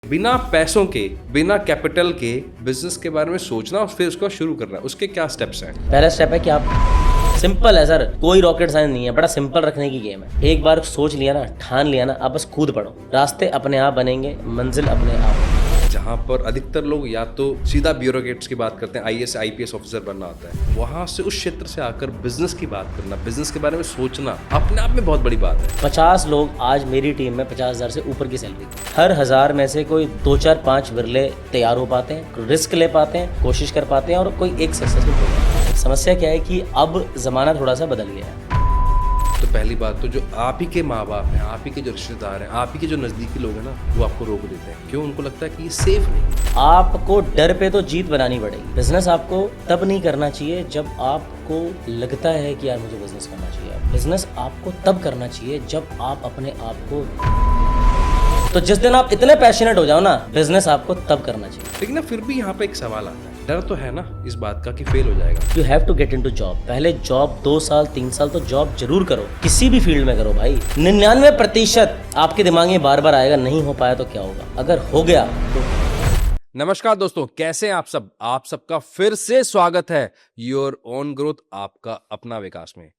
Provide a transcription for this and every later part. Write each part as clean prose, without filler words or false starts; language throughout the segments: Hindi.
बिना पैसों के, बिना कैपिटल के बिजनेस के बारे में सोचना और फिर उसको शुरू करना, उसके क्या स्टेप्स हैं? पहला स्टेप है कि आप सिंपल है सर, कोई रॉकेट साइंस नहीं है, बड़ा सिंपल रखने की गेम है। एक बार सोच लिया ना, ठान लिया ना, आप बस कूद पड़ो, रास्ते अपने आप बनेंगे, मंजिल अपने आप। जहाँ पर अधिकतर लोग या तो सीधा ब्यूरोक्रेट्स की बात करते हैं, आईएएस आईपीएस ऑफिसर बनना होता है, वहां से उस क्षेत्र से आकर बिजनेस की बात करना, बिजनेस के बारे में सोचना अपने आप में बहुत बड़ी बात है। 50 लोग आज मेरी टीम में 50,000 से ऊपर की सैलरी, हर 1000 में से कोई 2 4 5 विरले तैयार हो पाते हैं, रिस्क ले पाते हैं, कोशिश कर पाते हैं और कोई एक सक्सेसफुल हो जाता है। समस्या क्या है कि अब जमाना थोड़ा सा बदल गया है। तो पहली बात तो जो आप ही के माँ बाप हैं, आप ही के जो रिश्तेदार हैं, आप ही के जो नज़दीकी लोग हैं ना, वो आपको रोक देते हैं। क्यों? उनको लगता है कि ये सेफ नहीं। आपको डर पे तो जीत बनानी पड़ेगी। बिजनेस आपको तब नहीं करना चाहिए जब आपको लगता है कि यार मुझे बिजनेस करना चाहिए। बिजनेस आपको तब करना चाहिए जब आप अपने आप को, तो जिस दिन आप इतने पैशनेट हो जाओ ना, बिजनेस आपको तब करना चाहिए। लेकिन ना फिर भी यहाँ पे एक सवाल आता है, डर तो है ना इस बात का कि फेल हो जाएगा। You have to get into job. पहले जॉब 2 साल 3 साल तो जॉब जरूर करो, किसी भी फील्ड में करो भाई। 99% आपके दिमाग में बार बार आएगा, नहीं हो पाया तो क्या होगा, अगर हो गया तो। नमस्कार दोस्तों, कैसे हैं आप सब? आप सबका फिर से स्वागत है योर ओन ग्रोथ, आपका अपना विकास में।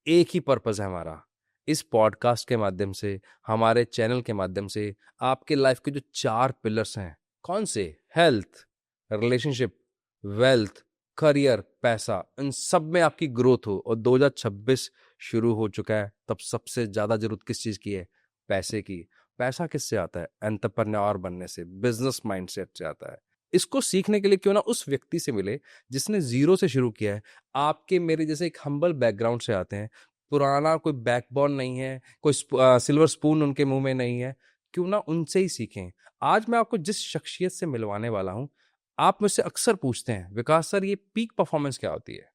एक ही पर्पस है हमारा, इस पॉडकास्ट के माध्यम से, हमारे चैनल के माध्यम से आपके लाइफ के जो 4 पिलर्स हैं, कौन से? हेल्थ, रिलेशनशिप, वेल्थ, करियर, पैसा, इन सब में आपकी ग्रोथ हो। और 2026 शुरू हो चुका है, तब सबसे ज्यादा जरूरत किस चीज की है? पैसे की। पैसा किससे आता है? एंटरप्रेन्योर बनने से, बिजनेस माइंडसेट से आता है। इसको सीखने के लिए क्यों ना उस व्यक्ति से मिले जिसने जीरो से शुरू किया है। आपके मेरे जैसे एक हम्बल बैकग्राउंड से आते हैं, पुराना कोई बैकबोन नहीं है, कोई सिल्वर स्पून उनके मुंह में नहीं है, क्यों ना उनसे ही सीखें। आज मैं आपको जिस शख्सियत से मिलवाने वाला हूं, आप मुझसे अक्सर पूछते हैं, विकास सर ये पीक परफॉर्मेंस क्या होती है?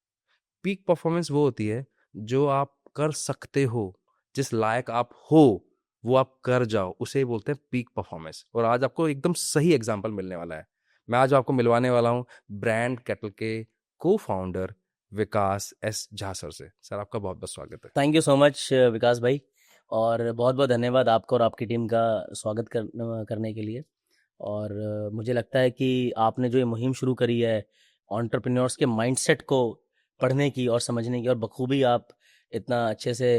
पीक परफॉर्मेंस वो होती है जो आप कर सकते हो, जिस लायक आप हो वो आप कर जाओ, उसे बोलते हैं पीक परफॉर्मेंस। और आज आपको एकदम सही एग्जांपल मिलने वाला है। मैं आज आपको मिलवाने वाला हूं ब्रांड कैटल के को फाउंडर विकास एस झा सर से। सर आपका बहुत बहुत स्वागत है। थैंक यू सो मच विकास भाई, और बहुत बहुत धन्यवाद आपको और आपकी टीम का स्वागत करने के लिए। और मुझे लगता है कि आपने जो ये मुहिम शुरू करी है एंटरप्रेन्योर्स के माइंडसेट को पढ़ने की और समझने की, और बखूबी आप इतना अच्छे से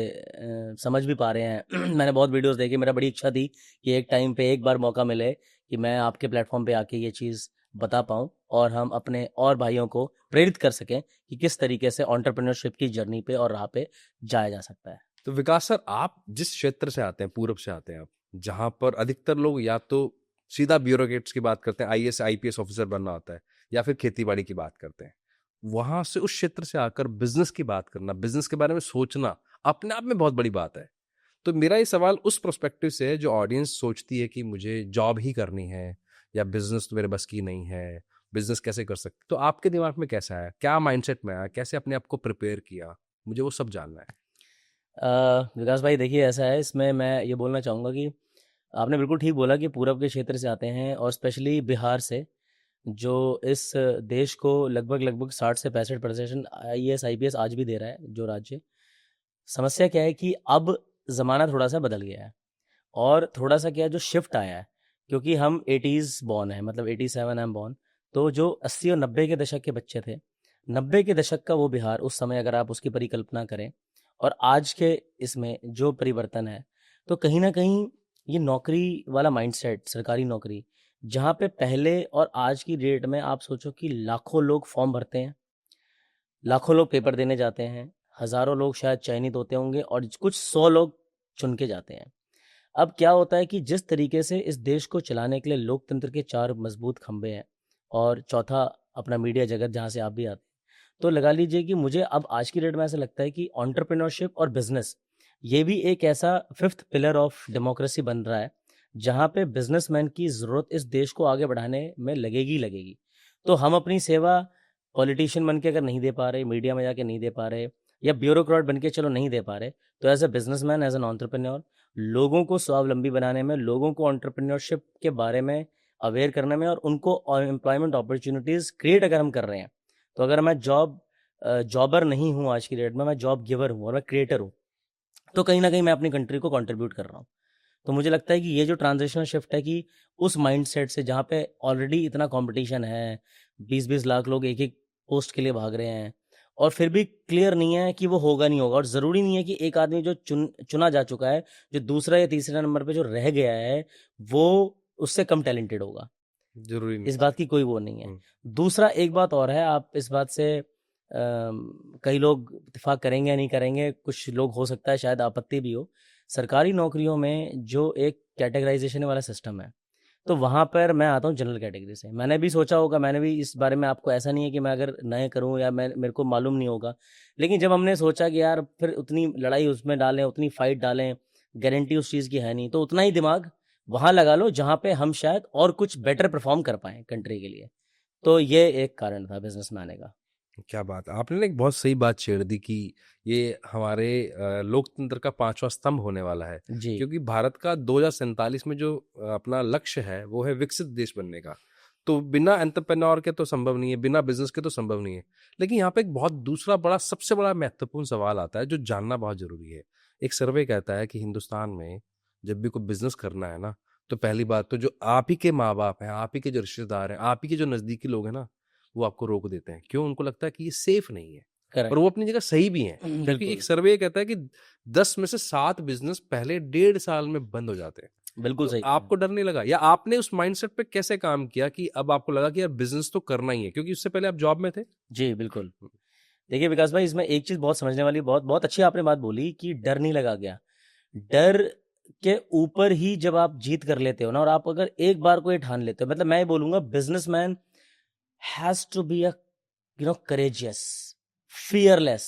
समझ भी पा रहे हैं। मैंने बहुत वीडियोस देखे, मेरा बड़ी इच्छा थी कि एक टाइम पे एक बार मौका मिले कि मैं आपके प्लेटफॉर्म पे आके ये चीज़ बता पाऊँ और हम अपने और भाइयों को प्रेरित कर सकें कि किस तरीके से एंटरप्रेन्योरशिप की जर्नी पे और राह पे जाया जा सकता है। तो विकास सर, आप जिस क्षेत्र से आते हैं, पूरब से आते हैं आप, जहां पर अधिकतर लोग या तो सीधा ब्यूरोक्रेट्स की बात करते हैं, आईएएस आईपीएस ऑफिसर बनना होता है, या फिर खेतीबाड़ी की बात करते हैं, वहां से उस क्षेत्र से आकर बिजनेस की बात करना, बिजनेस के बारे में सोचना अपने आप में बहुत बड़ी बात है। तो मेरा ये सवाल उस प्रोस्पेक्टिव से है, जो ऑडियंस सोचती है कि मुझे जॉब ही करनी है या बिजनेस तो मेरे बस की नहीं है, बिजनेस कैसे कर सकते, तो आपके दिमाग में कैसा है, क्या माइंडसेट में आया, कैसे अपने आप को प्रिपेयर किया, मुझे वो सब जानना है। विकास भाई देखिए, ऐसा है, इसमें मैं ये बोलना चाहूँगा कि आपने बिल्कुल ठीक बोला कि पूरब के क्षेत्र से आते हैं और स्पेशली बिहार से, जो इस देश को लगभग लगभग 60 से 65% आईएएस आईपीएस आज भी दे रहा है, जो राज्य। समस्या क्या है कि अब ज़माना थोड़ा सा बदल गया है, और थोड़ा सा क्या है, जो शिफ्ट आया है, क्योंकि हम 80s बॉर्न है, मतलब 87 आई एम बॉर्न। तो जो 80 और 90 के दशक के बच्चे थे, 90 के दशक का वो बिहार उस समय, अगर आप उसकी परिकल्पना करें और आज के इसमें जो परिवर्तन है, तो कहीं ना कहीं ये नौकरी वाला माइंडसेट, सरकारी नौकरी, जहाँ पे पहले और आज की डेट में आप सोचो कि लाखों लोग फॉर्म भरते हैं, लाखों लोग पेपर देने जाते हैं, हज़ारों लोग शायद चयनित होते होंगे और कुछ 100 लोग चुन के जाते हैं। अब क्या होता है कि जिस तरीके से इस देश को चलाने के लिए लोकतंत्र के 4 मजबूत खंभे हैं, और चौथा अपना मीडिया जगत जहाँ से आप भी आते हैं, तो लगा लीजिए कि मुझे अब आज की डेट में ऐसा लगता है कि एंटरप्रेन्योरशिप और बिजनेस, ये भी एक ऐसा 5th पिलर ऑफ डेमोक्रेसी बन रहा है, जहाँ पे बिजनेसमैन की ज़रूरत इस देश को आगे बढ़ाने में लगेगी लगेगी। तो हम अपनी सेवा पॉलिटिशियन बन के अगर नहीं दे पा रहे, मीडिया में जाके नहीं दे पा रहे, या ब्यूरोक्रेट बन के चलो नहीं दे पा रहे, तो as a businessman, as an entrepreneur, लोगों को स्वावलंबी बनाने में, लोगों को एंटरप्रेन्योरशिप के बारे में अवेयर करने में, और उनको एम्प्लॉयमेंट अपॉर्चुनिटीज़ क्रिएट अगर हम कर रहे हैं, तो अगर मैं जॉबर नहीं हूँ आज की डेट में, मैं जॉब गिवर हूँ और मैं क्रिएटर हूँ, तो कहीं ना कहीं मैं अपनी कंट्री को कंट्रीब्यूट कर रहा हूँ। तो मुझे लगता है कि ये जो ट्रांजिशनल शिफ्ट है कि उस माइंडसेट से जहाँ पे ऑलरेडी इतना कंपटीशन है, 20-20 लाख लोग एक-एक पोस्ट के लिए भाग रहे हैं और फिर भी क्लियर नहीं है कि वो होगा नहीं होगा, और ज़रूरी नहीं है कि एक आदमी जो चुना जा चुका है, जो दूसरा या तीसरे नंबर पे जो रह गया है, वो उससे कम टैलेंटेड होगा। जरूरी नहीं इस बात की कोई वो नहीं है। हम्म। दूसरा एक बात और है, आप इस बात से कई लोग इत्तेफाक करेंगे या नहीं करेंगे, कुछ लोग हो सकता है शायद आपत्ति भी हो। सरकारी नौकरियों में जो एक कैटेगराइजेशन वाला सिस्टम है, तो वहाँ पर मैं आता हूँ जनरल कैटेगरी से। मैंने भी सोचा होगा, मैंने भी इस बारे में, आपको ऐसा नहीं है कि मैं अगर नए करूँ या मैं मेरे को मालूम नहीं होगा, लेकिन जब हमने सोचा कि यार फिर उतनी लड़ाई उसमें डालें, उतनी फाइट डालें, गारंटी उस चीज़ की है नहीं, तो उतना ही दिमाग वहाँ लगा लो जहाँ पे हम शायद और कुछ बेटर परफॉर्म कर पाएँ कंट्री के लिए। तो ये एक कारण था बिजनेस में आने का। क्या बात है। आपने ना एक बहुत सही बात छेड़ दी कि ये हमारे लोकतंत्र का 5वां स्तंभ होने वाला है, जी, क्योंकि भारत का 2047 में जो अपना लक्ष्य है वो है विकसित देश बनने का। तो बिना एंटरप्रेन्योर के तो संभव नहीं है, बिना बिजनेस के तो संभव नहीं है। लेकिन यहाँ पे एक बहुत दूसरा बड़ा, सबसे बड़ा महत्वपूर्ण सवाल आता है जो जानना बहुत जरूरी है। एक सर्वे कहता है कि हिंदुस्तान में जब भी कोई बिजनेस करना है ना, तो पहली बात तो जो आप ही के माँ बाप हैं, आप ही के जो रिश्तेदार हैं, आप ही के जो नजदीकी लोग हैं ना, वो आपको रोक देते हैं। क्यों? उनको लगता है कि ये सेफ नहीं है। और करेक्ट। वो अपनी जगह सही भी हैं, क्योंकि एक बिल्कुल, सर्वे कहता है कि 10 में से 7 बिजनेस पहले 1.5 साल में बंद हो जाते हैं। बिल्कुल तो सही कहा। आपको डर नहीं लगा, या आपने उस माइंडसेट पे कैसे काम किया कि अब आपको लगा कि यार बिजनेस तो करना ही है, क्योंकि उससे पहले आप जॉब में थे? जी, बिल्कुल। देखिए विकास भाई, इसमें एक चीज़ बहुत समझने वाली, बहुत बहुत अच्छी आपने बात बोली कि डर नहीं लगा क्या। डर के ऊपर ही जब आप जीत कर लेते हो ना, और आप अगर एक बार को ये ठान लेते हो, मतलब मैं ये बोलूँगा businessman has to be a courageous, fearless.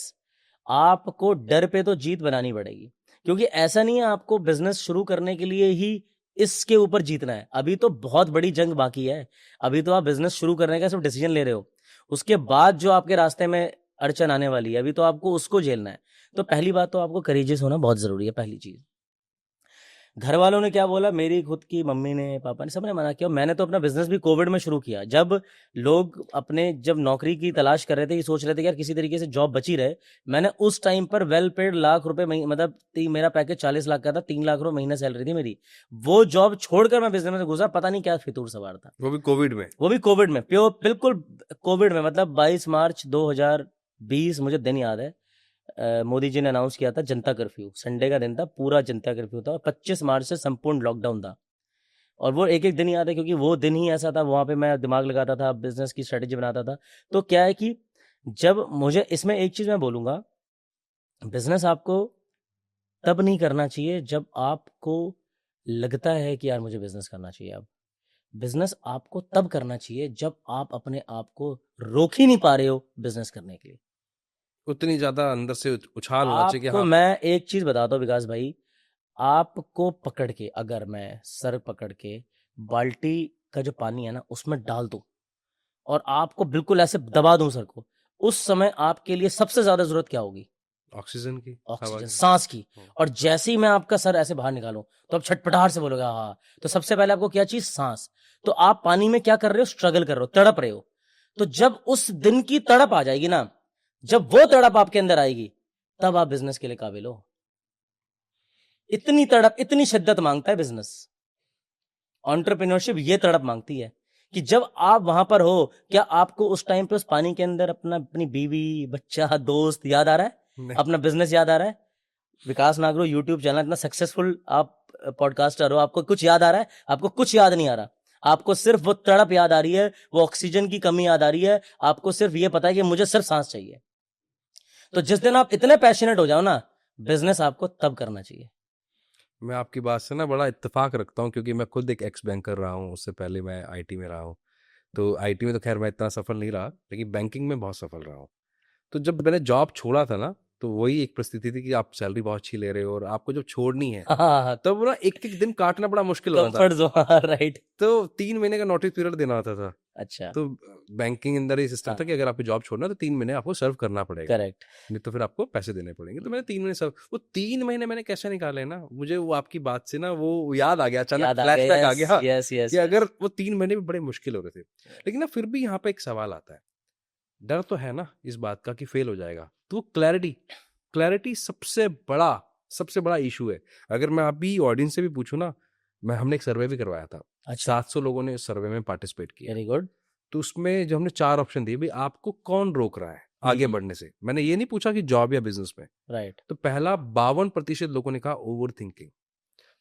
आपको डर पे तो जीत बनानी पड़ेगी, क्योंकि ऐसा नहीं है आपको बिज़नेस शुरू करने के लिए ही इसके ऊपर जीतना है। अभी तो बहुत बड़ी जंग बाकी है। अभी तो आप बिज़नेस शुरू करने का सिर्फ़ डिसीज़न ले रहे हो। उसके बाद जो आपके रास्ते में अड़चन आने वाली है, अभी तो आपको उसको झेलना है। तो पहली बात तो आपको करेजियस होना बहुत ज़रूरी है, पहली चीज़। घर वालों ने क्या बोला, मेरी खुद की मम्मी ने, पापा ने, सबने मना किया। मैंने तो अपना बिज़नेस भी कोविड में शुरू किया। जब लोग अपने जब नौकरी की तलाश कर रहे थे, ये सोच रहे थे कि यार किसी तरीके से जॉब बची रहे, मैंने उस टाइम पर वेल पेड लाख रुपए मतलब मेरा पैकेज 40 लाख का था, 3 लाख रुपए महीना सैलरी थी मेरी। वो जॉब छोड़कर मैं बिज़नेस में घुसा, पता नहीं क्या फितूर सवार था। वो भी कोविड में? वो भी कोविड में, प्योर बिल्कुल कोविड में, मतलब 22 मार्च 2020 मुझे दिन याद है। मोदी जी ने अनाउंस किया था जनता कर्फ्यू, संडे का दिन था, पूरा जनता कर्फ्यू था, और 25 मार्च से संपूर्ण लॉकडाउन था। और वो एक एक दिन याद है, क्योंकि वो दिन ही ऐसा था, वहाँ पे मैं दिमाग लगाता था, बिजनेस की स्ट्रेटेजी बनाता था। तो क्या है कि जब मुझे इसमें एक चीज़ मैं बोलूँगा, बिजनेस आपको तब नहीं करना चाहिए जब आपको लगता है कि यार मुझे बिजनेस करना चाहिए। अब बिजनेस आपको तब करना चाहिए जब आप अपने आप को रोक ही नहीं पा रहे हो बिजनेस करने के लिए। उतनी ज्यादा अंदर से उछाल होना चाहिए कि आपको हाँ। मैं एक चीज़ बताता हूँ विकास भाई, आपको पकड़ के, अगर मैं सर पकड़ के बाल्टी का जो पानी है ना उसमें डाल दूं और आपको बिल्कुल ऐसे दबा दूं सर को, उस समय आपके लिए सबसे ज्यादा जरूरत क्या होगी? ऑक्सीजन की, हवा ऑक्सीजन, की। सांस की। हम्म। और जैसे ही मैं आपका सर ऐसे बाहर निकालूं तो आप छटपटाहट से बोलोगे हाँ। तो सबसे पहले आपको क्या चीज? सांस। तो आप पानी में क्या कर रहे हो? स्ट्रगल कर रहे हो, तड़प रहे हो। तो जब उस दिन की तड़प आ जाएगी ना, जब वो तड़प आपके अंदर आएगी, तब आप बिजनेस के लिए काबिल हो। इतनी तड़प, इतनी शिद्दत मांगता है बिजनेस। एंटरप्रेन्योरशिप ये तड़प मांगती है कि जब आप वहां पर हो, क्या आपको उस टाइम पे उस पानी के अंदर अपनी बीवी, बच्चा, दोस्त याद आ रहा है? नहीं। अपना बिजनेस याद आ रहा है? विकास नागरो यूट्यूब चैनल, इतना सक्सेसफुल आप पॉडकास्टर हो, आपको कुछ याद आ रहा है? आपको कुछ याद नहीं आ रहा। आपको सिर्फ वो तड़प याद आ रही है, वो ऑक्सीजन की कमी याद आ रही है। आपको सिर्फ ये पता है कि मुझे सिर्फ सांस चाहिए। तो जिस दिन आप इतने पैशनेट हो जाओ ना, बिजनेस आपको तब करना चाहिए। मैं आपकी बात से ना बड़ा इत्तेफाक रखता हूँ, क्योंकि मैं खुद एक एक्स बैंकर रहा हूँ, उससे पहले मैं आईटी में रहा हूँ। तो आईटी में तो खैर मैं इतना सफल नहीं रहा, लेकिन बैंकिंग में बहुत सफल रहा हूँ। तो जब मैंने जॉब छोड़ा था ना, तो वही एक परिस्थिति थी कि आप सैलरी बहुत अच्छी ले रहे हो और आपको जब छोड़नी है, हाँ, तब वो ना एक एक दिन काटना बड़ा मुश्किल होता था। Comfort zone, right. तो 3 महीने का नोटिस पीरियड देना होता था। अच्छा। तो बैंकिंग अंदर ही सिस्टम था हाँ, कि अगर आपको जॉब छोड़ना है तो 3 महीने आपको सर्व करना पड़ेगा, करेक्ट। नहीं तो फिर आपको पैसे देने पड़ेंगे। तो मैंने 3 महीने सर्व, वो 3 महीने मैंने कैसे निकाले ना, मुझे वो आपकी बात से ना वो याद आ गया, अचानक याद आ गया, फ्लैशबैक आ यस गया यस कि यस अगर यस। वो 3 महीने भी बड़े मुश्किल हो रहे थे। लेकिन ना फिर भी यहाँ पे एक सवाल आता है, डर तो है ना इस बात का कि फेल हो जाएगा, तो क्लैरिटी, क्लैरिटी सबसे बड़ा सबसे बड़ा इशू है। अगर मैं अभी ऑडियंस से भी पूछूं ना, हमने एक सर्वे भी करवाया था, अच्छा, 700 लोगों ने इस सर्वे में पार्टिसिपेट किया। Very good. तो उसमें जो हमने 4 ऑप्शन दिए, भाई आपको कौन रोक रहा है आगे बढ़ने से। मैंने ये नहीं पूछा कि जॉब या बिजनेस में। राइट। तो पहला 52% लोगों ने कहा ओवर थिंकिंग,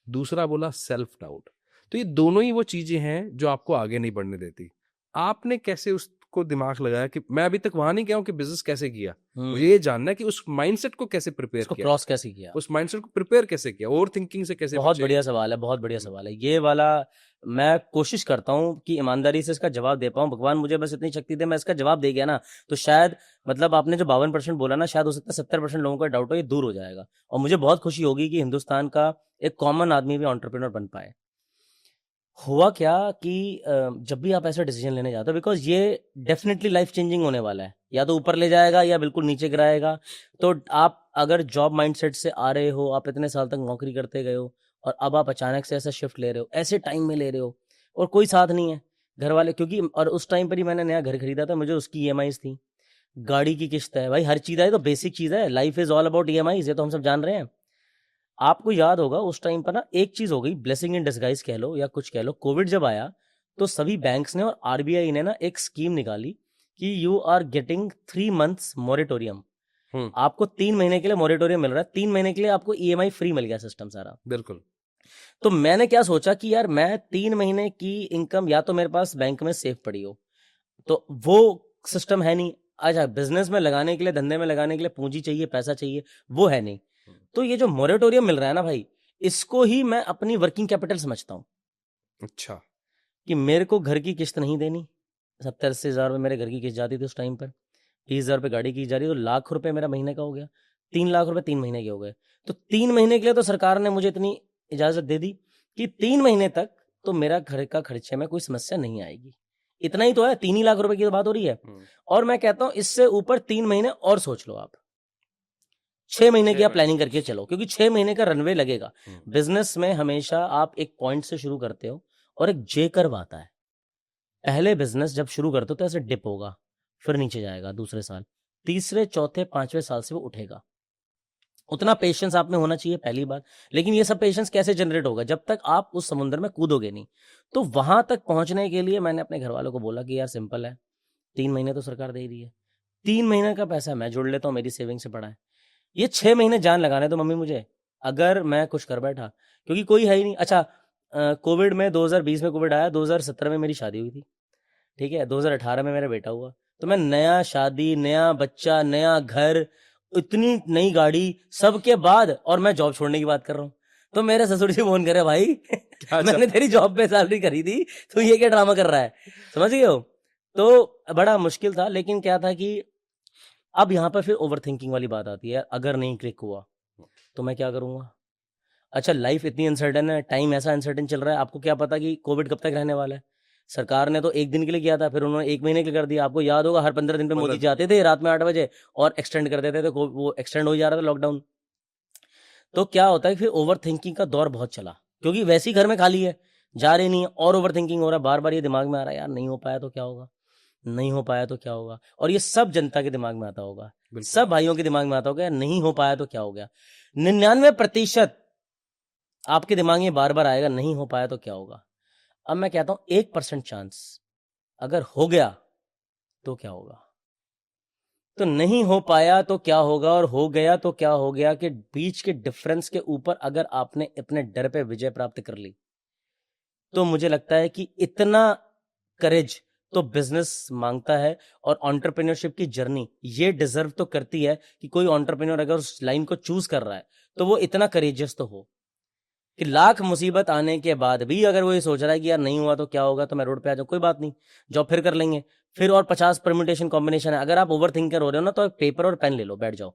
दूसरा बोला सेल्फ डाउट। तो ये दोनों ही वो चीजें हैं जो आपको आगे नहीं बढ़ने देती। आपने कैसे उसको दिमाग लगाया कि मैं अभी तक वहां नहीं गया हूं कि बिजनेस कैसे किया, मुझे ये जानना है कि उस माइंडसेट को कैसे प्रिपेयर इसको किया, क्रॉस कैसे किया? उस माइंडसेट को प्रिपेयर कैसे किया, ओवर थिंकिंग से कैसे बहुत बचे। बढ़िया सवाल है, बहुत बढ़िया सवाल है ये वाला। मैं कोशिश करता हूँ कि ईमानदारी से इसका जवाब दे पाऊँ। भगवान मुझे बस इतनी शक्ति दे, मैं इसका जवाब दे गया ना तो शायद, मतलब आपने जो 52% बोला ना, शायद हो सकता है 70% लोगों का डाउट हो ये दूर हो जाएगा, और मुझे बहुत खुशी होगी कि हिंदुस्तान का एक कॉमन आदमी भी एंटरप्रेन्योर बन पाए। हुआ क्या कि जब भी आप ऐसा डिसीजन लेने जाते हो, बिकॉज ये डेफिनेटली लाइफ चेंजिंग होने वाला है, या तो ऊपर ले जाएगा या बिल्कुल नीचे गिराएगा। तो आप अगर जॉब माइंडसेट से आ रहे हो, आप इतने साल तक नौकरी करते गए हो, और अब आप अचानक से ऐसा शिफ्ट ले रहे हो, ऐसे टाइम में ले रहे हो, और कोई साथ नहीं है घर वाले, क्योंकि और उस टाइम पर ही मैंने नया घर खरीदा था, मुझे उसकी ईएमआईज थी, गाड़ी की किस्त है, भाई हर चीज़ है, तो बेसिक चीज़ है, life is all about EMIs, ये तो हम सब जान रहे हैं। आपको याद होगा उस टाइम पर ना एक चीज हो गई, ब्लेसिंग इन डिस्गाइज कह लो या कुछ कह लो, कोविड जब आया तो सभी बैंक्स ने और आरबीआई ने ना एक स्कीम निकाली कि you are getting 3 months moratorium. आपको 3 महीने के लिए मोरेटोरियम मिल रहा है, 3 महीने के लिए आपको ईएमआई फ्री मिल गया सिस्टम सारा। बिल्कुल। तो मैंने क्या सोचा कि यार मैं 3 महीने की इनकम या तो मेरे पास बैंक में सेफ पड़ी हो, तो वो सिस्टम है नहीं। अच्छा, बिजनेस में लगाने के लिए, धंधे में लगाने के लिए पूंजी चाहिए, पैसा चाहिए, वो है नहीं। तो ये जो मोरेटोरियम मिल रहा है ना भाई, इसको ही मैं अपनी वर्किंग कैपिटल समझता हूँ। अच्छा। कि मेरे को घर की किस्त नहीं देनी, 70-80 हज़ार में मेरे घर की किस्त जाती थी उस टाइम पर, 30,000 रुपये गाड़ी की जा रही, तो लाख रुपए मेरा महीने का हो गया, 3 लाख रुपए 3 महीने के हो गए। तो 3 महीने के लिए तो सरकार ने मुझे इतनी इजाजत दे दी कि 3 महीने तक तो मेरा घर का खर्चे में कोई समस्या नहीं आएगी। इतना ही तो है, 3 ही लाख रुपए की तो बात हो रही है। और मैं कहता हूं इससे ऊपर 3 महीने और सोच लो आप, 6 महीने की आप प्लानिंग करके चलो, क्योंकि 6 महीने का रनवे लगेगा। बिजनेस में हमेशा आप एक पॉइंट से शुरू करते हो और एक जे कर्व आता है। पहले बिजनेस जब शुरू करते हो तो ऐसे डिप होगा, फिर नीचे जाएगा दूसरे साल, तीसरे चौथे पांचवें साल से वो उठेगा। उतना पेशेंस आप में होना चाहिए, पहली बात। लेकिन ये सब पेशेंस कैसे जनरेट होगा, जब तक आप उस समुद्र में कूदोगे नहीं। तो वहां तक पहुंचने के लिए मैंने अपने घर वालों को बोला कि यार सिंपल है, 3 महीने तो सरकार दे रही है, 3 महीने का पैसा मैं जोड़ लेता हूँ, मेरी सेविंग से पड़ा है, ये 6 महीने जान लगाने दो मम्मी मुझे, अगर मैं कुछ कर बैठा, क्योंकि कोई है ही नहीं। अच्छा, कोविड में 2020 में कोविड आया, 2017 में मेरी शादी हुई थी, ठीक है, 2018 में मेरा बेटा हुआ, तो मैं नया शादी, नया बच्चा, नया घर, इतनी नई गाड़ी, सबके बाद, और मैं जॉब छोड़ने की बात कर रहा हूँ। तो मेरे ससुर जी फोन करे, भाई मैंने तेरी जॉब पे सैलरी करी थी, तो ये क्या ड्रामा कर रहा है, समझ गए हो। तो बड़ा मुश्किल था, लेकिन क्या था कि अब यहाँ पर फिर ओवर थिंकिंग वाली बात आती है, अगर नहीं क्लिक हुआ तो मैं क्या करूंगा। अच्छा, लाइफ इतनी अनसर्टन है, टाइम ऐसा अनसर्टन चल रहा है, आपको क्या पता कि कोविड कब तक रहने वाला है। सरकार ने तो 1 दिन के लिए किया था, फिर उन्होंने 1 महीने के लिए कर दिया। आपको याद होगा हर 15 दिन पे मोदी जी आते थे रात में 8 बजे और एक्सटेंड कर देते थे, वो एक्सटेंड हो जा रहा था लॉकडाउन। तो क्या होता है, फिर ओवर थिंकिंग का दौर बहुत चला, क्योंकि वैसे ही घर में खाली है, जा रहे नहीं है, और ओवर थिंकिंग हो रहा है, बार बार ये दिमाग में आ रहा है, यार नहीं हो पाया तो क्या होगा, नहीं हो पाया तो क्या होगा। और ये सब जनता के दिमाग में आता होगा, सब भाइयों के दिमाग में आता होगा, नहीं हो पाया तो क्या हो गया। 99% आपके दिमाग में बार बार आएगा, नहीं हो पाया तो क्या होगा। अब मैं कहता हूं 1% चांस, अगर हो गया तो क्या होगा। तो नहीं हो पाया तो क्या होगा और हो गया तो क्या हो गया के बीच के डिफरेंस के ऊपर अगर आपने अपने डर पे विजय प्राप्त कर ली, तो मुझे लगता है कि इतना करेज तो बिजनेस मांगता है, और एंटरप्रेन्योरशिप की जर्नी ये डिजर्व तो करती है कि कोई एंटरप्रेन्योर अगर उस लाइन को चूज कर रहा है तो वो इतना करेजियस तो हो कि लाख मुसीबत आने के बाद भी अगर वो ये सोच रहा है कि यार नहीं हुआ तो क्या होगा, तो मैं रोड पे आ जाऊं, कोई बात नहीं, जॉब फिर कर लेंगे, फिर और 50 परम्यूटेशन कॉम्बिनेशन है। अगर आप ओवर थिंकर हो रहे हो ना, तो एक पेपर और पेन ले लो, बैठ जाओ,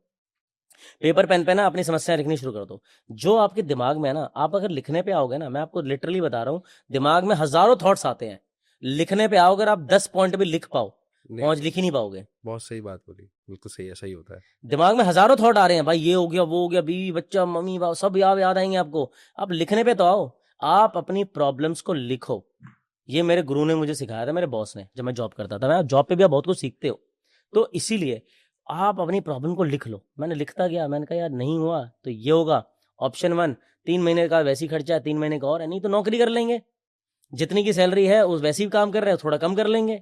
पेपर पेन पे ना अपनी समस्याएं लिखनी शुरू कर दो। जो आपके दिमाग में है ना, आप अगर लिखने पे आओगे ना, मैं आपको लिटरली बता रहा हूँ, दिमाग में हजारों थॉट्स आते हैं, लिखने पे आओ, अगर आप 10 पॉइंट भी लिख पाओ, पहुंच लिख ही नहीं पाओगे। बहुत सही बात बोली, बिल्कुल सही, ऐसा ही होता है। दिमाग में हजारों थॉट आ रहे हैं भाई, ये हो गया, वो हो गया, बीवी बच्चा मम्मी बाप सब याद आएंगे आपको, आप लिखने पे तो आओ, आप अपनी प्रॉब्लम्स को लिखो। ये मेरे गुरु ने मुझे सिखाया था, मेरे बॉस ने, जब मैं जॉब करता था। मैं जॉब पे भी आप बहुत कुछ सीखते हो, तो इसीलिए आप अपनी प्रॉब्लम को लिख लो। मैंने लिखता गया, मैंने कहा यार नहीं हुआ तो ये होगा, ऑप्शन 1, 3 महीने का वैसी खर्चा है, 3 महीने का और है, नहीं तो नौकरी कर लेंगे, जितनी की सैलरी है उस वैसी काम कर रहे हैं, थोड़ा कम कर लेंगे।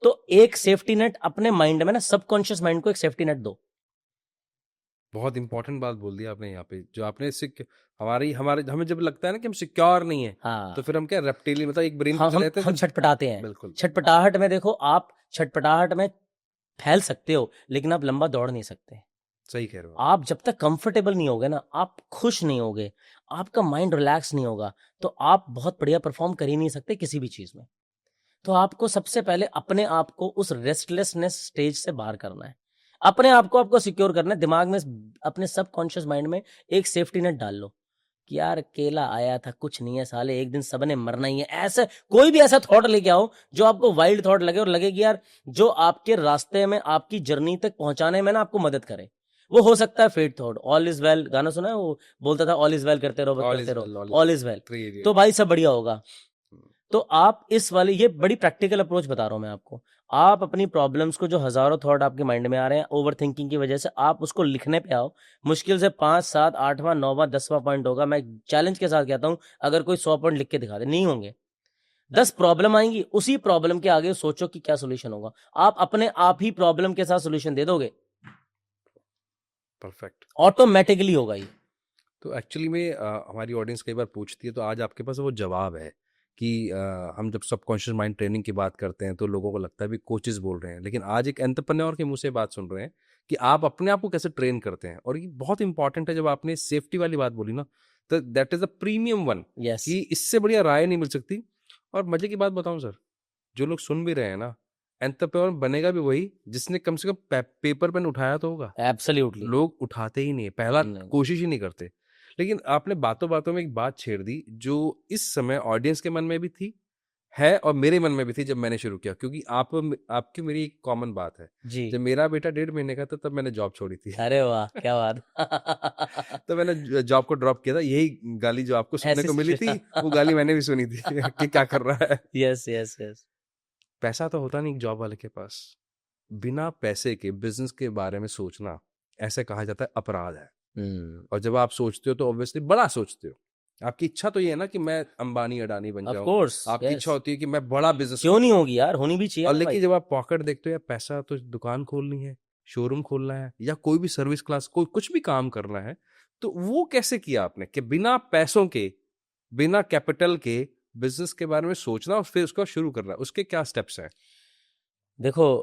तो एक सेफ्टी नेट अपने माइंड में ना, सबकॉन्शियस माइंड को एक सेफ्टी नेट दो। बहुत इंपॉर्टेंट बात बोल दी आपने यहाँ पे, जो आपने हमारे हमें जब लगता है ना कि हम सिक्योर नहीं है, हाँ, तो फिर हम क्या रेप्टिलियन, मतलब एक ब्रेन हम रहते हैं हम जब। छटपटाते हैं। बिल्कुल छटपटाहट में देखो, आप छटपटाहट में फैल सकते हो, लेकिन आप लंबा दौड़ नहीं सकते। सही कह रहे हो आप जब तक कंफर्टेबल नहीं होगे ना, आप खुश नहीं होगे, आपका माइंड रिलैक्स नहीं होगा, तो आप बहुत बढ़िया परफॉर्म कर ही नहीं सकते किसी भी चीज में। तो आपको सबसे पहले अपने आप को उस रेस्टलेसनेस स्टेज से बाहर करना है। अपने आप को आपको सिक्योर करना है। दिमाग में, अपने सबकॉन्शियस माइंड में एक सेफ्टी नेट डाल लो कि यार अकेला आया था, कुछ नहीं है साले, एक दिन सबने मरना ही है। ऐसे कोई भी ऐसा थॉट लेके आओ जो आपको वाइल्ड थॉट लगे और लगे कि यार जो आपके रास्ते में, आपकी जर्नी तक पहुंचाने में ना आपको मदद करे। वो हो सकता है fate thought, all is well, गाना सुना है, वो बोलता था ऑल इज वेल, करते रहो ऑल करते इज रहो, well, all is well. Three idiot. तो भाई सब बढ़िया होगा। तो आप इस वाली, ये बड़ी प्रैक्टिकल अप्रोच बता रहा हूं मैं आपको। आप अपनी प्रॉब्लम्स को, जो हजारों थॉट आपके माइंड में आ रहे हैं ओवर थिंकिंग की वजह से, आप उसको लिखने पे आओ। मुश्किल से 5, 7, 8वां, 9वां, 10वां पॉइंट होगा। मैं चैलेंज के साथ कहता हूं, अगर कोई 100 पॉइंट लिख के दिखा दे, नहीं होंगे। 10 प्रॉब्लम आएंगी, उसी प्रॉब्लम के आगे सोचो कि क्या सोल्यूशन होगा। आप अपने आप ही प्रॉब्लम के साथ सोल्यूशन दे दोगे, परफेक्ट। ऑटोमेटिकली होगा ये। तो एक्चुअली में हमारी ऑडियंस कई बार पूछती है, तो आज आपके पास वो जवाब है कि हम जब सबकॉन्शियस माइंड ट्रेनिंग की बात करते हैं तो लोगों को लगता है भी कोचेस बोल रहे हैं, लेकिन आज एक एंटरप्रेन्योर के मुंह से बात सुन रहे हैं कि आप अपने आप को कैसे ट्रेन करते हैं। और ये बहुत इंपॉर्टेंट है। जब आपने सेफ्टी वाली बात बोली ना, तो that is a premium one, yes, कि इससे बढ़िया राय नहीं मिल सकती। और मजे की बात बताऊं सर, जो लोग सुन भी रहे हैं ना, एंटरप्रेन्योर बनेगा भी वही जिसने कम से कम पेपर पेन उठाया तो होगा। एब्सोल्युटली। लोग उठाते ही नहीं है, पहला नहीं, कोशिश ही नहीं करते। लेकिन आपने बातों बातों में एक बात छेड़ दी जो इस समय ऑडियंस के मन में भी थी, है, और मेरे मन में भी थी जब मैंने शुरू किया, क्योंकि आपकी मेरी एक कॉमन बात है। जी। जब मेरा बेटा 1.5 महीने का था तब मैंने जॉब छोड़ी थी। अरे वाह, क्या बात। तो मैंने जॉब को ड्रॉप किया था। यही गाली जो आपको सुनने ऐसी को मिली थी, वो गाली मैंने भी सुनी थी कि क्या कर रहा है। Yes yes yes. पैसा तो होता नहीं एक जॉब वाले के पास। बिना पैसे के बिजनेस के बारे में सोचना, ऐसे कहा जाता है, अपराध है। और जब आप सोचते हो तो ऑब्वियसली बड़ा सोचते हो। आपकी इच्छा तो ये है ना कि मैं अंबानी अडानी बन ऑफ जाऊं। कोर्स, आपकी यस। इच्छा होती है कि मैं बड़ा बिजनेस क्यों करूं। नहीं होगी यार, होनी भी चाहिए और ना भाई। लेकिन जब आप पॉकेट देखते हो, या पैसा तो दुकान खोलनी है, शोरूम खोलना है, या कोई भी सर्विस क्लास, कोई कुछ भी काम करना है, तो वो कैसे किया आपने कि बिना पैसों के, बिना कैपिटल के बिजनेस के बारे में सोचना और फिर उसको शुरू करना, उसके क्या स्टेप्स हैं? देखो,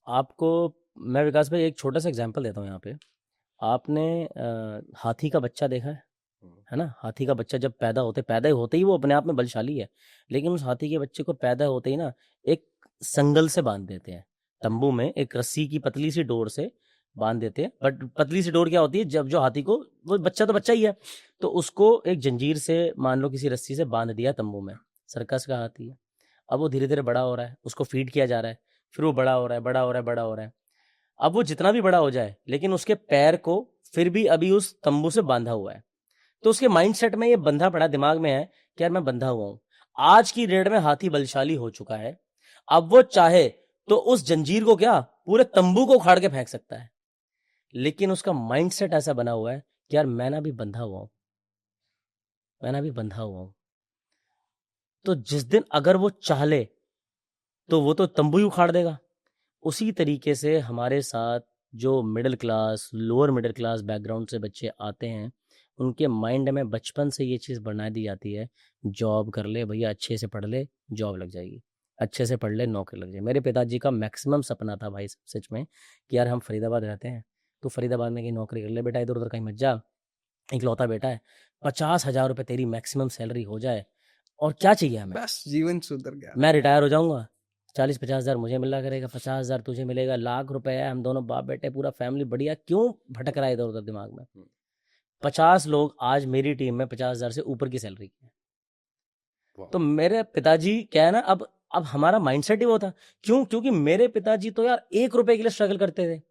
आपको मैं, विकास भाई, एक छोटा सा एग्जांपल देता हूँ यहाँ पे। आपने हाथी का बच्चा देखा है ना? हाथी का बच्चा जब पैदा होते ही वो अपने आप में बलशाली है, लेकिन उस हाथी के बच्चे को पैदा होते ही ना एक संगल से बांध देते हैं, तंबू में एक रस्सी की पतली सी डोर से बांध देते हैं। बट पतली सी डोर क्या होती है, जब जो हाथी को, वो बच्चा तो बच्चा ही है, तो उसको एक जंजीर से, मान लो किसी रस्सी से बांध दिया तंबू में। सर्कस का हाथी है। अब वो धीरे धीरे बड़ा हो रहा है, उसको फीड किया जा रहा है, फिर वो बड़ा हो रहा है, बड़ा हो रहा है, बड़ा हो रहा है। अब वो जितना भी बड़ा हो जाए, लेकिन उसके पैर को फिर भी अभी उस तंबू से बांधा हुआ है। तो उसके माइंडसेट में ये बंधा पड़ा, दिमाग में है कि यार मैं बंधा हुआ हूं। आज की डेट में हाथी बलशाली हो चुका है। अब वो चाहे तो उस जंजीर को, क्या पूरे तंबू को उखाड़ के फेंक सकता है, लेकिन उसका माइंडसेट ऐसा बना हुआ है कि यार मैं ना भी बंधा हुआ हूं, मैं ना भी बंधा हुआ हूं। तो जिस दिन अगर वो चाह ले तो वो तो तंबू ही उखाड़ देगा। उसी तरीके से हमारे साथ जो middle class, lower middle class background से बच्चे आते हैं, उनके माइंड में बचपन से ये चीज़ बना दी जाती है, जॉब कर ले भैया, अच्छे से पढ़ ले, जॉब लग जाएगी, अच्छे से पढ़ ले, नौकरी लग जाए। मेरे पिताजी का मैक्सिमम सपना था भाई, सच में, कि यार हम फरीदाबाद रहते हैं, तो फरीदाबाद में कहीं नौकरी कर ले बेटा, इधर उधर कहीं मत जा, इकलौता बेटा है, 50,000 रुपये तेरी मैक्सिमम सैलरी हो जाए, और क्या चाहिए हमें, बस जीवन सुधर गया। मैं रिटायर हो जाऊंगा, 40-50 हज़ार मुझे मिला करेगा, 50,000 तुझे मिलेगा, लाख रुपए है, हम दोनों बाप बेटे, पूरा फैमिली बढ़िया। क्यों भटक रहा है इधर उधर दिमाग में? 50 लोग आज मेरी टीम में 50,000 से ऊपर की सैलरी की है। तो मेरे पिताजी क्या है ना, अब हमारा माइंडसेट ही वो था। क्यों? क्योंकि मेरे पिताजी तो यार 1 रुपए के लिए स्ट्रगल करते थे।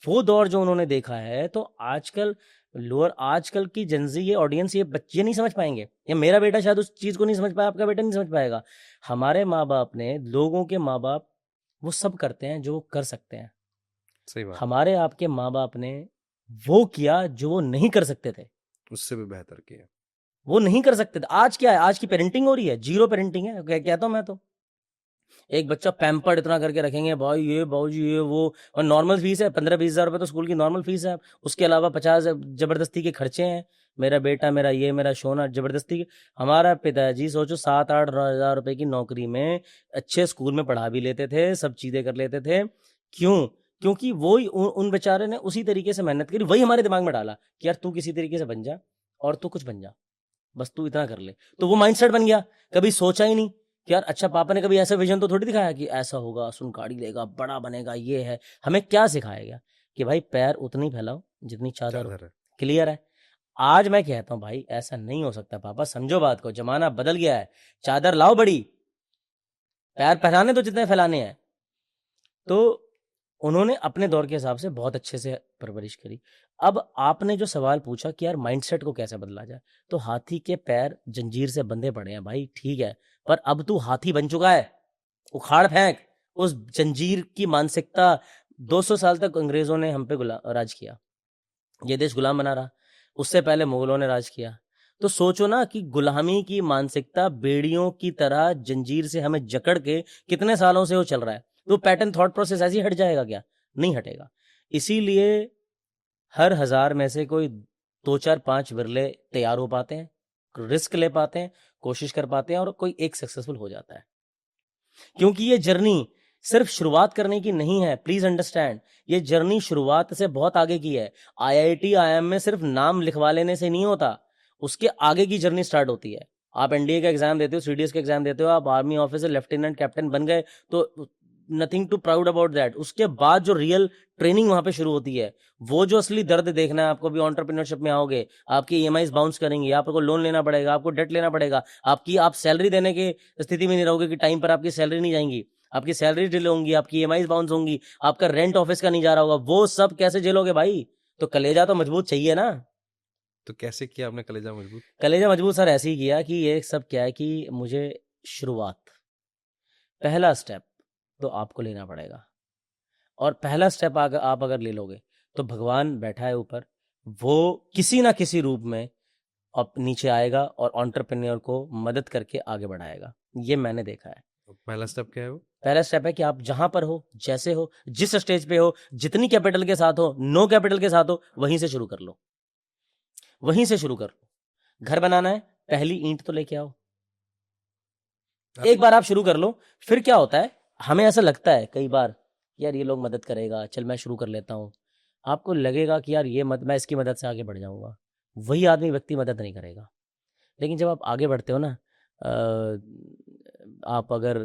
वो दौर जो उन्होंने देखा है, तो आजकल की जनजी, ये ऑडियंस, ये बच्चे नहीं समझ पाएंगे, या मेरा बेटा शायद उस चीज को नहीं समझ पाया, आपका बेटा नहीं समझ पाएगा। हमारे माँ बाप ने, लोगों के माँ बाप, वो सब करते हैं जो वो कर सकते हैं। सही बात। हमारे आपके माँ बाप ने वो किया जो वो नहीं कर सकते थे, उससे भी बेहतर किया। वो नहीं कर सकते थे। आज क्या है, आज की पेरेंटिंग हो रही है, जीरो पेरेंटिंग है, कहता हूं मैं तो। एक बच्चा पैम्पर्ड इतना करके रखेंगे, भाई ये बाबूजी ये वो, और नॉर्मल फीस है 15-20 हज़ार रुपए तो स्कूल की नॉर्मल फीस है। उसके अलावा 50 जबरदस्ती के खर्चे हैं, मेरा बेटा मेरा ये मेरा शोना जबरदस्ती के। हमारा पिताजी सोचो 7-8 हज़ार रुपए की नौकरी में अच्छे स्कूल में पढ़ा भी लेते थे, सब चीजें कर लेते थे। क्यों? क्योंकि वो उन बेचारे ने उसी तरीके से मेहनत करी, वही हमारे दिमाग में डाला कि यार तू किसी तरीके से बन जा और तू कुछ बन जा, बस तू इतना कर ले। तो वो माइंडसेट बन गया। कभी सोचा ही नहीं कि यार अच्छा पापा ने कभी ऐसा विजन तो थोड़ी दिखाया कि ऐसा होगा, सुन गाड़ी लेगा, बड़ा बनेगा, ये है। हमें क्या सिखाया गया कि भाई पैर उतनी फैलाओ जितनी चादर हो। चादर है। क्लियर है? आज मैं कहता हूं भाई ऐसा नहीं हो सकता पापा, समझो बात को, जमाना बदल गया है, चादर लाओ बड़ी, पैर फैलाने तो जितने फैलाने हैं। तो उन्होंने अपने दौर के हिसाब से बहुत अच्छे से परवरिश करी। अब आपने जो सवाल पूछा कि यार माइंडसेट को कैसे बदला जाए, तो हाथी के पैर जंजीर से बंधे पड़े हैं भाई, ठीक है, पर अब तू हाथी बन चुका है, उखाड़ फेंक उस जंजीर की मानसिकता। 200 साल तक अंग्रेजों ने हम पे राज किया, ये देश गुलाम बना रहा, उससे पहले मुगलों ने राज किया। तो सोचो ना कि गुलामी की मानसिकता बेड़ियों की तरह जंजीर से हमें जकड़ के कितने सालों से वो चल रहा है। तो पैटर्न थॉट प्रोसेस ऐसे ही हट जाएगा क्या? नहीं हटेगा। इसीलिए हर 1000 में से कोई 2-4-5 विरले तैयार हो पाते हैं, रिस्क ले पाते हैं, कोशिश कर पाते हैं, और कोई एक सक्सेसफुल हो जाता है। क्योंकि ये जर्नी सिर्फ शुरुआत करने की नहीं है, प्लीज अंडरस्टैंड। ये जर्नी शुरुआत से बहुत आगे की है। IIT IIM में सिर्फ नाम लिखवा लेने से नहीं होता, उसके आगे की जर्नी स्टार्ट होती है। आप एनडीए का एग्जाम देते हो, सीडीएस का एग्जाम देते हो, आप आर्मी ऑफिसर लेफ्टिनेंट कैप्टन बन गए, तो nothing to proud about that. उसके बाद जो रियल ट्रेनिंग वहां पे शुरू होती है, वो जो असली दर्द देखना है आपको, भी एंटरप्रेन्योरशिप में आओगे, आपकी EMIs बाउंस करेंगी, आपको लोन लेना पड़ेगा, आपको डेट लेना पड़ेगा, आप सैलरी देने की स्थिति में नहीं रहोगे कि टाइम पर आपकी सैलरी नहीं जाएंगी, आपकी सैलरी डिले होंगी, आपकी EMIs बाउंस होंगी, आपका रेंट ऑफिस का नहीं जा रहा होगा, वो सब कैसे झेलोगे भाई? तो कलेजा तो मजबूत चाहिए ना। तो कैसे किया आपने कलेजा मजबूत? कलेजा मजबूत सर ऐसे ही किया कि ये सब क्या है कि मुझे शुरुआत, पहला स्टेप तो आपको लेना पड़ेगा, और पहला स्टेप आप अगर ले लोगे तो भगवान बैठा है ऊपर, वो किसी ना किसी रूप में अब नीचे आएगा और एंटरप्रेन्योर को मदद करके आगे बढ़ाएगा। ये मैंने देखा है। पहला स्टेप क्या है वो? पहला स्टेप है कि आप जहां पर हो, जैसे हो, जिस स्टेज पे हो, जितनी कैपिटल के साथ हो, नो कैपिटल के साथ हो, वहीं से शुरू कर लो, वहीं से शुरू कर लो। घर बनाना है, पहली ईंट तो लेके आओ, एक बार आप शुरू कर लो। फिर क्या होता है, हमें ऐसा लगता है कई बार यार ये लोग मदद करेगा, चल मैं शुरू कर लेता हूँ। आपको लगेगा कि यार ये मैं इसकी मदद से आगे बढ़ जाऊंगा, वही आदमी व्यक्ति मदद नहीं करेगा। लेकिन जब आप आगे बढ़ते हो ना, आप अगर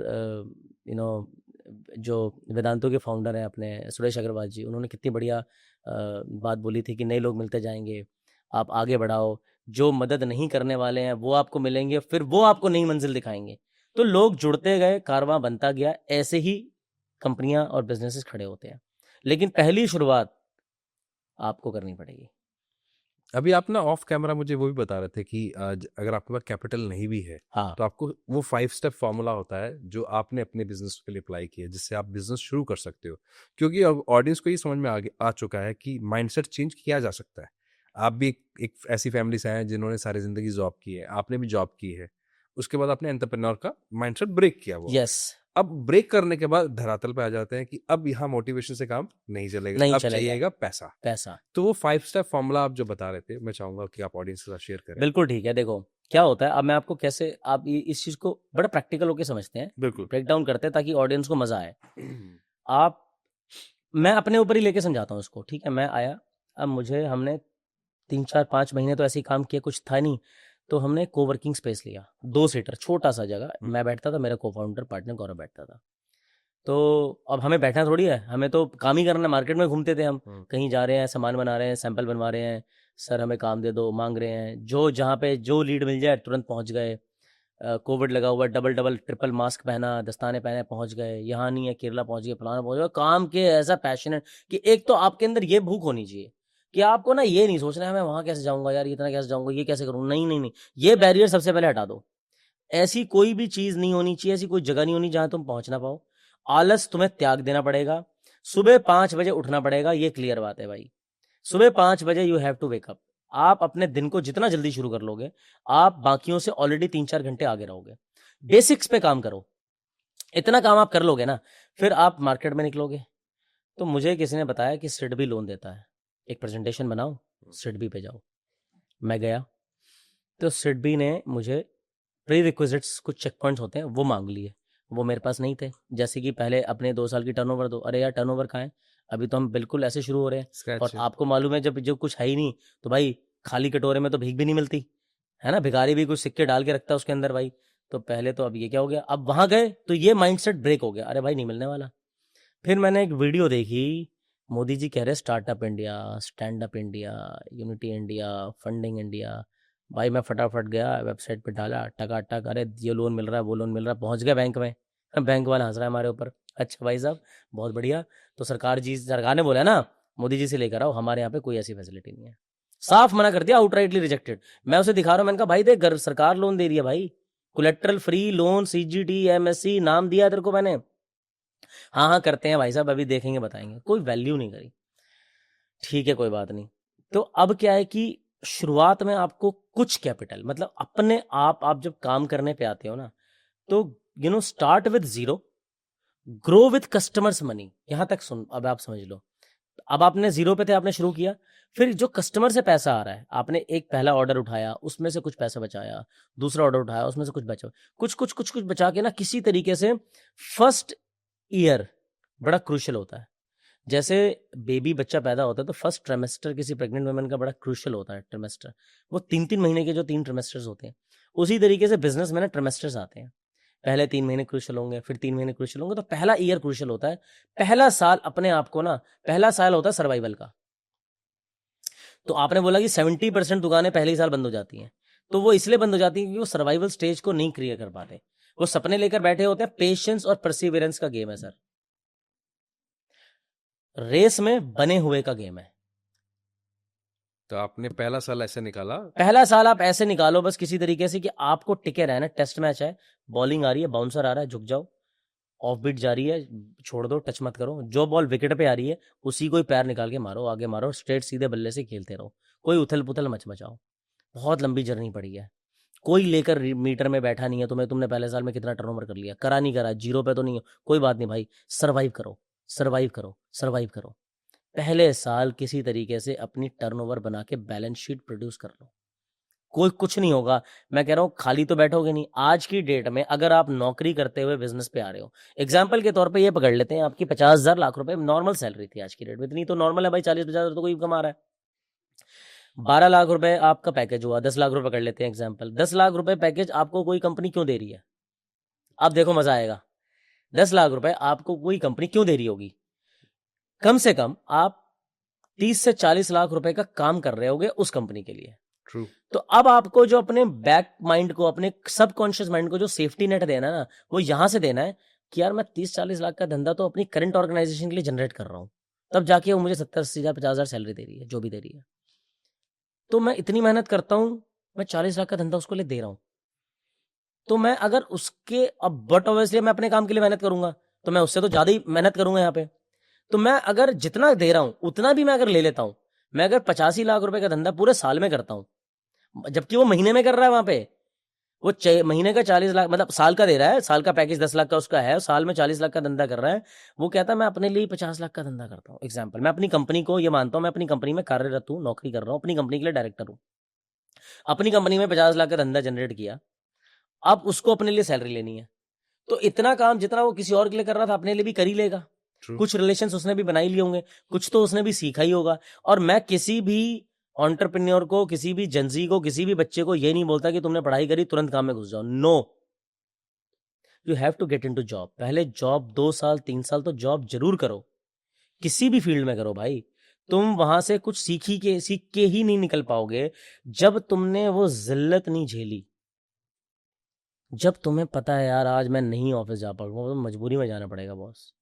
जो वेदांतों के फाउंडर हैं अपने सुरेश अग्रवाल जी, उन्होंने कितनी बढ़िया बात बोली थी कि नए लोग मिलते जाएंगे, आप आगे बढ़ाओ, जो मदद नहीं करने वाले हैं वो आपको मिलेंगे, फिर वो आपको नई मंजिल दिखाएंगे। तो लोग जुड़ते गए, कारवां बनता गया, ऐसे ही कंपनियां और बिजनेसेस खड़े होते हैं। लेकिन पहली शुरुआत आपको करनी पड़ेगी। अभी आप ना ऑफ कैमरा मुझे वो भी बता रहे थे कि अगर आपके पास कैपिटल नहीं भी है, हाँ, तो आपको वो 5 स्टेप फॉर्मूला होता है जो आपने अपने बिजनेस के लिए अप्लाई किया, जिससे आप बिजनेस शुरू कर सकते हो। क्योंकि अब ऑडियंस को ये समझ में आ चुका है कि माइंडसेट चेंज किया जा सकता है। आप भी एक ऐसी फैमिली से आए हैं जिन्होंने सारी जिंदगी जॉब की है, आपने भी जॉब की है, उसके बाद आपने एंटरप्रेन्योर का माइंडसेट ब्रेक किया वो। यस, अब ब्रेक करने के बाद धरातल पे आ जाते हैं कि अब यहाँ मोटिवेशन से काम नहीं चलेगा, नहीं अब चलेगा, चाहिएगा पैसा। पैसा। तो वो 5 स्टेप फॉर्मूला आप जो बता रहे थे, मैं चाहूंगा कि आप ऑडियंस के साथ शेयर करें। बिल्कुल ठीक है। देखो क्या होता है, अब मैं आपको कैसे, आप इस चीज को बड़ा प्रैक्टिकल होकर समझते हैं, बिल्कुल। ब्रेक डाउन करते हैं ताकि ऑडियंस को मजा आए। आप, मैं अपने ऊपर ही लेके समझाता हूँ इसको, ठीक है। मैं आया, अब हमने 3-4-5 महीने तो ऐसे ही काम किया, कुछ था नहीं, तो हमने कोवर्किंग स्पेस लिया, 2 सीटर छोटा सा जगह, मैं बैठता था, मेरा को फाउंडर पार्टनर गौरव बैठता था। तो अब हमें बैठना थोड़ी है, हमें तो काम ही करना, मार्केट में घूमते थे हम, कहीं जा रहे हैं, सामान बना रहे हैं, सैंपल बनवा रहे हैं, सर हमें काम दे दो, मांग रहे हैं, जो जहाँ पे जो लीड मिल जाए तुरंत पहुँच गए। कोविड लगा हुआ, डबल डबल ट्रिपल मास्क पहना, दस्ताने पहने, पहुँच गए, यहाँ नहीं है केरला पहुँच गए, फलाना पहुँच गए। काम के ऐसा पैशनेट कि एक तो आपके अंदर ये भूख होनी चाहिए कि आपको ना ये नहीं सोचना है मैं वहाँ कैसे जाऊँगा यार, इतना कैसे जाऊँगा, ये कैसे करूँ, नहीं नहीं नहीं, ये बैरियर सबसे पहले हटा दो। ऐसी कोई भी चीज़ नहीं होनी चाहिए, ऐसी कोई जगह नहीं होनी जहाँ तुम पहुँच ना पाओ। आलस तुम्हें त्याग देना पड़ेगा, सुबह 5 बजे उठना पड़ेगा, ये क्लियर बात है भाई। सुबह 5 बजे you have to wake up. आप अपने दिन को जितना जल्दी शुरू कर लोगे, आप बाकियों से ऑलरेडी 3-4 घंटे आगे रहोगे। बेसिक्स पे काम करो, इतना काम आप कर लोगे ना, फिर आप मार्केट में निकलोगे। तो मुझे किसी ने बताया कि सिडबी लोन देता है, एक प्रेजेंटेशन बनाओ, सिडबी पे जाओ। मैं गया तो सिडबी ने मुझे प्री रिक्विजिट्स, कुछ चेक पॉइंट्स होते हैं, वो मांग लिए। वो मेरे पास नहीं थे। जैसे कि पहले अपने 2 साल की टर्नओवर दो। अरे यार टर्नओवर कहाँ है, अभी तो हम बिल्कुल ऐसे शुरू हो रहे हैं। स्क्रैच और से। आपको मालूम है जब जो कुछ है ही नहीं, तो भाई खाली कटोरे में तो भीख भी नहीं मिलती है ना, भिखारी भी कुछ सिक्के डाल के रखता है उसके अंदर भाई। तो पहले तो अब ये क्या हो गया, अब वहां गए तो ये माइंडसेट ब्रेक हो गया, अरे भाई नहीं मिलने वाला। फिर मैंने एक वीडियो देखी, मोदी जी कह रहे startup India, stand up India, unity India, funding India. भाई मैं फटाफट गया, वेबसाइट पे डाला, टकाटक, अरे ये लोन मिल रहा है, वो लोन मिल रहा है, पहुंच गया बैंक में। बैंक वाला हंस रहा है हमारे ऊपर। अच्छा भाई साहब, बहुत बढ़िया। तो सरकार ने बोला ना, मोदी जी से लेकर आओ, हमारे यहाँ पे कोई ऐसी फैसिलिटी नहीं है। साफ मना कर दिया, आउटराइटली रिजेक्टेड। मैं उसे दिखा रहा हूँ, मैंने कहा भाई देख, सरकार लोन दे रही है भाई, collateral free loan, CGT, MSc नाम दिया तेरे को मैंने। हाँ हाँ करते हैं भाई साहब, अभी देखेंगे बताएंगे, कोई वैल्यू नहीं करी। ठीक है कोई बात नहीं। तो अब क्या है कि शुरुआत में आपको कुछ कैपिटल, मतलब अपने आप जब काम करने पे आते हो ना, तो start with zero, grow with customers money. यहां तक सुन, अब आप समझ लो। अब आपने जीरो पे थे, आपने शुरू किया, फिर जो कस्टमर से पैसा आ रहा है, आपने एक पहला ऑर्डर उठाया, उसमें से कुछ पैसा बचाया, दूसरा ऑर्डर उठाया, उसमें से कुछ बचा, कुछ बचा के ना, किसी तरीके से फर्स्ट ईयर बड़ा क्रूशियल होता है। जैसे बेबी बच्चा पैदा होता है तो फर्स्ट ट्राइमेस्टर किसी प्रेग्नेंट वुमेन का बड़ा क्रूशियल होता है, ट्राइमेस्टर। वो 3-3 महीने के जो 3 ट्राइमेस्टर्स होते हैं, उसी तरीके से बिजनेस में ना ट्राइमेस्टर्स आते हैं। पहले 3 महीने क्रूशियल होंगे, फिर 3 महीने क्रूशियल होंगे, तो पहला ईयर क्रूशियल होता है। पहला साल अपने आप को ना, पहला साल होता है सर्वाइवल का। तो आपने बोला कि 70% दुकानें पहले ही साल बंद हो जाती हैं, तो वो इसलिए बंद हो जाती हैं क्योंकि वो सर्वाइवल स्टेज को नहीं क्लियर कर पाते। वो सपने लेकर बैठे होते हैं। पेशेंस और परसिवियरेंस का गेम है सर, रेस में बने हुए का गेम है। तो आपने पहला साल ऐसे निकाला। पहला साल आप ऐसे निकालो बस किसी तरीके से कि आपको टिके रहना। टेस्ट मैच है, बॉलिंग आ रही है, बाउंसर आ रहा है, झुक जाओ, ऑफ बीट जा रही है, छोड़ दो, टच मत करो। जो बॉल विकेट पे आ रही है उसी को ही पैर निकाल के मारो, आगे मारो, स्ट्रेट सीधे बल्ले से खेलते रहो, कोई उथल पुथल मच मचाओ। बहुत लंबी जर्नी पड़ी है, कोई लेकर मीटर में बैठा नहीं है तुम्हें, तुमने पहले साल में कितना टर्नओवर कर लिया, करा नहीं करा, जीरो पे तो नहीं हो, कोई बात नहीं भाई, सर्वाइव करो, सर्वाइव करो, सर्वाइव करो। पहले साल किसी तरीके से अपनी टर्नओवर बना के बैलेंस शीट प्रोड्यूस कर लो। कोई कुछ नहीं होगा, मैं कह रहा हूं खाली तो बैठोगे नहीं। आज की डेट में अगर आप नौकरी करते हुए बिजनेस पे आ रहे हो, एग्जाम्पल के तौर पे ये पकड़ लेते हैं, आपकी 50,000 लाख रुपए नॉर्मल सैलरी थी, आज की डेट में इतनी तो नॉर्मल है भाई, 40-50 तो कोई कमा रहा है। 12 लाख रुपए आपका पैकेज हुआ, 10 लाख रुपए कर लेते हैं एग्जाम्पल। 10 लाख रुपए पैकेज आपको कोई कंपनी क्यों दे रही है? आप देखो मजा आएगा। 10 लाख रुपए आपको कोई कंपनी क्यों दे रही होगी? कम से कम आप 30 से 40 लाख रुपए का काम कर रहे होगे उस कंपनी के लिए। ट्रू। तो अब आपको जो अपने बैक माइंड को, अपने सबकॉन्शियस माइंड को जो सेफ्टी नेट देना है ना, वो यहां से देना है कि यार मैं 30-40 लाख का धंधा तो अपनी करंट ऑर्गेनाइजेशन के लिए जनरेट कर रहा हूं, तब जाके वो मुझे 70-80 हजार 50,000 सैलरी दे रही है, जो भी दे रही है। तो मैं इतनी मेहनत करता हूं, मैं 40 लाख का धंधा उसको ले दे रहा हूं। तो मैं अगर उसके, अब बट ऑब्वियसली मैं अपने काम के लिए मेहनत करूंगा, तो मैं उससे तो ज्यादा ही मेहनत करूंगा यहाँ पे। तो मैं अगर जितना दे रहा हूं उतना भी मैं अगर ले लेता हूं, मैं अगर 85 लाख रुपए का धंधा पूरे साल में करता हूं, जबकि वो महीने में कर रहा है वहां पे, वो महीने का 40 लाख, मतलब साल का दे रहा है, साल का पैकेज 10 लाख का उसका है, साल में 40 लाख का धंधा कर रहा है। वो कहता है मैं अपने लिए 50 लाख का धंधा करता हूँ। एग्जाम्पल, मैं अपनी कंपनी को ये मानता हूँ, मैं अपनी कंपनी में कार्यरत हूँ, नौकरी कर रहा हूँ, अपनी कंपनी के लिए डायरेक्टर हूँ, अपनी कंपनी में 50 लाख का धंधा जनरेट किया, अब उसको अपने लिए सैलरी लेनी है। तो इतना काम जितना वो किसी और के लिए कर रहा था, अपने लिए भी कर ही लेगा। True. कुछ रिलेशंस उसने भी बना ही लिए होंगे, कुछ तो उसने भी सीखा ही होगा। और मैं किसी भी एंटरप्रेन्योर को, किसी भी जनजी को, किसी भी बच्चे को ये नहीं बोलता कि तुमने पढ़ाई करी तुरंत काम में घुस जाओ। No, you have to get into job. पहले जॉब 2 साल 3 साल तो जॉब जरूर करो, किसी भी फील्ड में करो भाई। तुम वहां से कुछ सीख के ही नहीं निकल पाओगे जब तुमने वो जिल्लत नहीं झेली। जब तुम्हें पता है यार आज मैं नहीं ऑफिस जा पाऊंगा, तो मजबूरी में जाना पड़ेगा बॉस।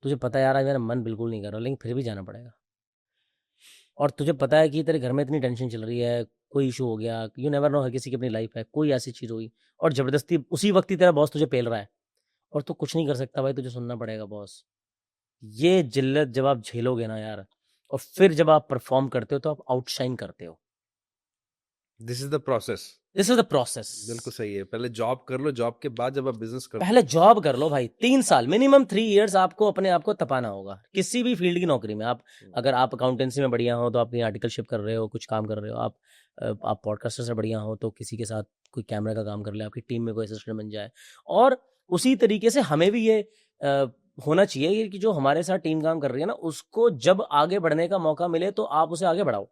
तुझे पता है यार आज मेरा मन बिल्कुल नहीं कर रहा, लेकिन फिर भी जाना पड़ेगा। और तुझे पता है कि तेरे घर में इतनी टेंशन चल रही है, कोई इशू हो गया, यू नेवर नो, हर किसी की अपनी लाइफ है, कोई ऐसी चीज हुई और जबरदस्ती उसी वक्त ही तेरा बॉस तुझे पेल रहा है और तू कुछ नहीं कर सकता भाई, तुझे सुनना पड़ेगा बॉस। ये जिल्लत जब आप झेलोगे ना यार, और फिर जब आप परफॉर्म करते हो तो आप आउटशाइन करते हो। This is the process. This is the process. बिल्कुल सही है, पहले जॉब कर लो, जॉब के बाद जब आप बिजनेस करते पहले जॉब कर लो भाई, 3 साल मिनिमम, 3 इयर्स आपको अपने आप को तपाना होगा किसी भी फील्ड की नौकरी में। आप अगर आप अकाउंटेंसी में बढ़िया हो तो आप आर्टिकलशिप कर रहे हो, कुछ काम कर रहे हो, आप पॉडकास्टर से बढ़िया हो तो किसी के साथ कोई कैमरा का काम कर ले, आपकी टीम में कोई असिस्टेंट बन जाए। और उसी तरीके से हमें भी ये होना चाहिए कि जो हमारे साथ टीम काम कर रही है ना, उसको जब आगे बढ़ने का मौका मिले तो आप उसे आगे बढ़ाओ।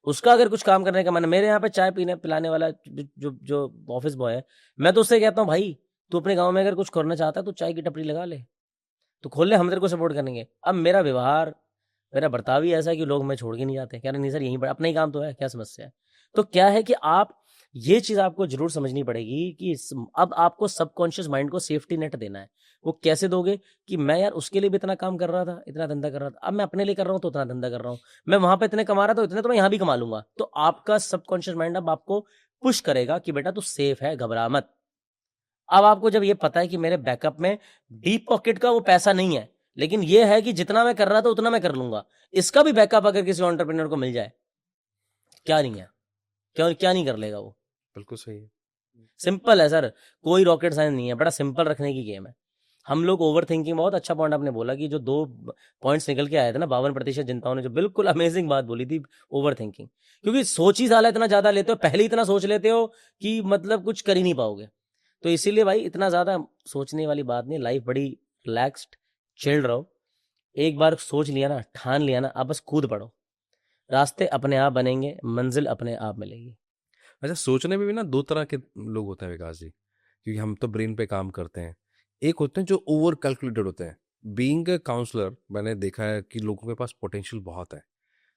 उसका अगर कुछ काम करने का मन है, मेरे यहाँ पे चाय पीने पिलाने वाला जो ऑफिस बॉय है, मैं तो उससे कहता हूँ भाई तू अपने गांव में अगर कुछ करना चाहता है तो चाय की टपरी लगा ले, तो खोल ले, हम तेरे को सपोर्ट करेंगे। अब मेरा व्यवहार, मेरा बर्ताव ही ऐसा है कि लोग मैं छोड़ के नहीं जाते, कह रहे नहीं सर यहीं पर अपना ही काम तो है, क्या समस्या है। तो क्या है कि आप ये चीज़ आपको जरूर समझनी पड़ेगी कि अब आपको सबकॉन्शियस माइंड को सेफ्टी नेट देना है। वो कैसे दोगे कि मैं यार उसके लिए भी इतना काम कर रहा था, इतना धंधा कर रहा था, अब मैं अपने लिए कर रहा हूँ तो उतना धंधा कर रहा हूँ, मैं वहां पे इतने कमा रहा था इतने तो मैं यहाँ भी कमा लूंगा। तो आपका सबकॉन्शियस माइंड अब आपको पुश करेगा कि बेटा तू सेफ है, घबरा मत। अब आपको जब ये पता है कि मेरे बैकअप में डीप पॉकेट का वो पैसा नहीं है, लेकिन ये है कि जितना मैं कर रहा था उतना मैं कर लूंगा, इसका भी बैकअप अगर किसी एंटरप्रेन्योर को मिल जाए, क्या नहीं है, क्यों क्या नहीं कर लेगा वो। बिल्कुल सही है। सिंपल है सर, कोई रॉकेट साइंस नहीं है, बड़ा सिंपल रखने की गेम है। हम लोग ओवर थिंकिंग, बहुत अच्छा पॉइंट आपने बोला कि जो 2 पॉइंट्स निकल के आए थे ना 52% जनताओं ने जो बिल्कुल अमेजिंग बात बोली थी, ओवर थिंकिंग। क्योंकि सोच ही साला इतना ज्यादा लेते हो, पहले इतना सोच लेते हो कि मतलब कुछ कर ही नहीं पाओगे। तो इसीलिए भाई इतना ज्यादा सोचने वाली बात नहीं, लाइफ बड़ी रिलैक्स्ड चिल्ड रहो। एक बार सोच लिया ना, ठान लिया ना, आप बस कूद पड़ो, रास्ते अपने आप बनेंगे, मंजिल अपने आप मिलेगी। अच्छा, सोचने में भी ना दो तरह के लोग होते हैं विकास जी, क्योंकि हम तो ब्रेन पे काम करते हैं। एक होते हैं जो ओवर कैलकुलेटेड होते हैं। बीइंग अ काउंसलर मैंने देखा है कि लोगों के पास पोटेंशियल बहुत है।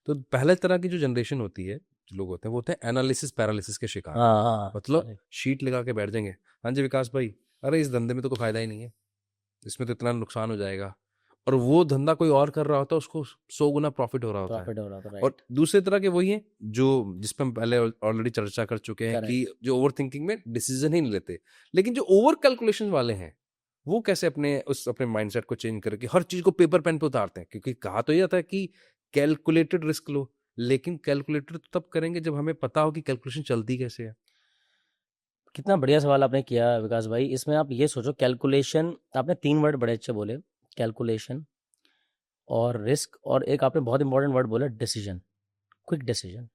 तो पहले तरह की जो जनरेशन होती है, जो लोग होते हैं, वो होते हैं एनालिसिस पैरालिसिस के शिकार। हाँ हाँ, मतलब correct। शीट लगा के बैठ जाएंगे, हाँ जी विकास भाई, अरे इस धंधे में तो कोई फायदा ही नहीं है, इसमें तो इतना नुकसान हो जाएगा। और वो धंधा कोई और कर रहा होता है, उसको 100 गुना प्रॉफिट हो रहा होता है। प्रॉफिट हो रहा था, और राइट। दूसरे तरह के वही हैं जो, जिस पे हम पहले ऑलरेडी चर्चा कर चुके हैं, कि करेक्ट। जो ओवर थिंकिंग में डिसीजन ही नहीं लेते। लेकिन जो ओवर कैलकुलेशन वाले हैं, वो कैसे अपने माइंडसेट को चेंज करके हर चीज को पेपर पेन पे उतारते हैं। क्योंकि कहा तो ये जाता है कि कैलकुलेटेड रिस्क लो, लेकिन कैलकुलेटेड तो तब करेंगे जब हमें पता हो कि कैलकुलेशन चलती कैसे है। कितना बढ़िया सवाल आपने किया विकास भाई। इसमें आप ये सोचो, कैलकुलेशन, आपने 3 वर्ड बड़े अच्छे बोले, कैलकुलेशन और रिस्क, और एक आपने बहुत इंपॉर्टेंट वर्ड बोला, decision, quick decision.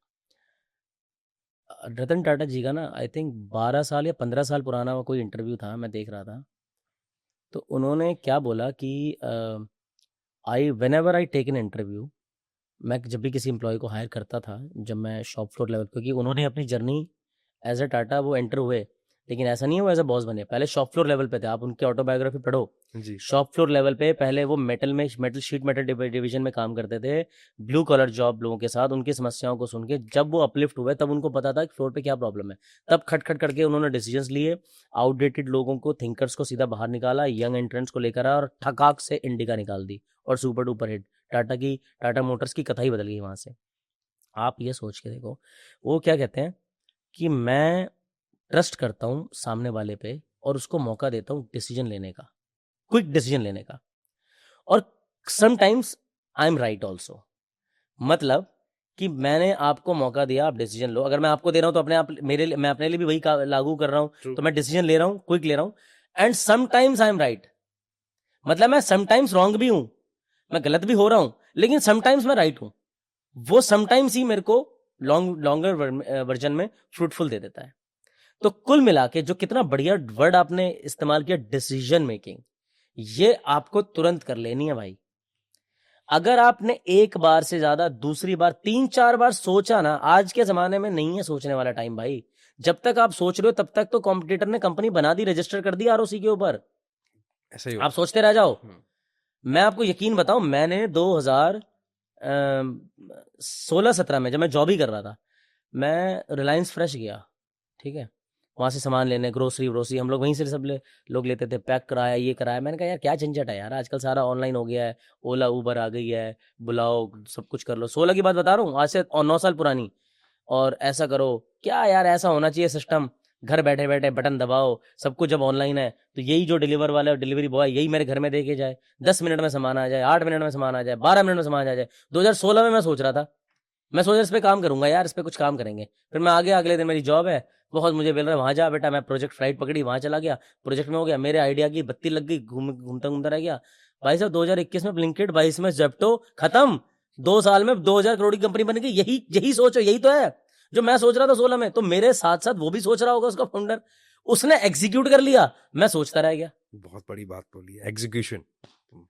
Ratan Tata जी का ना आई थिंक 12 साल या 15 साल पुराना वो कोई इंटरव्यू था, मैं देख रहा था। तो उन्होंने क्या बोला कि I whenever I take an interview, मैं जब भी किसी एम्प्लॉय को हायर करता था, जब मैं शॉप फ्लोर लेवल, क्योंकि उन्होंने अपनी जर्नी एज अ टाटा वो एंटर हुए, लेकिन ऐसा नहीं है वो एज अ बॉस बने, पहले शॉप फ्लोर लेवल पे थे। आप उनकी ऑटोबायोग्राफी पढ़ो, जी। शॉप फ्लोर लेवल पे पहले वो मेटल शीट मेटल डिवीजन में काम करते थे, ब्लू कलर जॉब लोगों के साथ, उनकी समस्याओं को सुन के जब वो अपलिफ्ट हुए तब उनको पता था कि फ्लोर पे क्या प्रॉब्लम है। तब खट खट करके उन्होंने डिसीजंस लिए, आउटडेटेड लोगों को, थिंकर्स को सीधा बाहर निकाला, यंग एंट्रेंट्स को लेकर आया और ठकाक से इंडिका निकाल दी, और super duper hit. Tata Motors की कथा ही बदल गई वहां से। आप ये सोच के देखो, वो क्या कहते हैं कि मैं ट्रस्ट करता हूँ सामने वाले पे और उसको मौका देता हूँ डिसीजन लेने का, क्विक डिसीजन लेने का। और sometimes I am right also, मतलब कि मैंने आपको मौका दिया, आप डिसीजन लो। अगर मैं आपको दे रहा हूँ तो अपने आप मैं अपने लिए भी वही लागू कर रहा हूँ, तो मैं डिसीजन ले रहा हूँ, क्विक ले रहा हूँ। And sometimes I am right, मतलब मैं समटाइम्स रॉन्ग भी हूं, मैं गलत भी हो रहा हूं, लेकिन समटाइम्स मैं राइट हूं। वो समटाइम्स ही मेरे को लॉन्गर वर्जन में फ्रूटफुल दे देता है। तो कुल मिला के जो कितना बढ़िया वर्ड आपने इस्तेमाल किया, डिसीजन मेकिंग, ये आपको तुरंत कर लेनी है भाई। अगर आपने एक बार से ज्यादा, दूसरी बार, 3-4 बार सोचा ना, आज के जमाने में नहीं है सोचने वाला टाइम भाई। जब तक आप सोच रहे हो तब तक तो कॉम्पिटिटर ने कंपनी बना दी, रजिस्टर कर दी आरओसी के ऊपर, ऐसा ही आप होता सोचते रह जाओ। है। मैं आपको यकीन बताऊं, मैंने 2016-17 में जब मैं जॉब ही कर रहा था, मैं रिलायंस फ्रेश गया, ठीक है, वहां से सामान लेने, ग्रोसरी व्रोसरी, हम लोग वहीं से सब लोग लेते थे, पैक कराया, ये कराया। मैंने कहा यार क्या झंझट है यार, आजकल सारा ऑनलाइन हो गया है, ओला उबर आ गई है, बुलाओ सब कुछ कर लो। 16 की बात बता रहा हूँ, आज से और 9 साल पुरानी। और ऐसा करो क्या यार, ऐसा होना चाहिए सिस्टम, घर बैठे बैठे बटन दबाओ, सब कुछ जब ऑनलाइन है तो यही जो डिलीवर वाला डिलीवरी बॉय यही मेरे घर में दे के जाए, 10 मिनट में सामान आ जाए, 8 मिनट में सामान आ जाए, 12 मिनट में सामान आ जाए। 2016 में मैं सोच रहा था, मैं सोचा इस पे काम करूंगा यार, इस पे कुछ काम करेंगे। फिर मैं आ गया, अगले दिन मेरी जॉब है, बहुत मुझे बोल रहा है वहां जा बेटा, मैं प्रोजेक्ट फ्लाइट पकड़ी, वहां चला गया, प्रोजेक्ट में हो गया, मेरे आइडिया की बत्ती लग गई, घूमता घूमता रह गया। भाई साहब 2021 में ब्लिंकिट, 22 में जेप्टो, खत्म। 2 साल में 2000 करोड़ की कंपनी बन गई। यही सोचो, यही तो है जो मैं सोच रहा था 16 में। तो मेरे साथ साथ वो भी सोच रहा होगा, उसका फाउंडर, उसने एग्जीक्यूट कर लिया, मैं सोचता रह गया। बहुत बड़ी बात बोली है, एग्जीक्यूशन।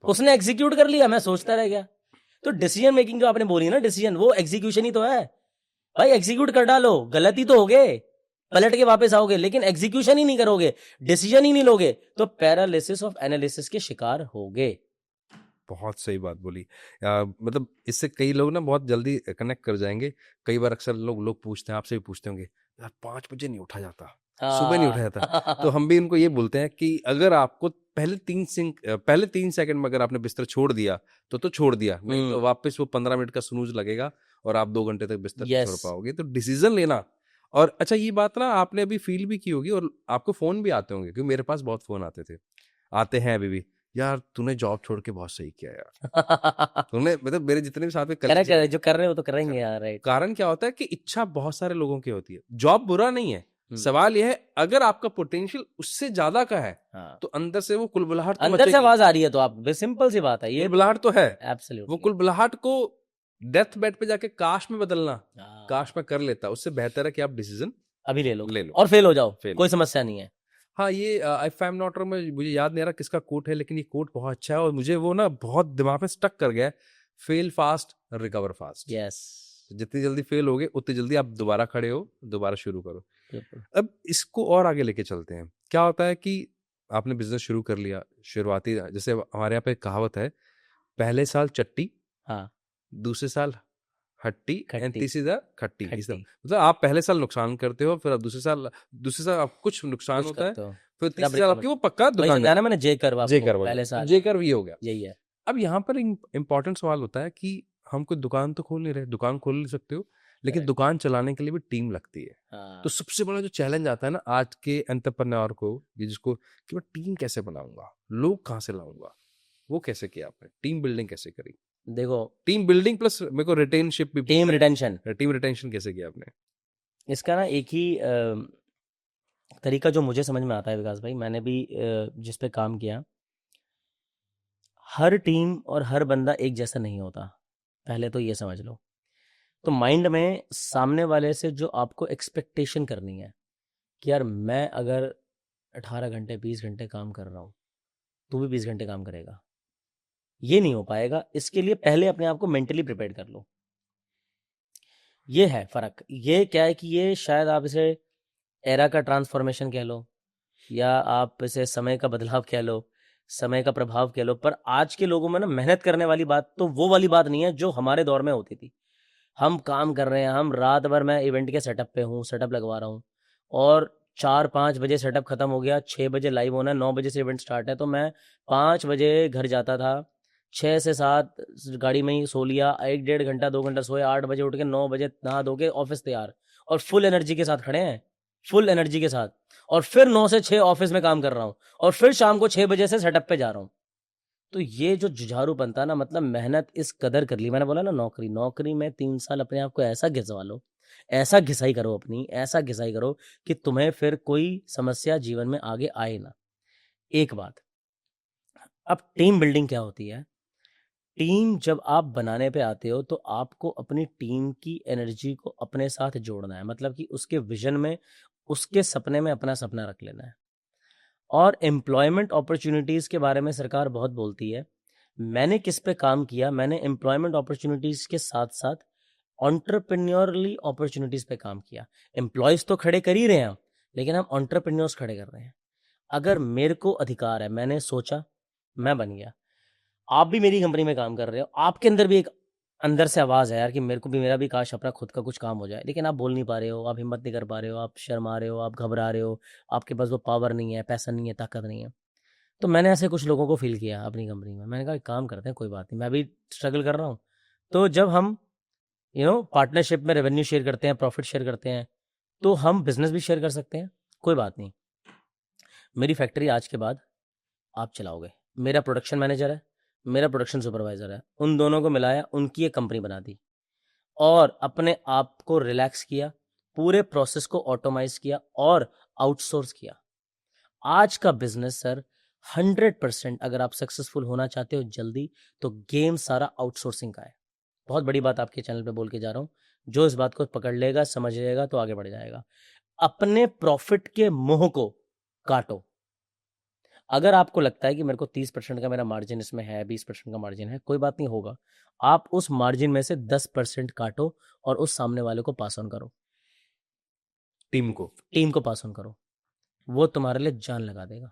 उसने एग्जीक्यूट कर लिया, मैं सोचता रह गया। तो डिसीजन मेकिंग जो आपने बोली ना, डिसीजन, वो एग्जीक्यूशन ही तो है भाई। एग्जीक्यूट कर डालो, गलती तो हो गए, पलट के वापस आओगे, लेकिन एग्जीक्यूशन ही नहीं करोगे, डिसीजन ही नहीं लोगे, तो पैरालिसिस ऑफ एनालिसिस के शिकार होगे। बहुत सही बात बोली। मतलब इससे कई लोग ना बहुत जल्दी कनेक्ट कर जाएंगे। कई बार अक्सर लोग पूछते हैं, आपसे भी पूछते होंगे, यार 5 बजे नहीं उठा जाता, सुबह नहीं उठा जाता। तो हम भी इनको ये बोलते हैं कि अगर आपको पहले 3 सेकंड में अगर आपने बिस्तर छोड़ दिया तो छोड़ दिया, नहीं तो वापस वो 15 मिनट का स्नूज लगेगा और आप 2 घंटे तक बिस्तर नहीं छोड़ पाओगे। तो डिसीजन लेना। और अच्छा, ये बात ना आपने अभी फील भी की होगी, और आपको फोन भी आते होंगे, क्योंकि मेरे पास बहुत फोन आते हैं अभी भी, यार तूने जॉब छोड़ के बहुत सही किया यार। तूने, मतलब मेरे जितने भी साथ में जो कर रहे हो तो करेंगे यार, राइट। कारण क्या होता है कि इच्छा बहुत सारे लोगों की होती है। जॉब बुरा नहीं है, सवाल यह है अगर आपका पोटेंशियल उससे ज्यादा का है, तो अंदर से वो कुलबुलाहट, अंदर से आवाज आ रही है, तो आप, सिंपल सी बात है, ये कुलबुलाहट तो है। एब्सोल्युटली। वो कुलबुलाहट को डेथ बेड पे जाके काश में बदलना, काश में कर लेता, उससे बेहतर है कि आप डिसीजन अभी ले लो और फेल हो जाओ, कोई समस्या नहीं है। हाँ, ये if I am not wrong, मुझे याद नहीं आ रहा किसका कोट है, लेकिन ये कोट बहुत अच्छा है और मुझे वो ना बहुत दिमाग में स्टक कर गया। Fail fast, recover fast. Yes. जितनी जल्दी फेल होगे उतनी जल्दी आप दोबारा खड़े हो, दोबारा शुरू करो। अब इसको और आगे लेके चलते हैं। क्या होता है कि आपने बिजनेस शुरू कर लिया, शुरुआती, जैसे हमारे यहाँ पे कहावत है, पहले साल चट्टी, हाँ, दूसरे साल हट्टी, एंड तीसरी साल खट्टी। खट्टी। मतलब आप पहले साल नुकसान करते हो, फिर आप दूसरे साल आप कुछ नुकसान होता है, फिर तीसरे साल आपकी वो पक्का दुकान है। मैंने जे कर्व, पहले साल जे कर्व ये हो गया, यही है। अब यहाँ पर इंपॉर्टेंट सवाल होता है कि हम कोई दुकान तो खोल नहीं रहे, दुकान खोल नहीं सकते हो, लेकिन दुकान चलाने के लिए भी टीम लगती है। हाँ। तो सबसे बड़ा जो चैलेंज आता है ना आज के एंटरप्रेन्योर को, जिसको कि मैं टीम कैसे बनाऊंगा, लोग कहाँ से लाऊंगा, वो कैसे किया आपने, टीम बिल्डिंग कैसे करी? देखो, टीम बिल्डिंग प्लस मेरे को रिटेनशिप भी, टीम रिटेंशन कैसे किया आपने? इसका ना एक ही तरीका जो मुझे समझ में आता है विकास भाई, मैंने भी जिस पे काम किया, हर टीम और हर बंदा एक जैसा नहीं होता, पहले तो ये समझ लो। तो माइंड में सामने वाले से जो आपको एक्सपेक्टेशन करनी है कि यार मैं अगर 18 घंटे 20 घंटे काम कर रहा हूँ, तू भी 20 घंटे काम करेगा, ये नहीं हो पाएगा। इसके लिए पहले अपने आप को मेंटली प्रिपेयर कर लो। ये है फर्क। ये क्या है कि ये शायद आप इसे एरा का ट्रांसफॉर्मेशन कह लो, या आप इसे समय का बदलाव कह लो, समय का प्रभाव कह लो, पर आज के लोगों में ना मेहनत करने वाली बात तो वो वाली बात नहीं है जो हमारे दौर में होती थी। हम काम कर रहे हैं, हम रात भर, मैं इवेंट के सेटअप पे हूँ, सेटअप लगवा रहा हूँ, और 4-5 बजे सेटअप खत्म हो गया, 6 बजे लाइव होना है, 9 बजे से इवेंट स्टार्ट है, तो मैं 5 बजे घर जाता था, 6 से 7 गाड़ी में ही सो लिया, 1-1.5 घंटा 2 घंटा सोए, 8 बजे उठ के 9 बजे नहा धो के ऑफिस तैयार, और फुल एनर्जी के साथ खड़े हैं, फुल एनर्जी के साथ, और फिर 9 से 6 ऑफिस में काम कर रहा हूँ, और फिर शाम को 6 बजे से सेटअप पे जा रहा हूँ। तो ये जो जुझारूपन था ना, मतलब मेहनत इस कदर कर ली। मैंने बोला ना, नौकरी में 3 साल अपने आप को ऐसा घिसवा लो, ऐसा घिसाई करो अपनी, ऐसा घिसाई करो कि तुम्हें फिर कोई समस्या जीवन में आगे आए ना। एक बात, अब टीम बिल्डिंग क्या होती है? टीम जब आप बनाने पे आते हो तो आपको अपनी टीम की एनर्जी को अपने साथ जोड़ना है, मतलब कि उसके विजन में, उसके सपने में अपना सपना रख लेना है। और एम्प्लॉयमेंट अपॉर्चुनिटीज़ के बारे में सरकार बहुत बोलती है। मैंने किस पे काम किया? मैंने एम्प्लॉयमेंट अपॉर्चुनिटीज़ के साथ साथ एंटरप्रेन्योरली अपॉर्चुनिटीज़ पे काम किया। एम्प्लॉयज़ तो खड़े कर ही रहे हैं, लेकिन हम एंटरप्रेन्योर्स खड़े कर रहे हैं। अगर मेरे को अधिकार है, मैंने सोचा, मैं बन गया। आप भी मेरी कंपनी में काम कर रहे हो, आपके अंदर भी एक अंदर से आवाज़ है यार कि मेरे को भी, मेरा भी काश अपना खुद का कुछ काम हो जाए, लेकिन आप बोल नहीं पा रहे हो, आप हिम्मत नहीं कर पा रहे हो, आप शर्मा रहे हो, आप घबरा रहे हो, आपके पास वो पावर नहीं है, पैसा नहीं है, ताकत नहीं है। तो मैंने ऐसे कुछ लोगों को फील किया अपनी कंपनी में। मैंने कहा एक काम करते हैं, कोई बात नहीं, मैं भी स्ट्रगल कर रहा हूँ। तो जब हम पार्टनरशिप में रेवेन्यू शेयर करते हैं, प्रॉफिट शेयर करते हैं, तो हम बिजनेस भी शेयर कर सकते हैं। कोई बात नहीं, मेरी फैक्ट्री आज के बाद आप चलाओगे, मेरा प्रोडक्शन मैनेजर है, मेरा प्रोडक्शन सुपरवाइजर है, उन दोनों को मिलाया, उनकी एक कंपनी बना दी और अपने आप को रिलैक्स किया, पूरे प्रोसेस को ऑटोमाइज किया और आउटसोर्स किया। आज का बिजनेस सर 100% अगर आप सक्सेसफुल होना चाहते हो जल्दी, तो गेम सारा आउटसोर्सिंग का है। बहुत बड़ी बात आपके चैनल पे बोल के जा रहा हूँ, जो इस बात को पकड़ लेगा, समझ लेगा, तो आगे बढ़ जाएगा। अपने प्रॉफिट के मोह को काटो। अगर आपको लगता है कि मेरे को 30% का मेरा मार्जिन इसमें है, 20% का मार्जिन है, कोई बात नहीं, होगा। आप उस मार्जिन में से 10% काटो और उस सामने वाले को पास ऑन करो, टीम को पास ऑन करो। वो तुम्हारे लिए जान लगा देगा।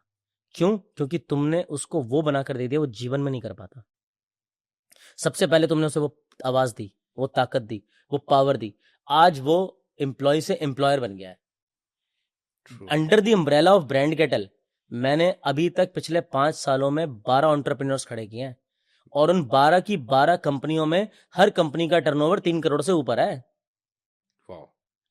क्यों? क्योंकि तुमने उसको वो बनाकर दे दिया, वो जीवन में नहीं कर पाता। सबसे पहले तुमने उसे वो आवाज दी, वो ताकत दी, वो पावर दी। आज वो एम्प्लॉय से एम्प्लॉयर बन गया है। Under the umbrella of brand cattle मैंने अभी तक पिछले 5 सालों में 12 एंटरप्रेन्योर्स खड़े किए हैं और उन 12 की 12 कंपनियों में हर कंपनी का टर्नओवर 3 करोड़ से ऊपर है।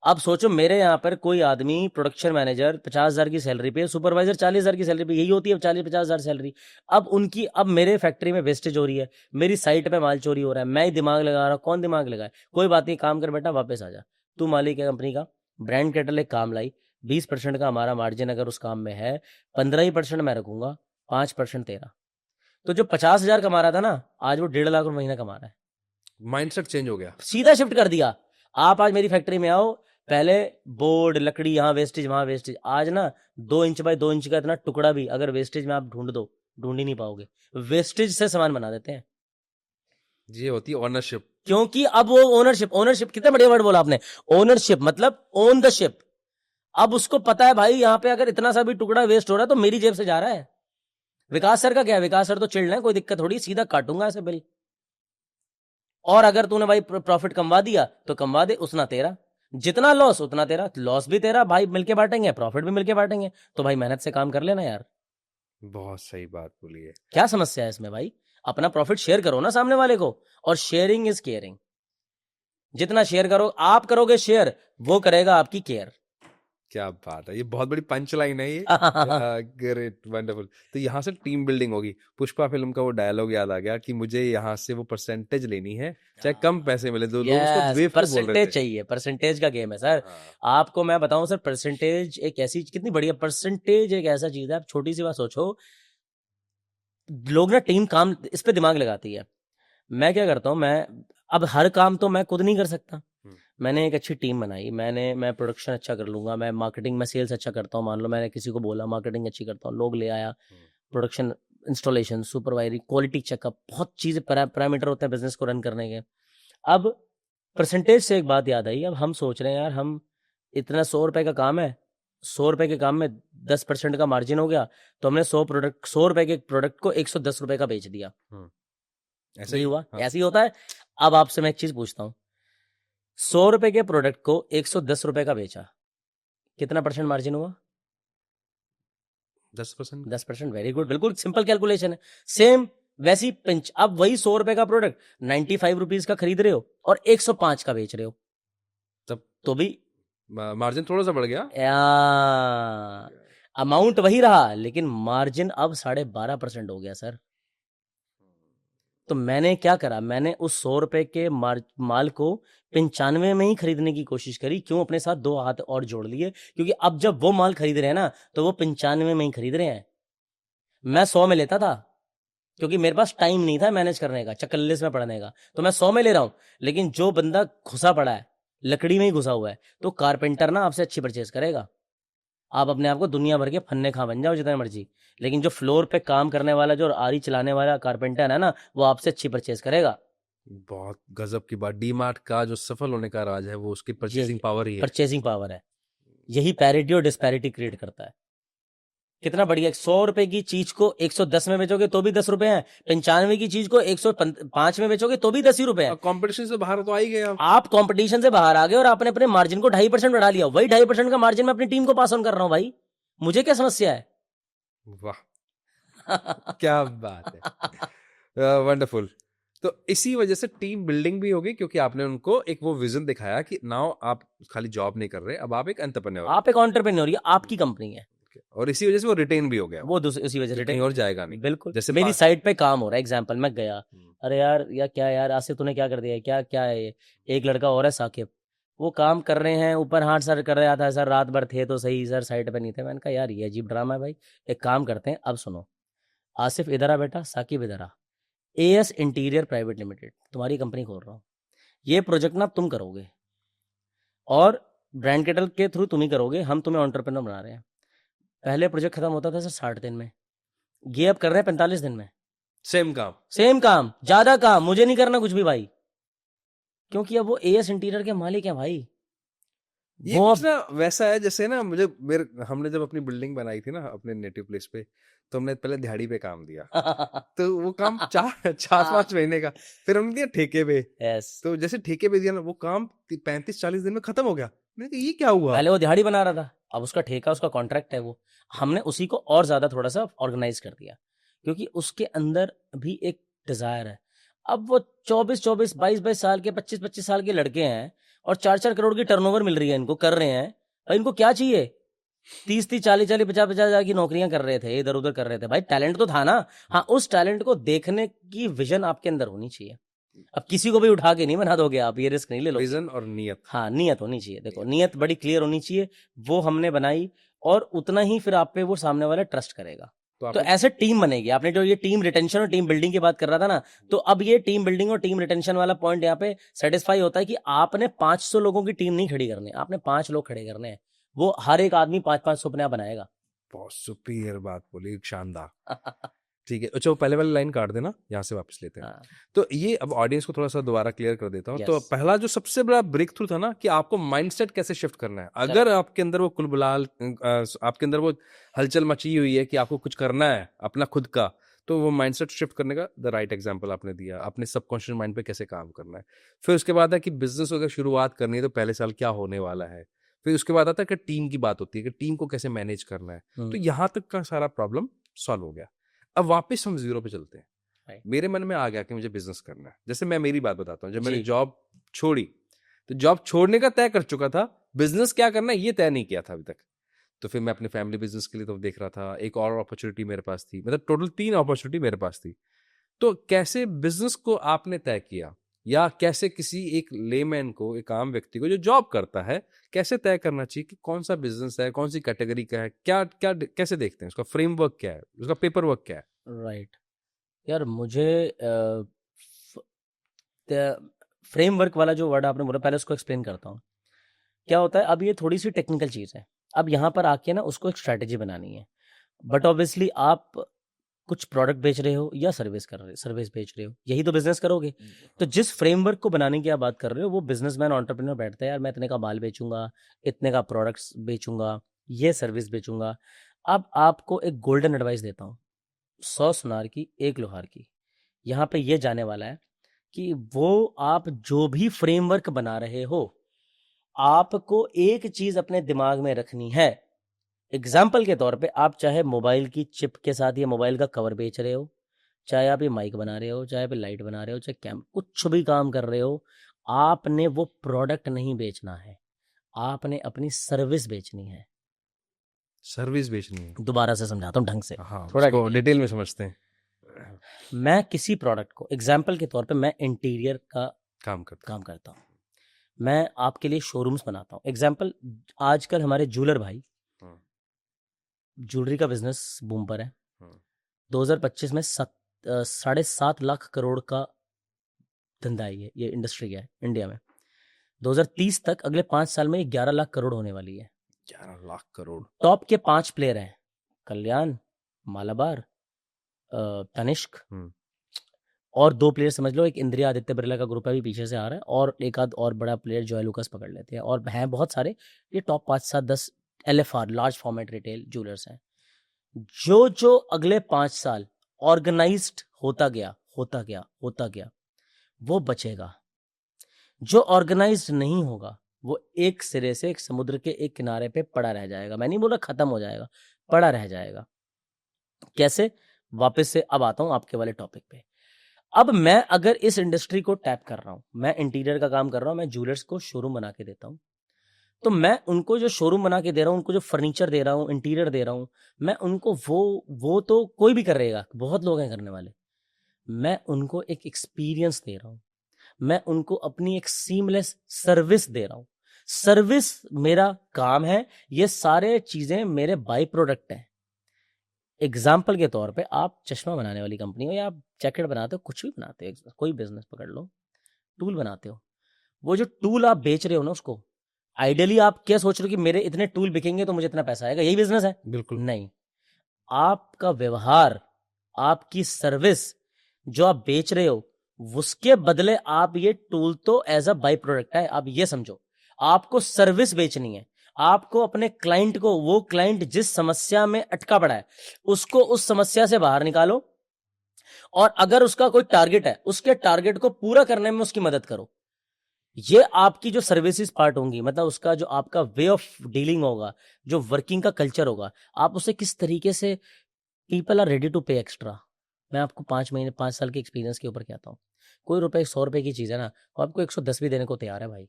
अब सोचो, मेरे यहाँ पर कोई आदमी प्रोडक्शन मैनेजर 50,000 की सैलरी पे, सुपरवाइजर 40,000 की सैलरी पे, यही होती है 40-50,000 सैलरी। अब मेरे फैक्ट्री में वेस्टेज हो रही है, मेरी साइट पे माल चोरी हो रहा है, मैं ही दिमाग लगा रहा हूँ। कौन दिमाग लगाए? कोई बात नहीं, काम कर बेटा, वापस आ जा, तू मालिक है कंपनी का। ब्रांड कैटल एक काम लाई, 20% का हमारा मार्जिन अगर उस काम में है, 15% मैं रखूंगा, 5% तेरा। तो जो 50,000 कमा रहा था ना, आज वो 1.5 लाख रुपए महीना कमा रहा है। माइंडसेट चेंज हो गया, सीधा शिफ्ट कर दिया। आप आज मेरी फैक्ट्री में आओ, पहले बोर्ड, लकड़ी, यहाँ वेस्टेज, वहां वेस्टेज। आज ना 2 इंच बाय 2 इंच का इतना टुकड़ा भी अगर वेस्टेज में आप ढूंढ ही नहीं पाओगे। वेस्टेज से सामान बना देते हैं। ये होती है ओनरशिप। क्योंकि अब वो ओनरशिप कितने बड़े वर्ड बोला आपने। ओनरशिप मतलब ओन द शिप। अब उसको पता है भाई, यहाँ पे अगर इतना सा भी टुकड़ा वेस्ट हो रहा है तो मेरी जेब से जा रहा है। विकास सर का क्या है? विकास सर तो चिल्ड है, कोई दिक्कत थोड़ी, सीधा काटूंगा ऐसे बिल। और अगर तूने भाई प्रॉफिट कमवा दिया तो कमवा दे, उतना तेरा, जितना लॉस उतना तेरा, लॉस भी तेरा, भाई मिलके बांटेंगे, प्रॉफिट भी मिलके बांटेंगे। तो भाई मेहनत से काम कर लेना यार। बहुत सही बात बोली है। क्या समस्या है इसमें भाई? अपना प्रॉफिट शेयर करो ना सामने वाले को, और शेयरिंग इज केयरिंग। जितना शेयर करो, आप करोगे शेयर, वो करेगा आपकी केयर। क्या बात है, ये बहुत बड़ी पंच लाइन है ये। Great, wonderful. तो यहाँ से टीम बिल्डिंग होगी। पुष्पा फिल्म का वो डायलॉग याद आ गया कि मुझे यहाँ से वो परसेंटेज लेनी है, चाहे कम पैसे मिले। तो लोग उसको बेवकूफ बोल रहे थे। चाहिए, परसेंटेज का गेम है सर। आपको मैं बताऊं सर, परसेंटेज एक ऐसी, कितनी बढ़िया परसेंटेज एक ऐसा चीज है। आप छोटी सी बात सोचो, लोग ना टीम काम इस पे दिमाग लगाती है। मैं क्या करता हूं, मैं अब हर काम तो मैं खुद नहीं कर सकता। मैंने एक अच्छी टीम बनाई, मैं प्रोडक्शन अच्छा कर लूंगा, मैं मार्केटिंग में सेल्स अच्छा करता हूँ। मान लो मैंने किसी को बोला मार्केटिंग अच्छी करता हूँ, लोग ले आया, production, installation, supervisory, quality checkup, बहुत चीजें पैरामीटर होते हैं बिजनेस को रन करने के। अब परसेंटेज से एक बात याद आई, अब हम सोच रहे हैं यार, हम इतना 100 रुपए का काम है, 100 रुपए के काम में 10% का मार्जिन हो गया, तो हमने 100 रुपए के प्रोडक्ट को 110 रुपए का बेच दिया। ऐसा ही हुआ। ऐसे ही होता है। अब आपसे मैं एक चीज पूछता हूँ, 100 रुपए के प्रोडक्ट को 110 रुपए का बेचा, कितना परसेंट मार्जिन हुआ? 10%। 10%। वेरी गुड, बिल्कुल सिंपल कैलकुलेशन है। सेम वैसी पिंच, अब वही 100 रुपए का प्रोडक्ट 95 रुपीज का खरीद रहे हो और 105 का बेच रहे हो, तब तो भी मार्जिन थोड़ा सा बढ़ गया। अमाउंट वही रहा, लेकिन मार्जिन अब 12.5% हो गया सर। तो मैंने क्या करा, मैंने उस 100 रुपए के माल को 95 में ही खरीदने की कोशिश करी। क्यों? अपने साथ 2 हाथ और जोड़ लिए, क्योंकि अब जब वो माल खरीद रहे हैं ना, तो वो 95 में ही खरीद रहे हैं। मैं 100 में लेता था, क्योंकि मेरे पास टाइम नहीं था मैनेज करने का, चक्कल्लिस में पढ़ने का, तो मैं 100 में ले रहा हूं। लेकिन जो बंदा घुसा पड़ा है, लकड़ी में ही घुसा हुआ है, तो कारपेंटर ना आपसे अच्छी परचेज करेगा। आप अपने आप को दुनिया भर के फन्ने खा बन जाओ जितने मर्जी, लेकिन जो फ्लोर पे काम करने वाला, जो आरी चलाने वाला कारपेंटर है ना, वो आपसे अच्छी परचेज करेगा। बहुत गजब की बात। डीमार्ट का जो सफल होने का राज है, वो उसकी परचेसिंग पावर ही है। परचेसिंग पावर है, यही पैरिटी और डिस्पैरिटी क्रिएट करता है। कितना बढ़िया। 100 रुपए की चीज को 110 में बेचोगे तो भी 10 रुपए हैं, 95 की चीज को 105 में बेचोगे तो भी 10 ही रुपए हैं। कंपटीशन से बाहर तो आ ही गए आप कंपटीशन से बाहर आ गए और आपने अपने मार्जिन को 2.5% बढ़ा लिया। वही 2.5% का मार्जिन मैं अपनी टीम को पास ऑन कर रहा हूं भाई, मुझे क्या समस्या है? वाह क्या बात है। वंडरफुल। तो इसी वजह से टीम बिल्डिंग भी होगी, क्योंकि आपने उनको एक वो विजन दिखाया कि नाउ आप खाली जॉब नहीं कर रहे, अब आप एक एंटरप्रेन्योर, आप एक एंटरप्रेन्योर, ये आपकी कंपनी है, और इसी वजह से वो रिटेन भी हो गया, वो उसी वजह से कहीं और जाएगा नहीं। बिल्कुल। जैसे मेरी साइड पे काम हो रहा है, एग्जांपल मैं गया, हम्म, अरे यार या क्या यार आसिफ तूने क्या कर दिया है, क्या क्या है ये, एक लड़का और है साकिब, वो काम कर रहे हैं ऊपर हाथ सर कर रहा था सर, रात भर थे तो सही सर, साइड पे नहीं थे। मैंने कहा यार ये अजीब ड्रामा है भाई, एक काम करते हैं, अब सुनो आसिफ इधर आ बेटा, साकिब इधर आ, एएस इंटीरियर प्राइवेट लिमिटेड तुम्हारी कंपनी खोल रहा हूँ, ये प्रोजेक्ट ना तुम करोगे और ब्रांड कैटल के थ्रू तुम ही करोगे, हम तुम्हें एंटरप्रेन्योर बना रहे हैं। पहले प्रोजेक्ट खत्म होता था सर 60 दिन में, ये अब कर रहे हैं 45 दिन में, सेम काम, सेम काम, ज्यादा काम, मुझे नहीं करना कुछ भी भाई, क्योंकि अब वो एएस इंटीरियर के मालिक हैं भाई। ये वो कुछ ना वैसा है जैसे ना हमने जब अपनी बिल्डिंग बनाई थी ना अपने नेटिव प्लेस पे, तो हमने पहले दिहाड़ी पे काम दिया, तो वो काम 4-5 महीने का, फिर हमने दिया ठेके पे, यस, तो जैसे ठेके पे दिया ना वो काम 35-40 दिन में खत्म हो गया। मैंने कहा ये क्या हुआ? पहले वो दिहाड़ी बना रहा था, अब उसका ठेका, उसका कॉन्ट्रैक्ट है वो, हमने उसी को और ज्यादा थोड़ा सा ऑर्गेनाइज कर दिया, क्योंकि उसके अंदर भी एक डिजायर है। अब वो 24-24, 22-22 साल के, 25-25 साल के लड़के हैं और 4-4 करोड़ की टर्नओवर मिल रही है इनको, कर रहे हैं भाई, इनको क्या चाहिए? 30-30, 40-40, 50-50 हजार की नौकरियां कर रहे थे, इधर उधर कर रहे थे भाई, टैलेंट तो था ना। हाँ, उस टैलेंट को देखने की विजन आपके अंदर होनी चाहिए। अब किसी को भी उठा के नहीं बना दोगे आप, ये रिस्क नहीं ले लो। विजन और नियत, हाँ, नियत होनी चाहिए, देखो नियत बड़ी क्लियर होनी चाहिए, वो हमने बनाई, और उतना ही फिर आप पे वो सामने वाला ट्रस्ट करेगा। तो ऐसे टीम बनेगी। आपने जो ये टीम रिटेंशन और टीम बिल्डिंग की बात कर रहा था ना, तो अब ये टीम बिल्डिंग और टीम रिटेंशन वाला पॉइंट यहाँ पे सेटिस्फाई होता है कि आपने 500 लोगों की टीम नहीं खड़ी करनी, आपने 5 लोग खड़े करने हैं, वो हर एक आदमी 5-5 अपने आप बनाएगा। बहुत सुपीरियर बात बोली, शानदार। ठीक है, अच्छा वो पहले वाली लाइन काट देना, यहाँ से वापस लेते हैं। हाँ, तो ये अब ऑडियंस को थोड़ा सा दोबारा क्लियर कर देता हूँ। तो Yes. पहला जो सबसे बड़ा ब्रेक थ्रू था ना कि आपको माइंडसेट कैसे शिफ्ट करना है। अगर आपके अंदर वो कुलबुलाल, आपके अंदर वो हलचल मची हुई है कि आपको कुछ करना है अपना खुद का, तो वो माइंडसेट शिफ्ट करने का द राइट एग्जांपल आपने दिया, अपने सबकॉन्शियस माइंड पे कैसे काम करना है। फिर उसके बाद है कि बिजनेस अगर शुरुआत करनी है तो पहले साल क्या होने वाला है। फिर उसके बाद आता है कि टीम की बात होती है कि टीम को कैसे मैनेज करना है। तो यहाँ तक का सारा प्रॉब्लम सॉल्व हो गया। अब वापस हम जीरो पे चलते हैं। Right. मेरे मन में आ गया कि मुझे बिजनेस करना है। जैसे मैं मेरी बात बताता हूँ, जब मैंने जी। जॉब छोड़ी तो जॉब छोड़ने का तय कर चुका था, बिजनेस क्या करना है ये तय नहीं किया था अभी तक। तो फिर मैं अपने फैमिली बिजनेस के लिए तो देख रहा था, एक और अपॉर्चुनिटी मेरे पास थी, मतलब टोटल 3 अपॉर्चुनिटी मेरे पास थी। तो कैसे बिजनेस को आपने तय किया, या कैसे किसी एक लेमैन को, एक आम व्यक्ति को जो जॉब करता है, कैसे तय करना चाहिए कि कौन सा बिजनेस है, कौन सी कैटेगरी का है, क्या क्या कैसे देखते हैं, उसका फ्रेमवर्क क्या है, उसका पेपर वर्क क्या है? राइट यार, मुझे फ्रेमवर्क वाला जो वर्ड आपने बोला, पहले उसको एक्सप्लेन करता हूँ। क्या होता है, अब ये थोड़ी सी टेक्निकल चीज़ है, अब यहाँ पर आके ना उसको एक स्ट्रैटेजी बनानी है। बट ऑब्वियसली आप कुछ प्रोडक्ट बेच रहे हो या सर्विस बेच रहे हो, यही तो बिजनेस करोगे। तो जिस फ्रेमवर्क को बनाने की आप बात कर रहे हो, वो बिजनेसमैन एंटरप्रेन्योर बैठता है, यार मैं इतने का माल बेचूंगा, इतने का प्रोडक्ट्स बेचूंगा, ये सर्विस बेचूंगा। अब आपको एक गोल्डन एडवाइस देता हूँ, 100 सुनार की 1 लोहार की। यहाँ पे ये जाने वाला है कि वो आप जो भी फ्रेमवर्क बना रहे हो, आपको एक चीज अपने दिमाग में रखनी है। एग्जाम्पल के तौर पे, आप चाहे मोबाइल की चिप के साथ ये मोबाइल का कवर बेच रहे हो, चाहे आप ये माइक बना रहे हो, चाहे आप लाइट बना रहे हो, चाहे कुछ भी काम कर रहे हो, आपने वो प्रोडक्ट नहीं बेचना है, आपने अपनी सर्विस बेचनी है। सर्विस बेचनी है। दोबारा से समझाता हूँ ढंग से, हाँ, थोड़ा उसको डिटेल में समझते हैं। मैं किसी प्रोडक्ट को, एग्जाम्पल के तौर पे मैं इंटीरियर का काम करता हूँ, मैं आपके लिए शोरूम्स बनाता हूँ। एग्जाम्पल, आजकल हमारे ज्वेलर भाई, ज्वेलरी का बिजनेस बूम पर है। 2025 में 7.5 लाख करोड़ का धंधा है, ये इंडस्ट्री है इंडिया में। 2030 तक, अगले 5 साल में ये 11 लाख करोड़ होने वाली है। 11 लाख करोड़। टॉप के 5 प्लेयर हैं, कल्याण, मालाबार, तनिष्क, और 2 प्लेयर समझ लो, एक इंद्रिया आदित्य बिरला का ग्रुप है, भी पीछे से आ रहा है, और एक आध और बड़ा प्लेयर जॉय लुकास पकड़ लेते हैं, और हैं बहुत सारे। ये top 5-7-10 LFR, large format retail jewellers हैं। जो अगले 5 साल ऑर्गेनाइज्ड होता गया, वो बचेगा। जो ऑर्गेनाइज्ड नहीं होगा, वो एक सिरे से, एक समुद्र के एक किनारे पे पड़ा रह जाएगा। मैं नहीं बोल रहा खत्म हो जाएगा, पड़ा रह जाएगा। कैसे? वापस से अब आता हूं आपके वाले टॉपिक पे। अब मैं अगर इस इंडस्ट्री को टैप कर रहा हूं, मैं इंटीरियर का काम कर रहा हूं, मैं ज्वेलर्स को शोरूम बना के देता हूं, तो मैं उनको जो शोरूम बना के दे रहा हूं, उनको जो फर्नीचर दे रहा हूं, इंटीरियर दे रहा हूं, मैं उनको वो तो कोई भी करेगा, बहुत लोग हैं करने वाले, मैं उनको एक एक्सपीरियंस दे रहा हूं, मैं उनको अपनी एक सीमलेस सर्विस दे रहा हूं। सर्विस मेरा काम है, ये सारे चीजें मेरे बाई प्रोडक्ट हैं। एग्जाम्पल के तौर पे आप चश्मा बनाने वाली कंपनी हो या आप जैकेट बनाते हो, कुछ भी बनाते हो, कोई बिजनेस पकड़ लो, टूल बनाते हो, वो जो टूल आप बेच रहे हो ना, उसको आइडियली आप क्या सोच रहे हो कि मेरे इतने टूल बिकेंगे तो मुझे इतना पैसा आएगा, यही बिजनेस है? बिल्कुल नहीं, आपका व्यवहार, आपकी सर्विस जो आप बेच रहे हो, उसके बदले आप ये टूल तो एज अ बाई प्रोडक्ट है। आप ये समझो, आपको सर्विस बेचनी है, आपको अपने क्लाइंट को, वो क्लाइंट जिस समस्या में अटका पड़ा है, उसको उस समस्या से बाहर निकालो, और अगर उसका कोई टारगेट है, उसके टारगेट को पूरा करने में उसकी मदद करो। ये आपकी जो सर्विसेज पार्ट होंगी, मतलब उसका जो आपका वे ऑफ डीलिंग होगा, जो वर्किंग का कल्चर होगा, आप उसे किस तरीके से, पीपल आर रेडी टू पे एक्स्ट्रा। मैं आपको 5 महीने 5 साल के एक्सपीरियंस के ऊपर कहता हूँ, कोई रुपए 100 रुपए की चीज़ है ना, वो आपको 110 भी देने को तैयार है भाई।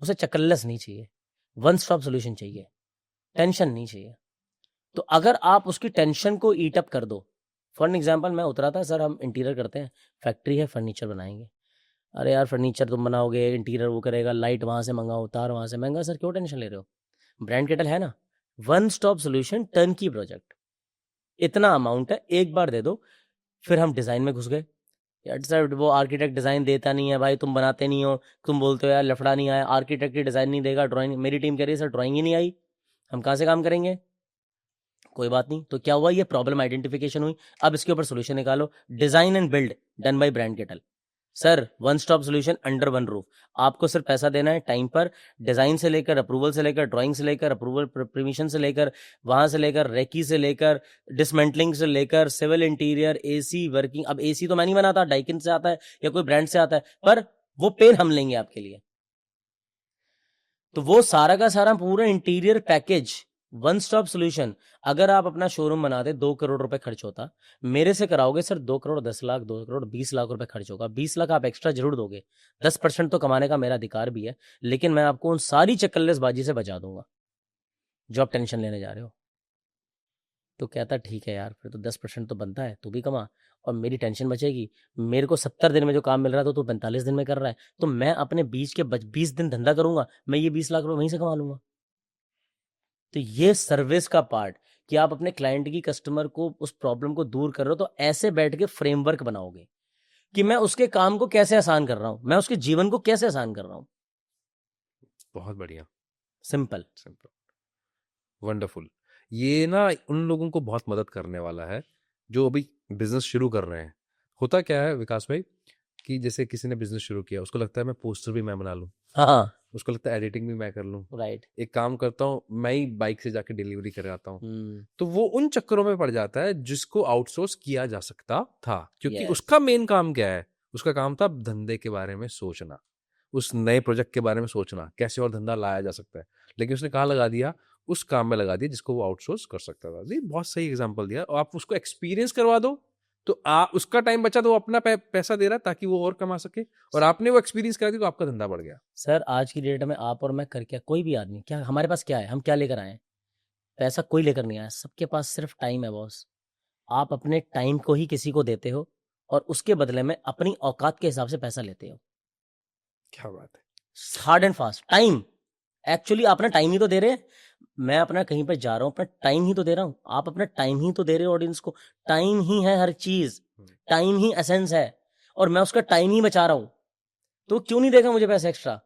उसे चक्करलेस नहीं चाहिए, वन स्टॉप सोल्यूशन चाहिए, टेंशन नहीं चाहिए। तो अगर आप उसकी टेंशन को ईट अप कर दो, फॉर एन एग्जाम्पल, मैं उतरा था, सर हम इंटीरियर करते हैं, फैक्ट्री है, फर्नीचर बनाएंगे। अरे यार फर्नीचर तुम बनाओगे, इंटीरियर वो करेगा, लाइट वहाँ से मंगाओ, तार वहाँ से महंगा, सर क्यों टेंशन ले रहे हो, ब्रांड केटल है ना, वन स्टॉप सोल्यूशन, टर्न की प्रोजेक्ट, इतना अमाउंट है, एक बार दे दो। फिर हम डिज़ाइन में घुस गए। यार सर वो आर्किटेक्ट डिज़ाइन देता नहीं है भाई, तुम बनाते नहीं हो, तुम बोलते हो यार लफड़ा नहीं आया, आर्किटेक्ट ही डिज़ाइन नहीं देगा, ड्राइंग, मेरी टीम कह रही है सर ड्राइंग ही नहीं आई, हम कहाँ से काम करेंगे? कोई बात नहीं, तो क्या हुआ, ये प्रॉब्लम आइडेंटिफिकेशन हुई, अब इसके ऊपर सोल्यूशन निकालो, design and build done by brand kettle. Sir one stop solution under one roof, आपको सिर्फ पैसा देना है टाइम पर, डिजाइन से लेकर अप्रूवल से लेकर, ड्राइंग से लेकर अप्रूवल, परमिशन से लेकर, वहां से लेकर रेकी से लेकर, डिसमेंटलिंग से लेकर, सिविल, इंटीरियर, एसी, वर्किंग। अब एसी तो मैं नहीं बनाता, डाइकिन से आता है या कोई ब्रांड से आता है, पर वो पेन हम लेंगे आपके लिए। तो वो सारा का सारा पूरा interior package, one stop solution. अगर आप अपना शोरूम बनाते 2 करोड़ रुपए खर्च होता, मेरे से कराओगे सर 2 करोड़ 10 लाख, 2 करोड़ 20 लाख रुपए खर्च होगा। 20 लाख आप एक्स्ट्रा जरूर दोगे, 10% तो कमाने का मेरा अधिकार भी है, लेकिन मैं आपको उन सारी चक्करलेसबाजी से बचा दूंगा जो आप टेंशन लेने जा रहे हो। तो कहता ठीक है यार, फिर तो 10% तो बनता है, तू भी कमा और मेरी टेंशन बचेगी। मेरे को 70 दिन में जो काम मिल रहा था, तो 45 दिन में कर रहा है, तो मैं अपने 20 दिन धंधा करूंगा, मैं ये 20 लाख रुपए वहीं से कमा लूंगा। तो ये सर्विस का पार्ट, कि आप अपने क्लाइंट की, कस्टमर को, उस प्रॉब्लम को दूर कर रहे हो, तो ऐसे बैठ के फ्रेमवर्क बनाओगे कि मैं उसके काम को कैसे आसान कर रहा हूं, मैं उसके जीवन को कैसे आसान कर रहा हूं। बहुत बढ़िया सिंपल। Simple wonderful. ये ना उन लोगों को बहुत मदद करने वाला है जो अभी बिजनेस शुरू कर रहे हैं। होता क्या है विकास भाई कि जैसे किसी ने बिजनेस शुरू किया, उसको लगता है मैं पोस्टर भी मैं बना लूं, हाँ, उसको लगता है एडिटिंग भी मैं कर लूं, राइट। एक काम करता हूँ मैं ही बाइक से जाके डिलीवरी कर आता हूँ। तो वो उन चक्करों में पड़ जाता है जिसको आउटसोर्स किया जा सकता था, क्योंकि Yes. उसका मेन काम क्या है, उसका काम था धंधे के बारे में सोचना, उस नए प्रोजेक्ट के बारे में सोचना, कैसे और धंधा लाया जा सकता है। लेकिन उसने कहाँ लगा दिया, उस काम में लगा दिया जिसको वो आउटसोर्स कर सकता था। जी बहुत सही एग्जांपल दिया। और आप उसको एक्सपीरियंस करवा दो तो उसका टाइम बचा तो वो अपना पैसा दे रहा ताकि वो और कमा सके, और आपने वो एक्सपीरियंस करा दिया तो आपका धंधा बढ़ गया। सर आज की डेट में आप और मैं कर क्या, कोई भी आदमी, क्या हमारे पास क्या है, हम क्या लेकर आए हैं? पैसा कोई लेकर नहीं आया, सबके पास सिर्फ टाइम है बॉस। आप अपने टाइम को ही किसी को देते हो और उसके बदले में अपनी औकात के हिसाब से पैसा लेते हो। क्या बात है। Hard and fast time. Actually अपना टाइम ही तो दे रहे हैं, मैं अपना कहीं पर जा रहा हूँ, अपना टाइम ही तो दे रहा हूँ, आप अपना टाइम ही तो दे रहे हो ऑडियंस को। टाइम ही है हर चीज, टाइम ही एसेंस है, और मैं उसका टाइम ही बचा रहा हूँ, तो क्यों नहीं देगा मुझे पैसे एक्स्ट्रा?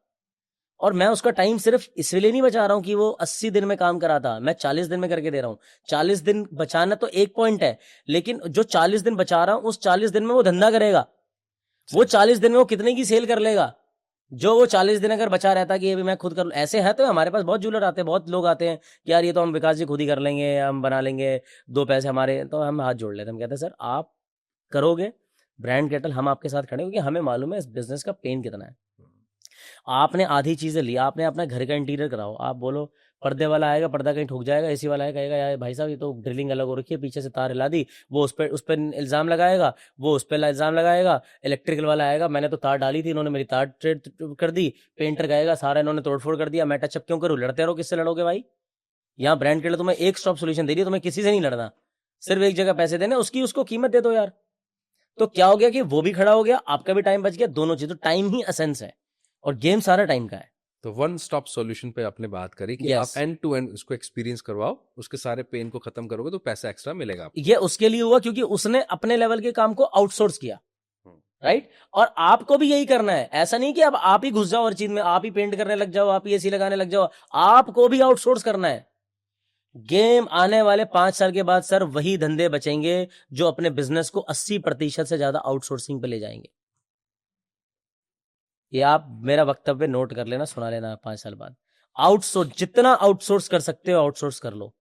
और मैं उसका टाइम सिर्फ इसलिए नहीं बचा रहा हूँ कि वो 80 दिन में काम करा था, मैं 40 दिन में करके दे रहा हूँ। 40 दिन बचाना तो एक पॉइंट है, लेकिन जो 40 दिन बचा रहा हूँ, उस 40 दिन में वो धंधा करेगा, वो 40 दिन में वो कितने की सेल कर लेगा। जो वो 40 दिन अगर बचा रहता कि अभी मैं खुद कर लूं, ऐसे है तो हमारे पास बहुत ज्वेलर आते हैं, बहुत लोग आते हैं कि यार ये तो हम विकास जी खुद ही कर लेंगे, हम बना लेंगे, 2 पैसे हमारे, तो हम हाथ जोड़ लेते हैं, हम कहते हैं सर आप करोगे ब्रांड केटल, हम आपके साथ खड़े, क्योंकि हमें मालूम है इस बिजनेस का पेन कितना है। आपने आधी चीजें ली, आपने अपना घर का इंटीरियर कराओ, आप बोलो पर्दे वाला आएगा, पर्दा कहीं ठुक जाएगा, एसी वाला आएगा, कहेगा यार भाई साहब ये तो ड्रिलिंग अलग हो रखी है, पीछे से तार हिला दी, वो उस पर इल्जाम लगाएगा, वो उस पर इल्जाम लगाएगा। इलेक्ट्रिकल वाला आएगा, मैंने तो तार डाली थी, इन्होंने मेरी तार ट्रेड कर दी। पेंटर कहेगा सारा इन्होंने तोड़फोड़ कर दिया, मैं टचअप क्यों करूँ? लड़ते रहो, किससे लड़ोगे भाई? यहाँ ब्रांड के लिए तुम्हें एक स्टॉप सोल्यूशन दे रही है, तुम्हें किसी से नहीं लड़ना, सिर्फ एक जगह पैसे देने, उसकी उसको कीमत दे दो यार। तो क्या हो गया कि वो भी खड़ा हो गया, आपका भी टाइम बच गया, दोनों चीज। तो टाइम ही एसेंस है और गेम सारा टाइम का है। तो वन स्टॉप सॉल्यूशन पे आपने बात करी कि Yes. आप एंड टू एंड उसको एक्सपीरियंस करवाओ, उसके सारे पेन को खत्म करोगे तो पैसा एक्स्ट्रा मिलेगा आपको। ये उसके लिए हुआ क्योंकि उसने अपने लेवल के काम को आउटसोर्स किया, राइट? और आपको भी यही करना है। ऐसा नहीं कि अब आप ही घुस जाओ हर चीज में, आप ही पेंट करने लग जाओ, आप ही एसी लगाने लग जाओ, आपको भी आउटसोर्स करना है। गेम आने वाले 5 साल के बाद सर वही धंधे बचेंगे जो अपने बिजनेस को 80% से ज्यादा आउटसोर्सिंग पे ले जाएंगे। ये आप मेरा वक्तव्य नोट कर लेना, सुना लेना 5 साल बाद। आउटसोर्स, जितना आउटसोर्स कर सकते हो आउटसोर्स कर लो।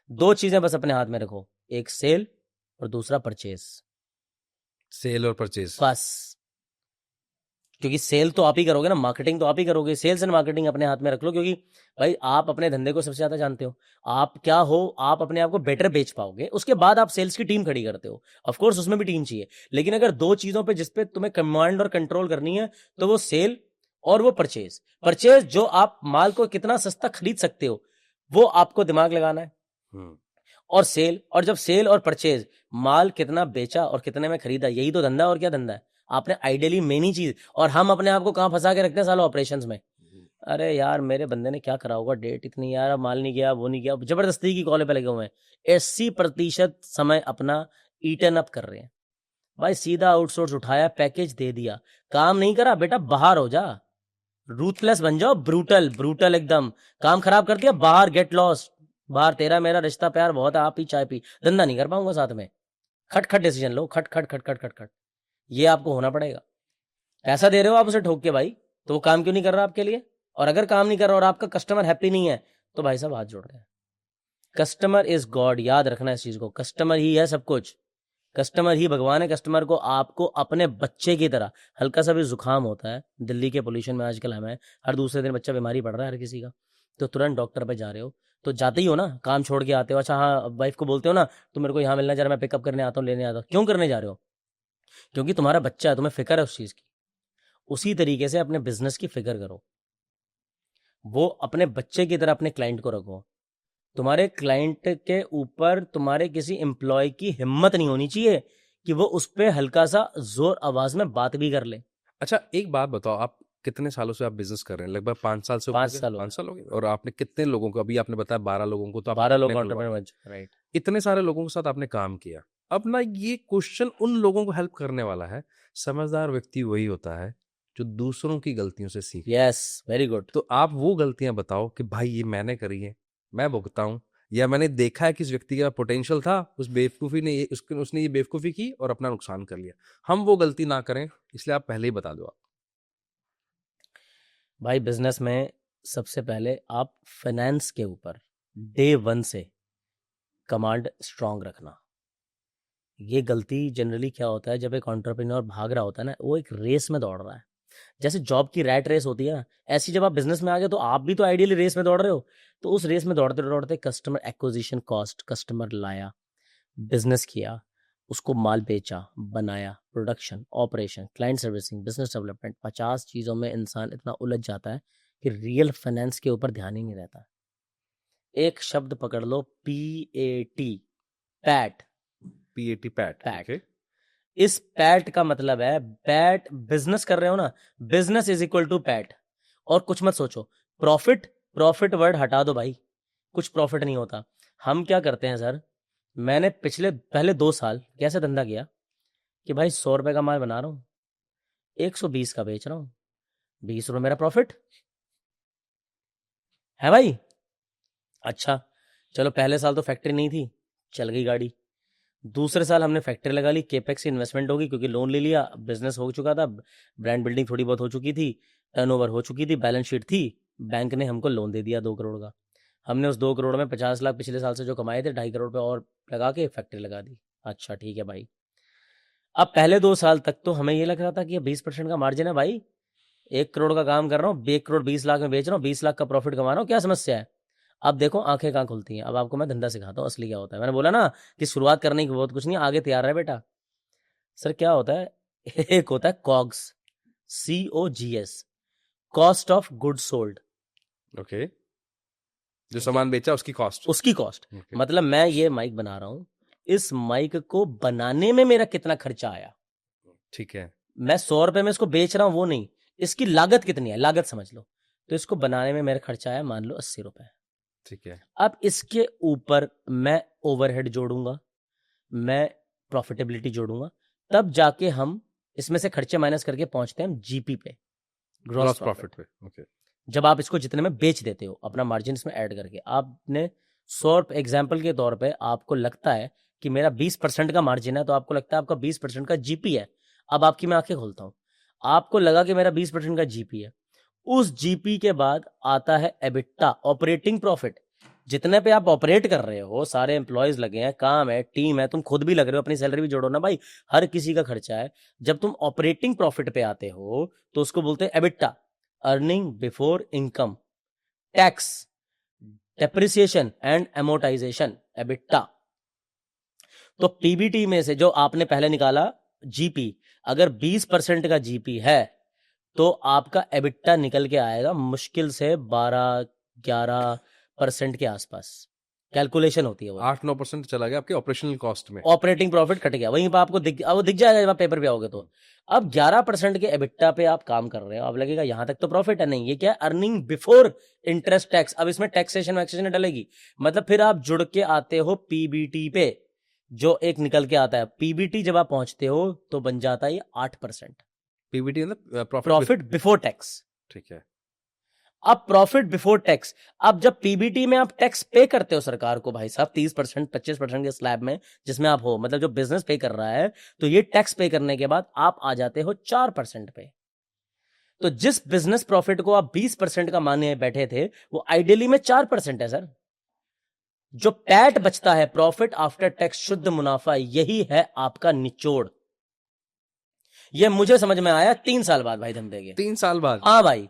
2 चीजें बस अपने हाथ में रखो, एक सेल और दूसरा परचेज। सेल और परचेज, बस। क्योंकि सेल तो आप ही करोगे ना, मार्केटिंग तो आप ही करोगे। सेल्स एंड मार्केटिंग अपने हाथ में रख लो, क्योंकि भाई आप अपने धंधे को सबसे ज्यादा जानते हो। आप क्या हो, आप अपने आप को बेटर बेच पाओगे, उसके बाद आप सेल्स की टीम खड़ी करते हो। ऑफ कोर्स उसमें भी टीम चाहिए, लेकिन अगर 2 चीजों पे जिसपे तुम्हें कमांड और कंट्रोल करनी है तो वो सेल और वो परचेज। परचेज जो आप माल को कितना सस्ता खरीद सकते हो वो आपको दिमाग लगाना है, और सेल, और जब सेल और परचेज, माल कितना बेचा और कितने में खरीदा, यही तो धंधा। और क्या धंधा है? आपने आइडियली मेन ही चीज, और हम अपने आप को कहां फंसा के रखते हैं सालों, ऑपरेशंस में। अरे यार मेरे बंदे ने क्या करा होगा, डेट इतनी, यार अब माल नहीं गया, वो नहीं गया, जबरदस्ती की कॉले पे लगे हुए हैं। 80% समय अपना ईटन अप कर रहे हैं भाई। सीधा आउटसोर्स उठाया, पैकेज दे दिया, काम नहीं करा बेटा बाहर हो जा, रूथलेस बन जाओ, ब्रूटल ब्रूटल एकदम। काम खराब कर दिया, बाहर, गेट लॉस्ट। बाहर तेरा मेरा रिश्ता प्यार बहुत है, आप ही चाय पी, धंधा नहीं कर पाऊंगा साथ में। खट खट डिसीजन लो, खट खट खट खट खट खट, ये आपको होना पड़ेगा। पैसा दे रहे हो आप उसे ठोक के भाई, तो वो काम क्यों नहीं कर रहा आपके लिए? और अगर काम नहीं कर रहा और आपका कस्टमर हैप्पी नहीं है तो भाई साहब हाथ जोड़ रहे हैं। कस्टमर इज गॉड, याद रखना इस चीज को। कस्टमर ही है सब कुछ, कस्टमर ही भगवान है। कस्टमर को आपको अपने बच्चे की तरह, हल्का सा भी जुकाम होता है, दिल्ली के पोल्यूशन में आजकल हमें हर दूसरे दिन बच्चा बीमारी पड़ रहा है हर किसी का, तो तुरंत डॉक्टर पे जा रहे हो, तो जाते ही हो ना, काम छोड़ के आते हो। अच्छा हाँ, वाइफ को बोलते हो ना, तुम मेरे को यहाँ मिलना जरा, मैं पिकअप करने आता हूँ, लेने आता हूँ। क्यों करने जा रहे हो? क्योंकि तुम्हारा बच्चा है, तुम्हें फिक्र है उस चीज की। उसी तरीके से अपने बिजनेस की फिक्र करो, वो अपने बच्चे की तरह अपने क्लाइंट को रखो। तुम्हारे क्लाइंट के ऊपर तुम्हारे किसी एम्प्लॉय की हिम्मत नहीं होनी चाहिए कि वो उस पर हल्का सा जोर आवाज में बात भी कर ले। अच्छा एक बात बताओ, आप कितने सालों से आप बिजनेस कर रहे हैं? लगभग 5 साल से 5 ऊपर? साल हो 5 साल हो गए। और आपने कितने लोगों को, अभी आपने बताया 12 लोगों को, तो आप 12 लोग कितने खुलवाए? Entrepreneur, right. इतने सारे लोगों के साथ आपने काम किया। अब ना ये क्वेश्चन उन लोगों को हेल्प करने वाला है। समझदार व्यक्ति वही होता है जो दूसरों की गलतियों से सीखे। Yes, very good. तो आप वो गलतियां बताओ कि भाई ये मैंने करी है, मैं भुगता हूं, या मैंने देखा है कि इस व्यक्ति का पोटेंशियल था, उस बेवकूफ़ी ने उसने ये बेवकूफ़ी की और अपना नुकसान कर लिया। हम वो गलती ना करें, इसलिए आप पहले ही बता दो। आप भाई बिजनेस में सबसे पहले आप फाइनेंस के ऊपर डे 1 से कमांड स्ट्रांग रखना। ये गलती जनरली क्या होता है, जब एक एंटरप्रेन्योर भाग रहा होता है ना, वो एक रेस में दौड़ रहा है। जैसे जॉब की रैट रेस होती है ना, ऐसी जब आप बिजनेस में आ गए तो आप भी तो आइडियली रेस में दौड़ रहे हो। तो उस रेस में दौड़ते दौड़ते कस्टमर एक्विजिशन कॉस्ट, कस्टमर लाया, बिजनेस किया, उसको माल बेचा, बनाया, production, operation, client servicing, business development, 50 चीज़ों में इंसान इतना उलझ जाता है कि रियल फाइनेंस के ऊपर ध्यान ही नहीं रहता। एक शब्द पकड़ लो, PAT, PAT. PAT, PAT. PAT. इस पैट का मतलब है, पैट बिजनेस कर रहे हो ना, business is equal to PAT. और कुछ मत सोचो, प्रॉफिट, प्रॉफिट वर्ड हटा दो भाई, कुछ प्रॉफिट नहीं होता। हम क्या करते हैं सर, मैंने पहले 2 साल कैसे धंधा किया कि भाई 100 रुपए का माल बना रहा हूं, 120 का बेच रहा हूं, 20 रुपए मेरा प्रॉफिट है भाई। अच्छा चलो, पहले साल तो फैक्ट्री नहीं थी, चल गई गाड़ी। दूसरे साल हमने फैक्ट्री लगा ली, केपेक्स की इन्वेस्टमेंट होगी क्योंकि लोन ले लिया, बिजनेस हो चुका था, ब्रांड बिल्डिंग थोड़ी बहुत हो चुकी थी, टर्नओवर हो चुकी थी, बैलेंस शीट थी, बैंक ने हमको लोन दे दिया 2 करोड़ का। हमने उस 2 करोड़ में 50 लाख पिछले साल से जो कमाए थे, 2.5 करोड़ पे और लगा के फैक्ट्री लगा दी। अच्छा ठीक है भाई। अब पहले 2 साल तक तो हमें ये लग रहा था कि 20% का मार्जिन है भाई, 1 करोड़ का काम कर रहा हूँ, 1 करोड़ 20 लाख में बेच रहा हूँ, 20 लाख का प्रॉफिट कमा रहा हूँ, क्या समस्या है? अब देखो आंखें कहाँ खुलती हैं। अब आपको मैं धंधा सिखाता हूँ असली क्या होता है। मैंने बोला ना कि शुरुआत करने की बहुत कुछ नहीं, आगे तैयार है बेटा। सर क्या होता है, एक होता है COGS, COGS, cost of good sold, okay, जो ठीक है, सामान बेचा उसकी कॉस्ट। उसकी कॉस्ट। ओके, मतलब मैं ये माइक बना रहा हूँ, इस माइक को बनाने में मेरा कितना खर्चा आया, ठीक है, मैं 100 रुपए में इसको बेच रहा हूँ वो नहीं, इसकी लागत कितनी है, लागत समझ लो। तो इसको बनाने में मेरा खर्चा आया मान लो 80 रुपए। ठीक है, अब इसके ऊपर मैं ओवरहेड जोड़ूंगा, मैं प्रॉफिटेबिलिटी जोड़ूंगा, तब जाके हम इसमें से खर्चे माइनस करके पहुंचते हैं हम जीपी पे, ग्रॉस ग्रॉस प्रॉफिट। प्रॉफिट पे। ओके, जब आप इसको जितने में बेच देते हो अपना मार्जिन इसमें ऐड करके, आपने 100 एग्जाम्पल के तौर पे आपको लगता है कि मेरा 20% का मार्जिन है, तो आपको लगता है आपका 20% का जीपी है। अब आपकी मैं आंखें खोलता हूं, आपको लगा कि मेरा 20% का जीपी है, उस जीपी के बाद आता है एबिटा, ऑपरेटिंग प्रॉफिट। जितने पे आप ऑपरेट कर रहे हो, सारे एम्प्लॉयज लगे हैं, काम है, टीम है, तुम खुद भी लग रहे हो, अपनी सैलरी भी जोड़ो ना भाई, हर किसी का खर्चा है। जब तुम ऑपरेटिंग प्रॉफिट पे आते हो तो उसको बोलते हैं EBITDA, earning before income, tax, depreciation and amortisation, EBITDA. तो पीबीटी में से जो आपने पहले निकाला जीपी, अगर 20% का जीपी है तो आपका एबिटा निकल के आएगा मुश्किल से 12-11% के आसपास, कैलकुलेशन होती है वो। 8-9% चला गया आपके ऑपरेशनल कॉस्ट में। ऑपरेटिंग प्रॉफिट कट गया, वहीं पर आपको वो दिख जाएगा जब आप पेपर पे आओगे तो। अब 11% के एबिटा पे आप काम कर रहे हो, अब लगेगा यहां तक तो प्रॉफिट है, नहीं, ये क्या है, अर्निंग बिफोर इंटरेस्ट टैक्स। अब इसमें टैक्सेशन वैक्सेशन डलेगी, मतलब फिर आप जुड़ के आते हो पीबीटी पे, जो एक निकल के आता है पीबीटी। जब आप पहुंचते हो तो बन जाता है ये 8%, पीबीटी मतलब प्रॉफिट बिफोर टैक्स। ठीक है, अब प्रॉफिट बिफोर टैक्स, अब जब पीबीटी में आप टैक्स पे करते हो सरकार को भाई साहब 30% 25% के स्लैब में जिसमें आप हो, मतलब जो बिजनेस पे कर रहा है, तो ये टैक्स पे करने के बाद आप आ जाते हो 4% पे। तो जिस बिजनेस प्रॉफिट को आप 20% का माने बैठे थे, वो आइडियली में 4% है सर। जो पैट बचता है, प्रॉफिट आफ्टर टैक्स, शुद्ध मुनाफा, यही है आपका निचोड़। ये मुझे समझ में आया 3 साल बाद भाई धंधे के। 3 साल बाद। हाँ भाई,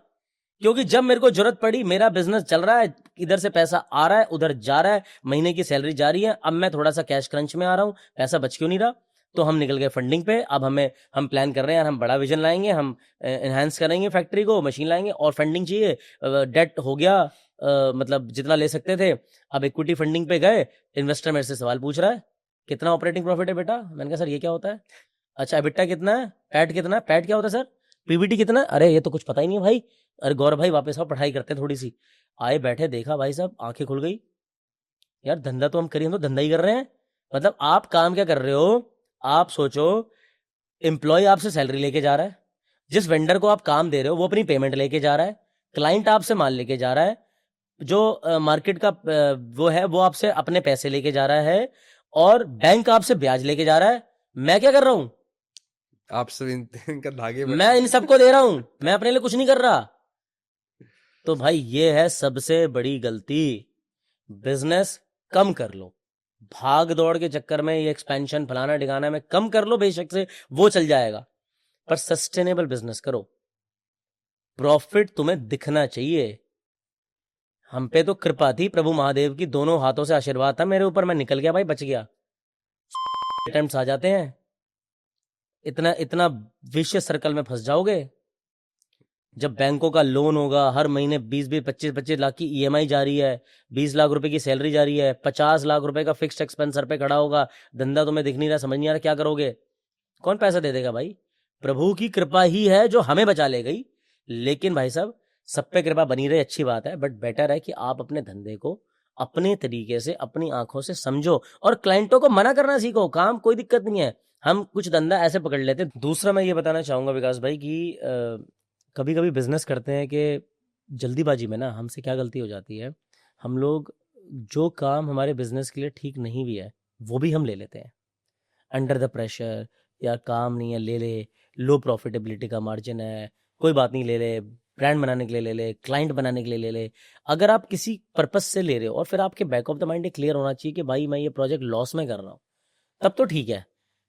क्योंकि जब मेरे को जरूरत पड़ी, मेरा बिजनेस चल रहा है, इधर से पैसा आ रहा है उधर जा रहा है, महीने की सैलरी जा रही है, अब मैं थोड़ा सा कैश क्रंच में आ रहा हूं, पैसा बच क्यों नहीं रहा, तो हम निकल गए फंडिंग पे। अब हम प्लान कर रहे हैं यार, हम बड़ा विजन लाएंगे, हम एनहांस करेंगे फैक्ट्री को, मशीन लाएंगे, और फंडिंग चाहिए, डेट हो गया, मतलब जितना ले सकते थे। अब इक्विटी फंडिंग पे गए, इन्वेस्टर मेरे से सवाल पूछ रहा है कितना ऑपरेटिंग प्रॉफिट है बेटा। मैंने कहा सर ये क्या होता है। अच्छा एबिटा कितना है, पैट कितना है, पैट क्या होता है सर, पीबीटी कितना है, अरे ये तो कुछ पता ही नहीं है भाई। अरे गौरव भाई वापस आओ, पढ़ाई करते हैं थोड़ी सी। आए बैठे, देखा भाई साहब, आंखें खुल गई, यार धंधा तो हम करिए, हम तो धंधा ही कर रहे हैं। मतलब आप काम क्या कर रहे हो, आप सोचो, एम्प्लॉय आपसे सैलरी लेके जा रहा है, जिस वेंडर को आप काम दे रहे हो वो अपनी पेमेंट लेके जा रहा है, क्लाइंट आपसे माल लेके जा रहा है, जो मार्केट का वो है वो आपसे अपने पैसे लेके जा रहा है, और बैंक आपसे ब्याज लेके जा रहा है। मैं क्या कर रहा हूं, आपसे इनका धागे मैं इन सबको दे रहा हूं, मैं अपने लिए कुछ नहीं कर रहा। तो भाई ये है सबसे बड़ी गलती, बिजनेस कम कर लो, भाग दौड़ के चक्कर में ये एक्सपेंशन फलाना डिगाना में कम कर लो, बेशक से वो चल जाएगा, पर सस्टेनेबल बिजनेस करो, प्रॉफिट तुम्हें दिखना चाहिए। हम पे तो कृपा थी प्रभु महादेव की, दोनों हाथों से आशीर्वाद था मेरे ऊपर, मैं निकल गया भाई, बच गया। अटेम्प्ट्स आ जाते हैं, इतना इतना विशियस सर्कल में फंस जाओगे। जब बैंकों का लोन होगा, हर महीने 20-20 25-25 लाख की ईएमआई जा रही है, 20 लाख रुपए की सैलरी जा रही है, 50 लाख रुपए का फिक्स्ड एक्सपेंस सर पे खड़ा होगा, धंधा तुम्हें दिख नहीं रहा, समझ नहीं आ रहा क्या करोगे, कौन पैसा दे देगा भाई। प्रभु की कृपा ही है जो हमें बचा ले गई। लेकिन भाई साहब सब पे कृपा बनी रहे अच्छी बात है, बट बेटर है कि आप अपने धंधे को अपने तरीके से अपनी आंखों से समझो, और क्लाइंटों को मना करना सीखो, काम कोई दिक्कत नहीं है, हम कुछ धंधा ऐसे पकड़ लेते हैं। दूसरा मैं ये बताना चाहूंगा विकास भाई कि कभी कभी बिजनेस करते हैं कि जल्दीबाजी में ना हमसे क्या गलती हो जाती है, हम लोग जो काम हमारे बिजनेस के लिए ठीक नहीं भी है वो भी हम ले लेते हैं अंडर द प्रेशर। यार काम नहीं है, ले ले, लो प्रॉफिटेबिलिटी का मार्जिन है, कोई बात नहीं, ले ले, ब्रांड बनाने के लिए ले ले, क्लाइंट बनाने के लिए ले ले। अगर आप किसी पर्पस से ले रहे हो और फिर आपके back of the mind clear होना चाहिए कि भाई मैं ये प्रोजेक्ट लॉस में कर रहा हूँ, तब तो ठीक है,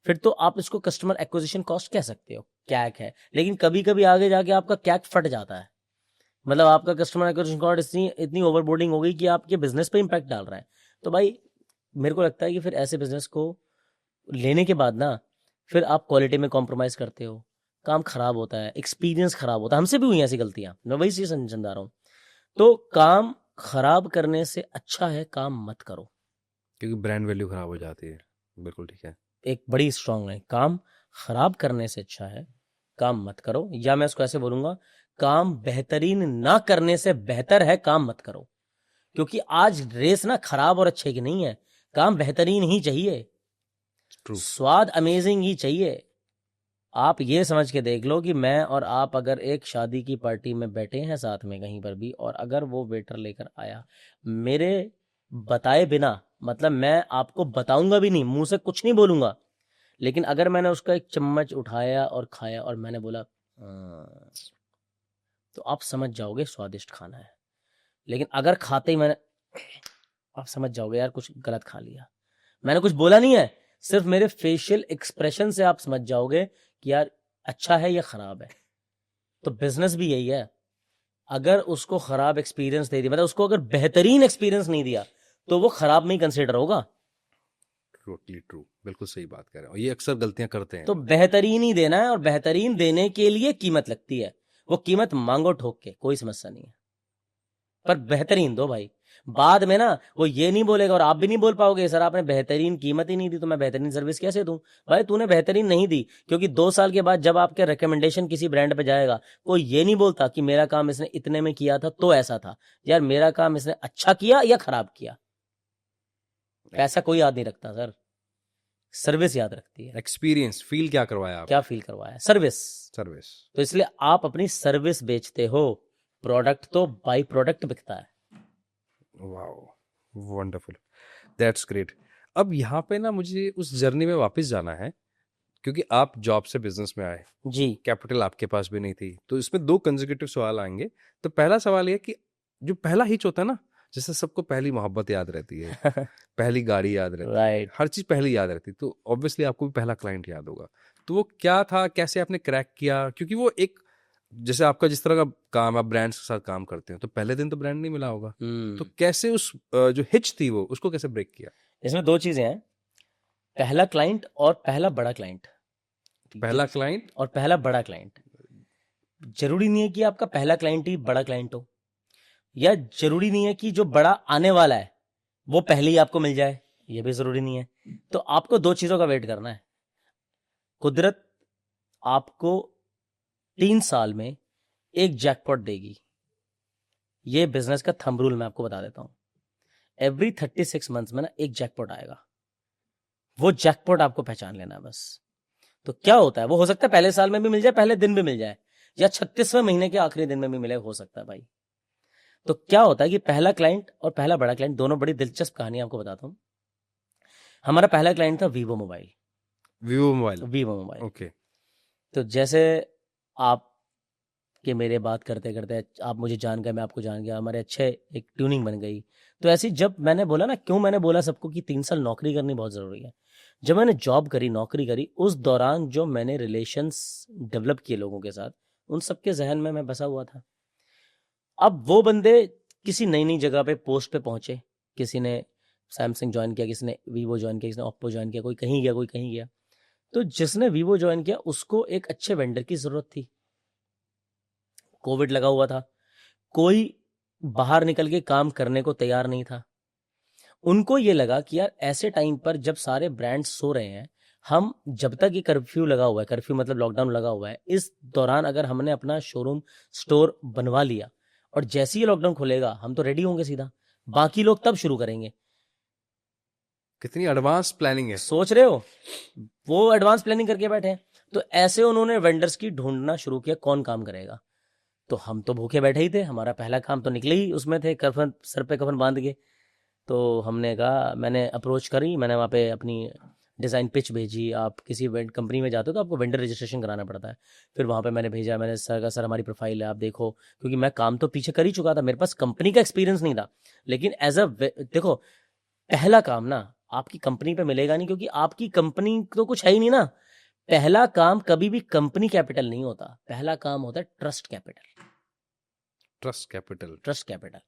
फिर तो आप इसको कस्टमर एक्विजिशन कॉस्ट कह सकते हो, कैक है। लेकिन कभी कभी आगे जाके आपका कैक फट जाता है, मतलब आपका कस्टमर एक्विजिशन कॉस्ट इतनी ओवरबोर्डिंग हो गई कि आपके बिजनेस पे इम्पैक्ट डाल रहा है। तो भाई मेरे को लगता है कि फिर ऐसे बिजनेस को लेने के बाद ना फिर आप क्वालिटी में कॉम्प्रोमाइज करते हो, काम खराब होता है, एक्सपीरियंस खराब होता है। हमसे भी हुई ऐसी गलतियां, मैं वही चीज समझा रहा हूँ। तो काम खराब करने से अच्छा है काम मत करो। क्योंकि ब्रांड वैल्यू खराब हो जाती है। बिल्कुल ठीक है। एक बड़ी स्ट्रांग है, काम खराब करने से अच्छा है काम मत करो। या मैं उसको ऐसे बोलूंगा, काम बेहतरीन ना करने से बेहतर है काम मत करो। क्योंकि आज रेस ना खराब और अच्छे की नहीं है, काम बेहतरीन ही चाहिए, ट्रू। स्वाद अमेजिंग ही चाहिए। आप ये समझ के देख लो कि मैं और आप अगर एक शादी की पार्टी में बैठे हैं साथ में कहीं पर भी, और अगर वो वेटर लेकर आया मेरे बताए बिना, मतलब मैं आपको बताऊंगा भी नहीं, मुंह से कुछ नहीं बोलूंगा, लेकिन अगर मैंने उसका एक चम्मच उठाया और खाया और मैंने बोला "हाँ", तो आप समझ जाओगे स्वादिष्ट खाना है। लेकिन अगर खाते ही मैंने आप समझ जाओगे यार कुछ गलत खा लिया। मैंने कुछ बोला नहीं है, सिर्फ मेरे फेशियल एक्सप्रेशन से आप समझ जाओगे कि यार अच्छा है या खराब है। तो बिजनेस भी यही है, अगर उसको खराब एक्सपीरियंस दे दिया, मतलब उसको अगर बेहतरीन एक्सपीरियंस नहीं दिया, तो वो खराब में ही कंसिडर होगा। टोटली ट्रू, बिल्कुल सही बात कर रहे हो। ये अक्सर गलतियां करते हैं तो लोग। बेहतरीन ही देना है, और बेहतरीन देने के लिए कीमत लगती है। वो कीमत मांगो ठोक के, कोई समस्या नहीं है, पर बेहतरीन दो भाई। बाद में ना वो ये नहीं बोलेगा, और आप भी नहीं बोल पाओगे सर आपने बेहतरीन कीमत ही नहीं दी तो मैं बेहतरीन सर्विस कैसे दूं। भाई तूने बेहतरीन नहीं दी, क्योंकि 2 साल के बाद जब आपके रिकमेंडेशन किसी ब्रांड पे जाएगा, कोई ये नहीं बोलता कि मेरा काम इसने इतने में किया था तो ऐसा था। यार मेरा काम इसने अच्छा किया या खराब किया, पैसा कोई याद नहीं रखता सर, सर्विस याद रखती है। एक्सपीरियंस, फील क्या करवाया आप। क्या फील करवाया, सर्विस। सर्विस। तो इसलिए आप अपनी सर्विस बेचते हो, प्रोडक्ट तो बाई प्रोडक्ट बिकता है। Wow, wonderful, that's great. अब यहाँ पे ना मुझे उस जर्नी में वापस जाना है, क्योंकि आप जॉब से बिजनेस में आए, जी कैपिटल आपके पास भी नहीं थी, तो इसमें 2 कंसेक्यूटिव सवाल आएंगे। तो पहला सवाल ये कि जो पहला हिच होता है ना, जैसे सबको पहली मोहब्बत याद रहती है, पहली गाड़ी याद रहती है, राइट। हर चीज पहली याद रहती है, तो ऑब्वियसली आपको भी पहला क्लाइंट याद होगा। तो वो क्या था, कैसे आपने क्रैक किया? क्योंकि वो एक, जैसे आपका जिस तरह का काम, आप ब्रांड्स के साथ काम करते हैं, तो पहले दिन तो ब्रांड नहीं मिला होगा, तो कैसे उस जो हिच थी वो, उसको कैसे ब्रेक किया? इसमें 2 चीजें हैं, पहला क्लाइंट और पहला बड़ा क्लाइंट। पहला क्लाइंट। और पहला बड़ा क्लाइंट, जरूरी नहीं है कि आपका पहला क्लाइंट ही बड़ा क्लाइंट हो, या जरूरी नहीं है कि जो बड़ा आने वाला है वो पहले ही आपको मिल जाए, ये भी जरूरी नहीं है। तो आपको 2 चीजों का वेट करना है। कुदरत आपको 3 साल में एक जैकपॉट देगी, ये बिजनेस का थंब रूल मैं आपको बता देता हूं। एवरी 36 मंथ्स में ना एक जैकपॉट आएगा, वो जैकपॉट आपको पहचान लेना है बस। तो क्या होता है, वो हो सकता है पहले साल में भी मिल जाए, पहले दिन भी मिल जाए, या 36वें महीने के आखिरी दिन में भी मिले, हो सकता है भाई। तो क्या होता है कि पहला क्लाइंट और पहला बड़ा क्लाइंट दोनों बड़ी दिलचस्प कहानी आपको बताता हूं। हमारा पहला क्लाइंट था Vivo mobile. Vivo mobile. Vivo mobile. Okay. तो जैसे आप के मेरे बात करते करते आप मुझे जान गए, मैं आपको जान गया, हमारे अच्छे एक ट्यूनिंग बन गई। तो ऐसी जब मैंने बोला ना, क्यों मैंने बोला सबको कि 3 साल नौकरी करनी बहुत ज़रूरी है, जब मैंने जॉब करी, नौकरी करी, उस दौरान जो मैंने रिलेशंस डेवलप किए लोगों के साथ, उन सबके जहन में मैं बसा हुआ था। अब वो बंदे किसी नई नई जगह पे पोस्ट पे पहुंचे, किसी ने सैमसंग ज्वाइन किया, किसी ने वीवो ज्वाइन किया, किसी ने ओप्पो ज्वाइन किया, कोई कहीं गया कोई कहीं गया। तो जिसने वीवो ज्वाइन किया उसको एक अच्छे वेंडर की ज़रूरत थी, कोविड लगा हुआ था, कोई बाहर निकल के काम करने को तैयार नहीं था। उनको ये लगा कि यार ऐसे टाइम पर जब सारे ब्रांड्स सो रहे हैं, हम जब तक ये कर्फ्यू लगा हुआ है, कर्फ्यू मतलब लॉकडाउन लगा हुआ है, इस दौरान अगर हमने अपना शोरूम स्टोर बनवा लिया और जैसे ही लॉकडाउन खुलेगा हम तो रेडी होंगे सीधा, बाकी लोग तब शुरू करेंगे। कितनी एडवांस प्लानिंग है। सोच रहे हो, वो एडवांस प्लानिंग करके बैठे हैं। तो ऐसे उन्होंने वेंडर्स की ढूंढना शुरू किया, कौन काम करेगा। तो हम तो भूखे बैठे ही थे, हमारा पहला काम तो निकले ही उसमें थे, कफन सर पे कफन बांध के। तो हमने कहा, मैंने अप्रोच करी, मैंने वहाँ पे अपनी डिज़ाइन पिच भेजी। आप किसी कंपनी में जाते हो तो आपको वेंडर रजिस्ट्रेशन कराना पड़ता है। फिर वहाँ पे मैंने भेजा, मैंने सर का, सर हमारी प्रोफाइल है आप देखो, क्योंकि मैं काम तो पीछे कर ही चुका था, मेरे पास कंपनी का एक्सपीरियंस नहीं था, लेकिन एज अ देखो, पहला काम ना आपकी कंपनी पे मिलेगा नहीं, क्योंकि आपकी कंपनी तो कुछ है ही नहीं ना। पहला काम कभी भी कंपनी कैपिटल नहीं होता, पहला काम होता है trust capital. Trust capital, trust capital.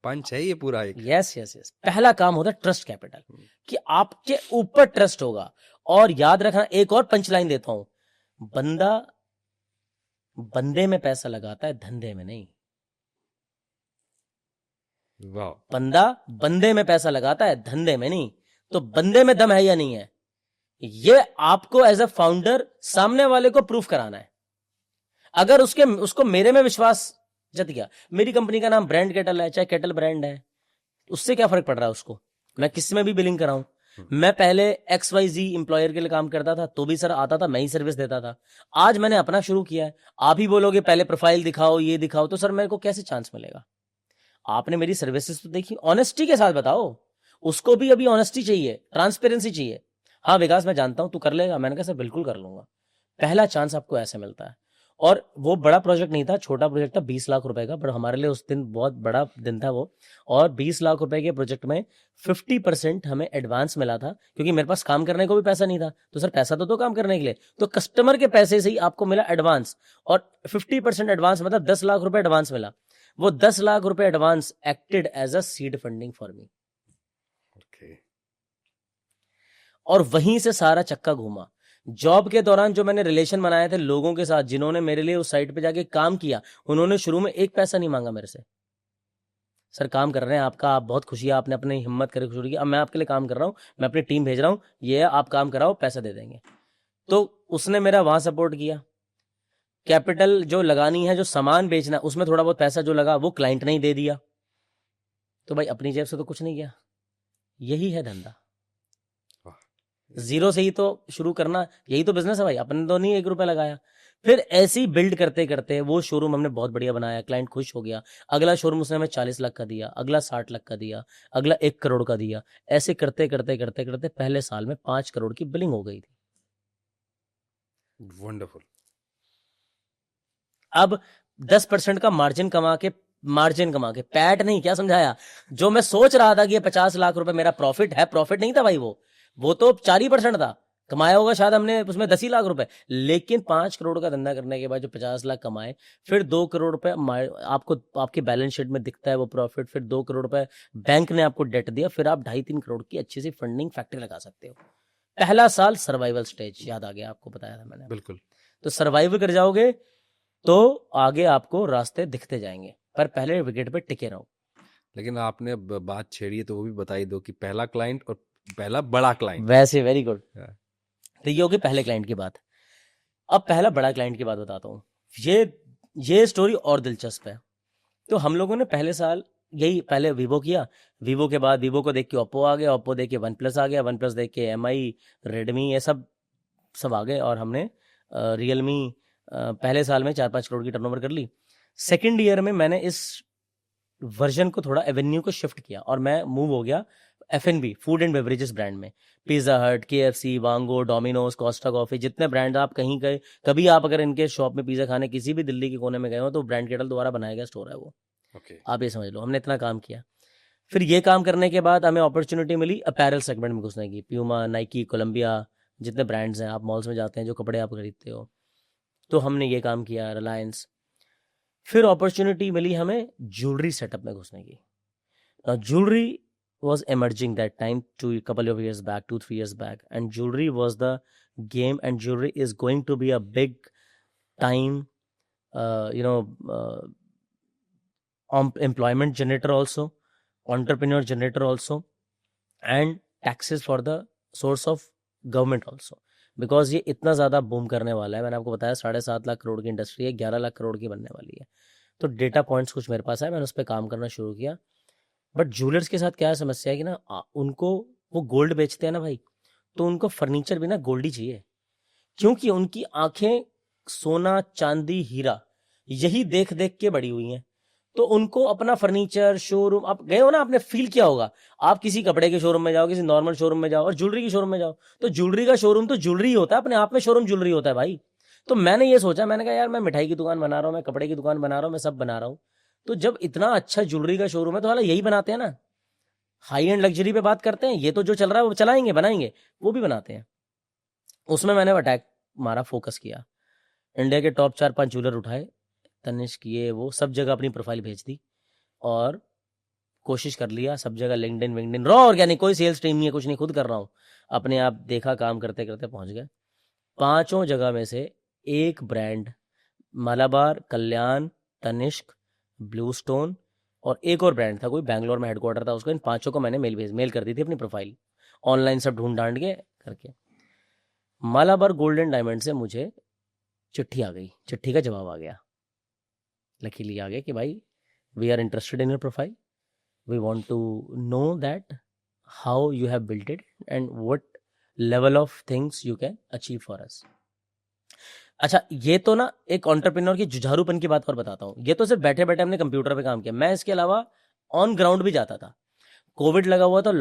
Punch है ये पूरा एक। यस यस यस, पहला काम होता है ट्रस्ट कैपिटल, कि आपके ऊपर ट्रस्ट होगा। और याद रखना, एक और पंच लाइन देता हूं, बंदा बंदे में पैसा लगाता है, धंधे में नहीं। वाह, बंदा बंदे में पैसा लगाता है, धंधे में नहीं। तो बंदे में दम है या नहीं है, ये आपको एज अ फाउंडर सामने वाले को प्रूफ कराना है। अगर उसको मेरे में विश्वास जत गया, मेरी कंपनी का नाम ब्रांड केटल है, चाहे केटल ब्रांड है, उससे क्या फर्क पड़ रहा है उसको, मैं किस में भी बिलिंग कराऊं। मैं पहले XYZ एम्प्लॉयर के लिए काम करता था, तो भी सर आता था, मैं ही सर्विस देता था। आज मैंने अपना शुरू किया है, आप ही बोलोगे पहले प्रोफाइल दिखाओ, ये दिखाओ, तो सर मेरे को कैसे चांस मिलेगा। आपने मेरी सर्विसेज तो देखी, ऑनेस्टी के साथ बताओ। उसको भी अभी ऑनेस्टी चाहिए, ट्रांसपेरेंसी चाहिए। हाँ विकास, मैं जानता हूं तू कर लेगा। मैंने कहा सर बिल्कुल कर लूंगा। पहला चांस आपको ऐसे मिलता है। और वो बड़ा प्रोजेक्ट नहीं था, छोटा प्रोजेक्ट था, 20 लाख रुपए का, बट हमारे लिए उस दिन बहुत बड़ा दिन था वो। और 20 लाख रुपए के प्रोजेक्ट में 50% हमें एडवांस मिला था, क्योंकि मेरे पास काम करने को भी पैसा नहीं था। तो सर पैसा तो दो काम करने के लिए, तो कस्टमर के पैसे से ही आपको मिला एडवांस। और 50% एडवांस मतलब 10 लाख रुपए एडवांस मिला। वो 10 लाख रुपए advance acted as a seed funding for me. और वहीं से सारा चक्का घूमा। जॉब के दौरान जो मैंने रिलेशन बनाए थे लोगों के साथ, जिन्होंने मेरे लिए उस साइट पे जाके काम किया, उन्होंने शुरू में एक पैसा नहीं मांगा मेरे से। सर काम कर रहे हैं आपका, आप बहुत खुशी है, आपने अपनी हिम्मत करके शुरू किया, अब मैं आपके लिए काम कर रहा हूं, मैं अपनी टीम भेज रहा हूं, ये है आप काम कराओ, पैसा दे देंगे। तो उसने मेरा वहां सपोर्ट किया। कैपिटल जो लगानी है, जो सामान बेचना, उसमें थोड़ा बहुत पैसा जो लगा वो क्लाइंट ने ही दे दिया। तो भाई अपनी जेब से तो कुछ नहीं किया। यही है धंधा, जीरो से ही तो शुरू करना, यही तो बिजनेस है भाई। अपने तो नहीं 1 रुपया लगाया। फिर ऐसे ही बिल्ड करते करते वो शोरूम हमने बहुत बढ़िया बनाया, क्लाइंट खुश हो गया। अगला शोरूम उसने हमें 40 लाख का दिया, अगला 60 लाख का दिया, अगला 1 करोड़ का दिया। ऐसे करते करते करते करते पहले साल में 5 करोड़ की बिलिंग हो गई थी। वंडरफुल। अब 10% का मार्जिन कमा के पैट नहीं, क्या समझाया, जो मैं सोच रहा था कि ये 50 लाख रुपए मेरा प्रॉफिट है, प्रॉफिट नहीं था भाई, वो तो 4% था। कमाया होगा शायद हमने उसमें 10 ही लाख रुपए, लेकिन 5 करोड़ का धंधा करने के बाद जो 50 लाख कमाए, फिर 2 करोड़ रुपए आपको आपके बैलेंस शीट में दिखता है वो प्रॉफिट, फिर 2 करोड़ रुपए बैंक ने आपको डेट दिया, फिर आप 2.5-3 करोड़ की अच्छी सी फंडिंग फैक्ट्री लगा सकते हो। पहला साल सर्वाइवल स्टेज, याद आ गया आपको, बताया था मैंने। बिल्कुल। तो सर्वाइव कर जाओगे तो आगे आपको रास्ते दिखते जाएंगे, पर पहले विकेट पे टिके रहो। लेकिन आपने बात छेड़ी है तो वो भी बता ही दो कि पहला क्लाइंट और पहला बड़ा क्लाइंट। वैसे वेरी गुड। तो ये होगी पहले क्लाइंट की बात। अब पहला बड़ा क्लाइंट की बात बताता हूँ। ये स्टोरी और दिलचस्प है। तो हम लोगों ने पहले साल यही, पहले वीवो किया, वीवो के बाद वीवो को देख के ओप्पो आ गया, ओप्पो देख के वन प्लस आ गया, वन प्लस देख के MI, रेडमी, ये सब आ गए। और हमने रियलमी पहले साल में 4-5 करोड़ की टर्नओवर कर ली। सेकेंड ईयर में मैंने इस वर्जन को थोड़ा एवेन्यू को शिफ्ट किया और मैं मूव हो गया F&B, food and beverages brand में। पिज्जा हट, KFC, वांगो, डोमिनोज, कोस्टा कॉफी, जितने ब्रांड आप कहीं गए, कभी आप अगर इनके शॉप में पिज्जा खाने किसी भी दिल्ली के कोने में गए हो, तो ब्रांड केटल द्वारा बनाया गया स्टोर है वो। आप ये समझ लो, हमने इतना काम किया। फिर ये काम करने के बाद हमें अपॉर्चुनिटी मिली अपैरल सेगमेंट में घुसने की। प्यूमा, नाइकी, कोलंबिया, जितने ब्रांड्स हैं, आप मॉल्स में जाते हैं जो कपड़े आप खरीदते हो, तो हमने ये काम किया। रिलायंस। फिर अपॉर्चुनिटी मिली हमें ज्वेलरी सेटअप में घुसने की। Jewellery was emerging that time, to a couple of years back, 2-3 years back, and jewelry was the game, and jewelry is going to be a big time employment generator also, entrepreneur generator also, and taxes for the source of government also, because ये इतना ज़्यादा बूम करने वाला है। मैंने आपको बताया 7.5 लाख करोड़ की इंडस्ट्री है, 11 लाख करोड़ की बनने वाली है। तो डेटा पॉइंट्स कुछ मेरे पास है, मैंने उस पर काम करना शुरू किया। बट ज्वेलर्स के साथ क्या समस्या है कि ना, उनको, वो गोल्ड बेचते हैं ना भाई, तो उनको फर्नीचर भी ना गोल्ड ही चाहिए, क्योंकि उनकी आंखें सोना, चांदी, हीरा यही देख देख के बड़ी हुई हैं। तो उनको अपना फर्नीचर शोरूम, आप गए हो ना, आपने फील किया होगा, आप किसी कपड़े के शोरूम में जाओ, किसी नॉर्मल शोरूम में जाओ, और ज्वेलरी के शोरूम में जाओ, तो ज्वेलरी का शोरूम तो ज्वेलरी होता है, अपने आप में शोरूम ज्वेलरी होता है भाई। तो मैंने ये सोचा, मैंने कहा यार, मैं मिठाई की दुकान बना रहा हूँ, मैं कपड़े की दुकान बना रहा हूँ, मैं सब बना रहा हूँ, तो जब इतना अच्छा ज्वेलरी का शोरूम है तो वाला यही बनाते हैं ना, हाई एंड लग्जरी पे बात करते हैं, ये तो जो चल रहा है वो चलाएंगे, बनाएंगे, वो भी बनाते हैं। उसमें मैंने अटैक मारा, फोकस किया, इंडिया के टॉप 4-5 ज्वेलर उठाए, तनिष्क, ये वो सब जगह अपनी प्रोफाइल भेज दी और कोशिश कर लिया सब जगह, लिंक्डइन विंक्डइन, रॉ ऑर्गेनिक, कोई सेल्स टीम नहीं है, कुछ नहीं, खुद कर रहा हूँ, अपने आप देखा, काम करते करते पहुंच गए। 5 जगह में से एक ब्रांड, मालाबार, कल्याण, तनिष्क, ब्लू स्टोन और एक और ब्रांड था कोई, बैंगलोर में हेडक्वार्टर था उसका, इन 5 को मैंने मेल कर दी थी अपनी प्रोफाइल, ऑनलाइन सब ढूंढ ढांड के करके। मालाबार गोल्डन डायमंड से मुझे चिट्ठी आ गई, चिट्ठी का जवाब आ गया, लकीली आ गया कि भाई we are interested in your profile, we want to know that how you have built it and what level of things you can achieve for us. अच्छा, ये तो ना एक एंटरप्रेन्योर की जुझारूपन की बात और बताता हूँ, ये तो सिर्फ बैठे बैठे हमने कंप्यूटर पे काम किया, मैं इसके अलावा ऑन ग्राउंड भी जाता था। कोविड लगा हुआ था,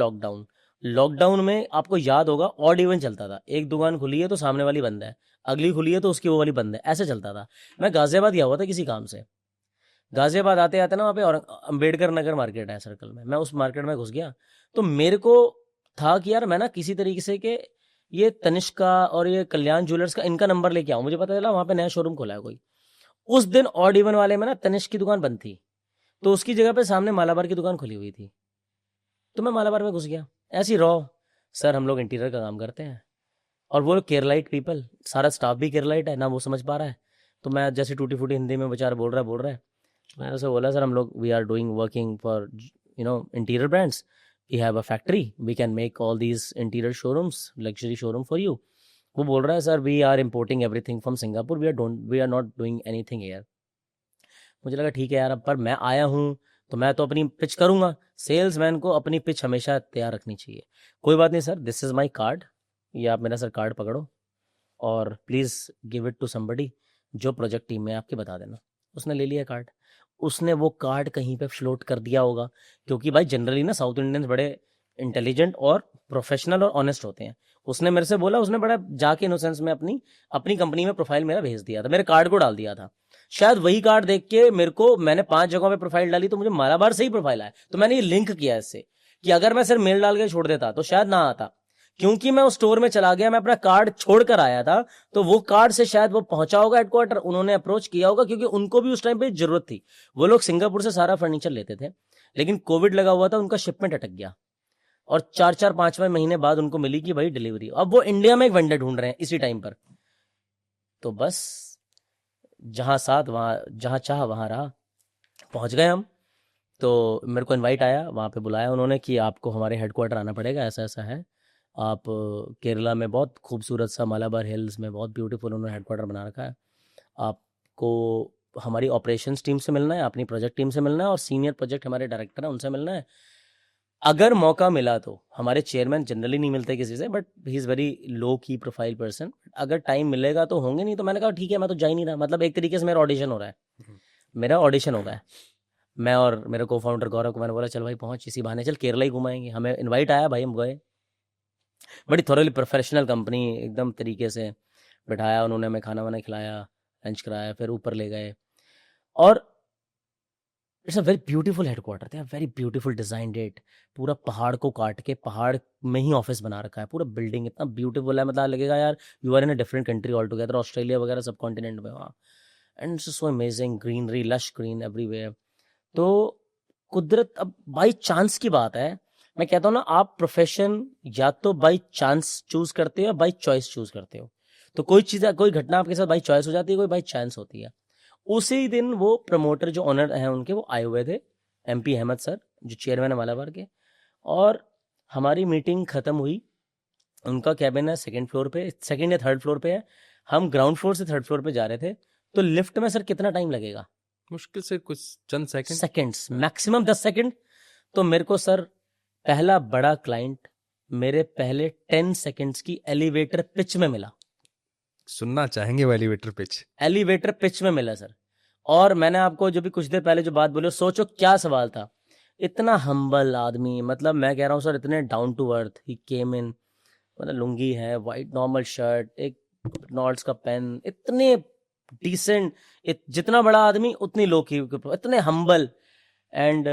लॉकडाउन में आपको याद होगा ऑड इवन चलता था, एक दुकान खुली है तो सामने वाली बंद है, अगली खुली है तो उसकी वो वाली बंद है, ऐसे चलता था। मैं गाजियाबाद गया हुआ था किसी काम से, गाजियाबाद आते आते ना वहाँ पे और अम्बेडकर नगर मार्केट है सर्कल में, मैं उस मार्केट में घुस गया, तो मेरे को था कि यार मैं ना किसी तरीके से के ये तनिष्क का और ये कल्याण ज्वेलर्स का इनका नंबर लेके आऊं, मुझे पता चला वहाँ पे नया शोरूम खोला है कोई। उस दिन ऑड इवन वाले में ना तनिष्क की दुकान बंद थी, तो उसकी जगह पे सामने मालाबार की दुकान खुली हुई थी, तो मैं मालाबार में घुस गया ऐसी रॉ, सर हम लोग इंटीरियर का काम करते हैं, और वो केरलाइट पीपल, सारा स्टाफ भी केरलाइट है ना, वो समझ पा रहा है, तो मैं जैसे टूटी फूटी हिंदी में बेचारा बोल रहा है, मैंने उसे बोला सर हम लोग we are doing working for interior brands, we have a factory, we can make all these interior showrooms, luxury showroom for you. वो बोल रहा है sir we are importing everything from Singapore, we are not doing anything here. मुझे लगा ठीक है यार, अब पर मैं आया हूँ तो मैं तो अपनी पिच करूंगा, सेल्समैन को अपनी पिच हमेशा तैयार रखनी चाहिए। कोई बात नहीं sir, this is my card, ये आप मेरा सर कार्ड पकड़ो और please give it to somebody, जो प्रोजेक्ट टीम में आपके बता देना। उसने ले लिया कार्ड, उसने वो कार्ड कहीं पे फ्लोट कर दिया होगा, क्योंकि भाई जनरली ना साउथ इंडियंस बड़े इंटेलिजेंट और प्रोफेशनल और ऑनेस्ट होते हैं। उसने मेरे से बोला, उसने बड़ा जाके इनोसेंस में अपनी कंपनी में प्रोफाइल मेरा भेज दिया था, मेरे कार्ड को डाल दिया था। शायद वही कार्ड देख के मेरे को, मैंने 5 जगहों पे प्रोफाइल डाली तो मुझे मालाबार से ही प्रोफाइल आया, तो मैंने ये लिंक किया इससे कि अगर मैं सिर्फ मेल डाल के छोड़ देता तो शायद ना आता, क्योंकि मैं उस स्टोर में चला गया, मैं अपना कार्ड छोड़कर आया था, तो वो कार्ड से शायद वो पहुंचा होगा हेडक्वार्टर, उन्होंने अप्रोच किया होगा, क्योंकि उनको भी उस टाइम पे जरूरत थी। वो लोग सिंगापुर से सारा फर्नीचर लेते थे, लेकिन कोविड लगा हुआ था, उनका शिपमेंट अटक गया और 4-5 महीने बाद उनको मिली कि भाई डिलीवरी। अब वो इंडिया में एक वेंडर ढूंढ रहे हैं इसी टाइम पर, तो बस जहां साथ वहां, जहां चाह वहां रहा, पहुंच गए हम। तो मेरे को इनवाइट आया, वहां पे बुलाया उन्होंने कि आपको हमारे हेडक्वार्टर आना पड़ेगा, ऐसा ऐसा है, आप केरला में बहुत खूबसूरत सा मालाबार हिल्स में बहुत ब्यूटीफुल उन्होंने हेडक्वार्टर बना रखा है, आपको हमारी ऑपरेशंस टीम से मिलना है, अपनी प्रोजेक्ट टीम से मिलना है, और सीनियर प्रोजेक्ट हमारे डायरेक्टर हैं उनसे मिलना है। अगर मौका मिला तो, हमारे चेयरमैन जनरली नहीं मिलते किसी से, but he is very low की प्रोफाइल पर्सन, अगर टाइम मिलेगा तो होंगे, नहीं तो मैंने कहा ठीक है, मैं तो जा ही नहीं रहा, मतलब एक तरीके से मेरा ऑडिशन हो रहा है, मेरा ऑडिशन हो रहा है। मैं और मेरे को फाउंडर गौरव को मैंने बोला चल भाई पहुंच, इसी बहाने चल केरला ही घुमाएंगे, हमें इनवाइट आया भाई, हम गए। बड़ी थोरली प्रोफेशनल कंपनी, एकदम तरीके से बैठाया उन्होंने, हमें खाना वाना खिलाया, लंच कराया, फिर ऊपर ले गए, और it's a very beautiful headquarter, they are very beautiful designed it, पूरा पहाड़ को काट के पहाड़ में ही ऑफिस बना रखा है, पूरा बिल्डिंग इतना ब्यूटीफुल है, मतलब लगेगा यार you are in a different country all together, Australia वगैरह सब कॉन्टिनेंट में वहाँ, and it's so amazing, greenery, lush green everywhere. तो कुदरत, अब बाई चांस की बात है, मैं कहता हूँ ना, आप प्रोफेशन या तो बाई चांस चूज करते हो या बाई चॉइस चूज करते हो, तो कोई चीज़, कोई घटना आपके साथ बाई चॉइस हो जाती है, कोई बाई चांस होती है। उसी दिन वो प्रमोटर जो ऑनर हैं उनके, वो आए हुए थे, MP अहमद सर जो चेयरमैन है मालाबार के, और हमारी मीटिंग खत्म हुई, उनका कैबिन है सेकंड फ्लोर पे, सेकंड या थर्ड फ्लोर पे है, हम ग्राउंड फ्लोर से थर्ड फ्लोर पे जा रहे थे, तो लिफ्ट में सर कितना टाइम लगेगा, मुश्किल से कुछ चंद सेकंड्स, मैक्सिमम 10 सेकंड। तो मेरे को सर पहला बड़ा क्लाइंट मेरे पहले 10 सेकंड्स की एलिवेटर पिच में मिला, सुनना चाहेंगे वो एलिवेटर पिच, एलिवेटर पिच में मिला सर। और मैंने आपको जो भी कुछ देर पहले जो बात बोली, सोचो क्या सवाल था, इतना हम्बल आदमी, मतलब मैं कह रहा हूँ सर, इतने डाउन टू अर्थ, ही केम इन, मतलब लुंगी है, वाइट नॉर्मल शर्ट, एक नॉट्स का पेन, इतने डिसेंट, जितना बड़ा आदमी उतनी लो की, इतने हम्बल, एंड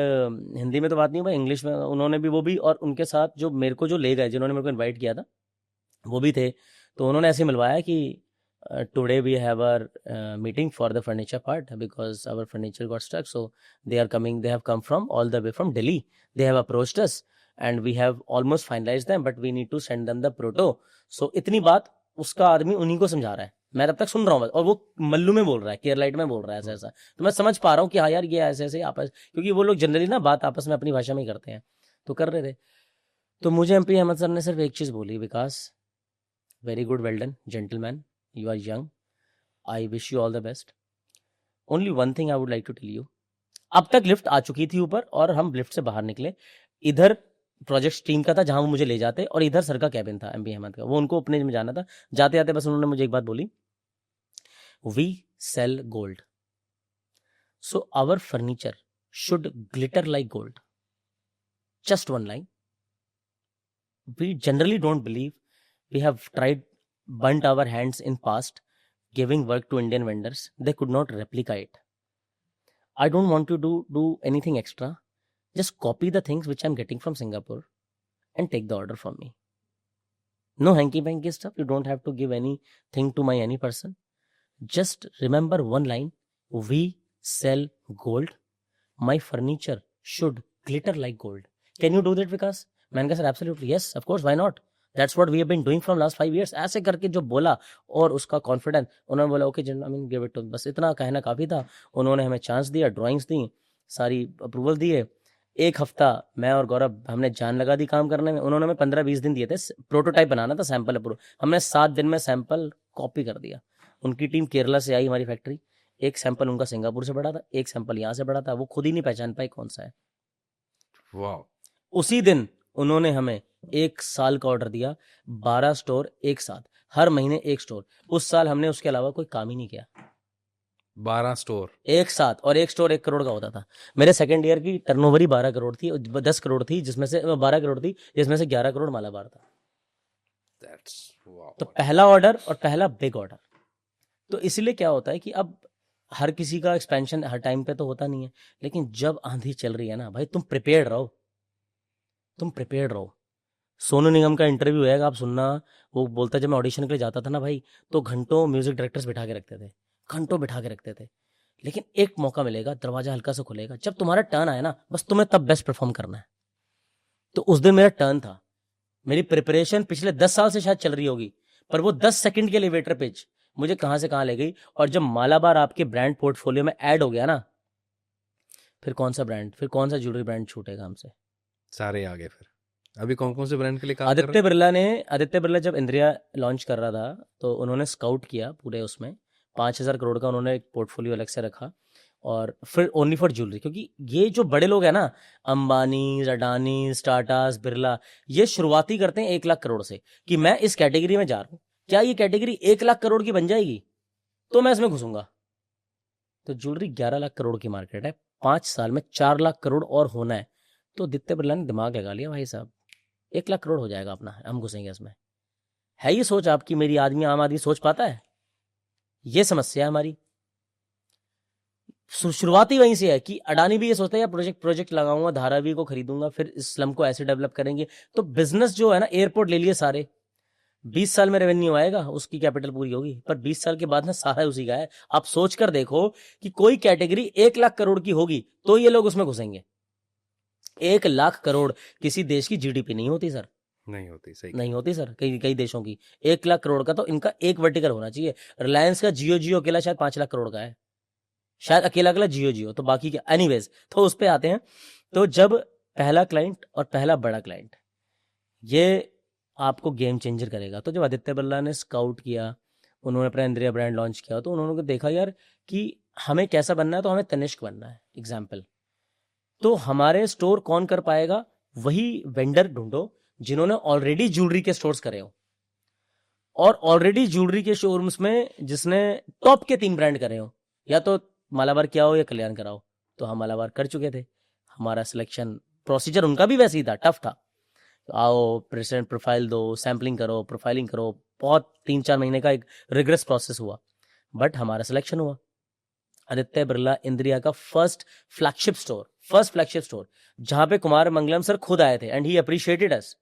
हिंदी में तो बात नहीं भाई, इंग्लिश में उन्होंने भी, वो भी, और उनके साथ जो मेरे को जो ले गए, जिन्होंने मेरे को इनवाइट किया था वो भी थे, तो उन्होंने ऐसे मिलवाया कि today we have our meeting for the furniture part because our furniture got stuck. So they have come from all the way from Delhi. They have approached us and we have almost finalized them, but we need to send them the proto. So इतनी बात उसका आदमी उन्हीं को समझा रहा है, मैं तब तक सुन रहा हूँ बस, और वो मल्लू में बोल रहा है, केरलाइट में बोल रहा है ऐसा ऐसा। तो मैं समझ पा रहा हूँ कि हाँ यार ये ऐसे ऐसे आपस, क्योंकि वो लोग जनरली ना बात आपस में अपनी भाषा में ही करते हैं, तो कर रहे थे। तो मुझे एमपी अहमद सर ने सिर्फ एक चीज़ बोली, Vikas very good, well done gentleman, you are young, I wish you all the best, only one thing I would like to tell you. अब तक लिफ्ट आ चुकी थी ऊपर और हम लिफ्ट से बाहर निकले, इधर प्रोजेक्ट टीम का था जहां वो मुझे ले जाते, और इधर सर का कैबिन था एमपी अहमद का, वो उनको अपने में जाना था। जाते जाते बस उन्होंने मुझे एक बात बोली, we sell gold, so our furniture should glitter like gold, just one line. We generally don't believe, we have tried, burnt our hands in past giving work to Indian vendors, they could not replicate it. I don't want to do anything extra, just copy the things which I'm getting from Singapore and take the order from me. No hanky panky stuff, you don't have to give anything to my any person, just remember one line, we sell gold, my furniture should glitter like gold. Can you do that, Vikas? मैंने कहा sir absolutely yes, of course, why not, that's what we have been doing from last 5 years। ऐसे करके जो बोला और उसका कॉन्फिडेंस, उन्होंने बोला okay I mean give it to, बस इतना कहना काफ़ी था। उन्होंने हमें चांस दिया, ड्राइंग्स दी, सारी अप्रूवल दिए। एक हफ्ता मैं और गौरव हमने जान लगा दी काम करने में। उन्होंने हमें 15-20 दिन दिए थे, प्रोटोटाइप बनाना था, सैंपल अप्रूव, हमने 7 दिन में सैंपल कॉपी कर दिया। उनकी टीम केरला से आई हमारी फैक्ट्री, एक सैंपल उनका सिंगापुर से बड़ा था, एक सैंपल यहाँ से बड़ा था, वो खुद ही नहीं पहचान पाए कौन सा है। वाह। उसी दिन उन्होंने हमें 1 साल का ऑर्डर दिया, 12 स्टोर एक साथ, हर महीने 1 स्टोर। उस साल हमने उसके अलावा कोई काम ही नहीं किया। 12 स्टोर एक साथ, और 1 स्टोर 1 करोड़ का होता था। मेरे सेकंड ईयर की टर्नओवर ही 12 करोड़ थी, 10 करोड़ थी, जिसमें से 12 करोड़ थी, जिसमें से 11 करोड़ मालाबार था। तो पहला ऑर्डर और पहला बिग ऑर्डर। तो इसलिए क्या होता है कि अब हर किसी का एक्सपेंशन हर टाइम पे तो होता नहीं है, लेकिन जब आंधी चल रही है ना भाई, तुम प्रिपेयर्ड रहो, तुम प्रिपेयर्ड रहो। सोनू निगम का इंटरव्यू है, आप सुनना, वो बोलता जब मैं ऑडिशन के लिए जाता था ना भाई, तो घंटों म्यूजिक डायरेक्टर्स बिठा के रखते थे, घंटों बिठा के रखते थे, लेकिन एक मौका मिलेगा, दरवाजा हल्का सा खुलेगा, जब तुम्हारा टर्न आया ना, बस तुम्हें तब बेस्ट परफॉर्म करना है। तो उस दिन मेरा टर्न था, मेरी प्रिपरेशन पिछले 10 साल से शायद चल रही होगी, पर वो 10 सेकंड के एलिवेटर पिच मुझे कहां से कहां ले गई। और जब मालाबार आपके ब्रांड पोर्टफोलियो में ऐड हो गया ना, फिर कौन सा ब्रांड, फिर कौन सा ज्वेलरी ब्रांड छूटेगा हमसे, सारे आगे। फिर अभी कौन कौन से ब्रांड के लिए काम कर आदित्य बिरला जब इंद्रिया लॉन्च कर रहा था, तो उन्होंने स्काउट किया पूरे, उसमें 5,000 करोड़ का उन्होंने एक पोर्टफोलियो अलग से रखा, और फिर ओनली फॉर ज्वेलरी। क्योंकि ये जो बड़े लोग हैं ना, अंबानी, अडानी, टाटास, बिरला, ये शुरुआती करते हैं 1 लाख करोड़ से, कि मैं इस कैटेगरी में जा रहा हूं, क्या ये कैटेगरी 1 लाख करोड़ की बन जाएगी तो मैं इसमें घुसूंगा। तो ज्वेलरी 11 लाख करोड़ की मार्केट है, 5 साल में 4 लाख करोड़ और होना है। तो आदित्य बिरला ने दिमाग लगा लिया, भाई साहब 1 लाख करोड़ हो जाएगा अपना, हम घुसेंगे इसमें। है ये सोच आपकी, मेरी आदमी, आम आदमी सोच पाता है? ये समस्या है हमारी। शुरुआत ही वहीं से है कि अडानी भी ये सोचता है यार प्रोजेक्ट लगाऊंगा, धारावी को खरीदूंगा, फिर इस स्लम को ऐसे डेवलप करेंगे। तो बिजनेस जो है ना, एयरपोर्ट ले लिए सारे, 20 साल में रेवेन्यू आएगा, उसकी कैपिटल पूरी होगी, पर 20 साल के बाद ना सारा उसी का है। आप सोच कर देखो कि कोई कैटेगरी 1 लाख करोड़ की होगी तो ये लोग उसमें घुसेंगे। 1 लाख करोड़ किसी देश की जीडीपी नहीं होती सर, नहीं होती, सही नहीं होती सर, कई देशों की। 1 लाख करोड़ का तो इनका एक वर्टिकल होना चाहिए। रिलायंस का जियो अकेला शायद 5 लाख करोड़ का है, शायद अकेला जियो, तो बाकी क्या। एनीवेज, तो उस पे आते हैं। तो जब पहला क्लाइंट और पहला बड़ा क्लाइंट, ये आपको गेम चेंजर करेगा। तो जब आदित्य बिरला ने स्काउट किया, उन्होंने अपना इंद्रिया ब्रांड लॉन्च किया, तो उन्होंने देखा यार कि हमें कैसा बनना है, तो हमें तनिष्क बनना है एग्जाम्पल। तो हमारे स्टोर कौन कर पाएगा, वही वेंडर ढूंढो जिन्होंने ऑलरेडी ज्वेलरी के स्टोर्स करे हो, और ऑलरेडी ज्वेलरी के शोरूम्स में जिसने टॉप के 3 ब्रांड करे हो, या तो मालाबार किया हो या कल्याण कराओ। तो हम मालाबार कर चुके थे। हमारा सिलेक्शन प्रोसीजर उनका भी वैसे ही था, टफ था। तो आओ, प्रेजेंट प्रोफाइल दो, सैम्पलिंग करो, प्रोफाइलिंग करो, बहुत 3-4 महीने का एक रिग्रेस प्रोसेस हुआ, बट हमारा सिलेक्शन हुआ। आदित्य बिरला इंद्रिया का फर्स्ट फ्लैगशिप स्टोर, जहां पे कुमार मंगलम सर खुद आए थे, and he appreciated us.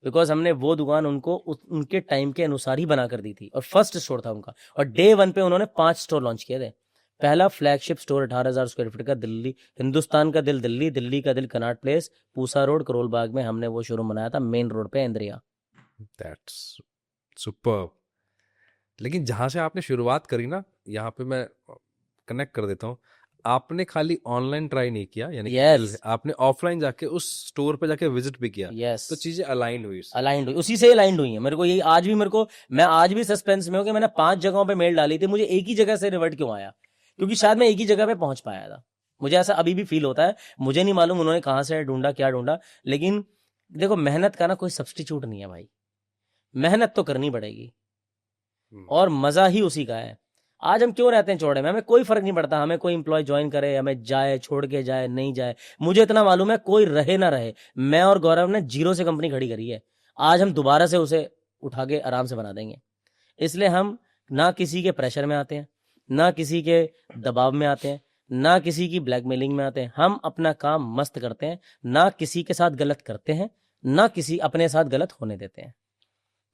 Because हमने वो दुकान उनको उनके टाइम के अनुसार ही बना कर दी थी, और फर्स्ट स्टोर था उनका, और डे 1 पे उन्होंने 5 स्टोर लॉन्च किए थे। पहला फ्लैगशिप स्टोर 18,000 स्क्वायर फीट का दिल्ली, हिंदुस्तान का दिल दिल्ली, दिल्ली का दिल कनॉट प्लेस, पूसा रोड, करोल बाग में हमने वो शोरूम बनाया था, मेन रोड पे इंद्रिया। That's superb. लेकिन जहां से आपने शुरुआत करी ना, यहाँ पे मैं कनेक्ट कर देता हूँ। आपने खाली ऑनलाइन ट्राई नहीं किया, यानी कि यस, आपने ऑफलाइन जाके उस स्टोर पे जाके विजिट भी किया, यस, तो चीजें अलाइन हुई उससे। अलाइंड हुई, उसी से अलाइंड हुई है। मेरे को यही आज भी, मेरे को, मैं आज भी सस्पेंस में हूँ कि मैंने 5 जगहों पे मेल डाली थी, मुझे एक ही जगह से रिवर्ट क्यों आया, क्योंकि शायद मैं एक ही जगह पे पहुंच पाया था। मुझे ऐसा अभी भी फील होता है। मुझे नहीं मालूम उन्होंने कहाँ से ढूंढा, क्या ढूंढा, लेकिन देखो, मेहनत का ना कोई सब्स्टिट्यूट नहीं है भाई। मेहनत तो करनी पड़ेगी, और मजा ही उसी का है। आज हम क्यों रहते हैं चौड़े में, हमें कोई फर्क नहीं पड़ता, हमें कोई इंप्लॉय ज्वाइन करे, हमें जाए, छोड़ के जाए, नहीं जाए, मुझे इतना मालूम है, कोई रहे ना रहे, मैं और गौरव ने जीरो से कंपनी खड़ी करी है। आज हम दोबारा से उसे उठा के आराम से बना देंगे। इसलिए हम ना किसी के प्रेशर में आते हैं, ना किसी के दबाव में आते हैं, ना किसी की ब्लैकमेलिंग में आते हैं। हम अपना काम मस्त करते हैं, ना किसी के साथ गलत करते हैं, ना किसी अपने साथ गलत होने देते हैं।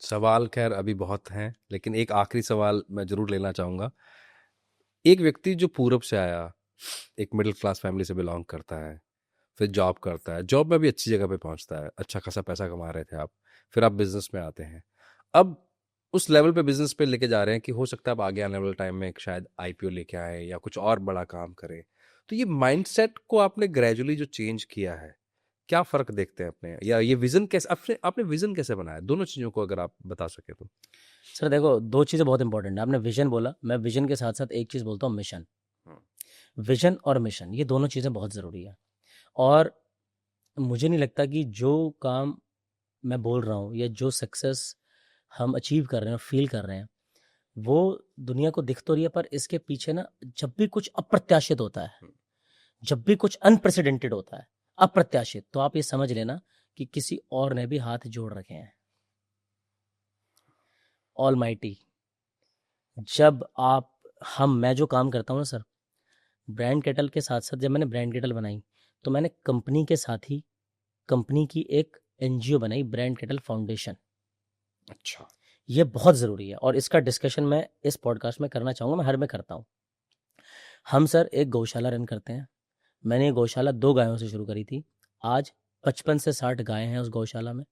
सवाल खैर अभी बहुत हैं, लेकिन एक आखिरी सवाल मैं जरूर लेना चाहूंगा। एक व्यक्ति जो पूरब से आया, एक मिडिल क्लास फैमिली से बिलोंग करता है, फिर जॉब करता है, जॉब में भी अच्छी जगह पे पहुंचता है, अच्छा खासा पैसा कमा रहे थे आप, फिर आप बिजनेस में आते हैं, अब उस लेवल पे बिजनेस पे लेके जा रहे हैं कि हो सकता है अब आगे आने वाले टाइम में शायद आईपीओ लेके आए या कुछ और बड़ा काम करें। तो ये माइंडसेट को आपने ग्रेजुअली जो चेंज किया है, क्या फर्क देखते हैं अपने, या ये विजन कैसे, आपने आपने विजन कैसे बनाया, दोनों चीजों को अगर आप बता सके तो। सर देखो, दो चीज़ें बहुत इंपॉर्टेंट है। आपने विजन बोला, मैं विजन के साथ साथ एक चीज़ बोलता हूँ, मिशन। विजन और मिशन, ये दोनों चीज़ें बहुत ज़रूरी है। और मुझे नहीं लगता कि जो काम मैं बोल रहा हूँ, या जो सक्सेस हम अचीव कर रहे हैं, फील कर रहे हैं, वो दुनिया को दिख तो रही है, पर इसके पीछे ना, जब भी कुछ अप्रत्याशित होता है, जब भी कुछ अनप्रेसिडेंटेड होता है, अप्रत्याशित, तो आप ये समझ लेना कि किसी और ने भी हाथ जोड़ रखे हैं। ऑलमाइटी, जब आप, मैं जो काम करता हूँ ना सर, ब्रांड केटल के साथ साथ, जब मैंने ब्रांड केटल बनाई, तो मैंने कंपनी के साथ ही कंपनी की एक एनजीओ बनाई, ब्रांड केटल फाउंडेशन। अच्छा। ये बहुत ज़रूरी है, और इसका डिस्कशन मैं इस पॉडकास्ट में करना चाहूँगा, मैं हर में करता हूँ। हम सर एक गौशाला रन करते हैं। मैंने ये गौशाला 2 गायों से शुरू करी थी। आज 55 से 60 गायें हैं उस गौशाला में।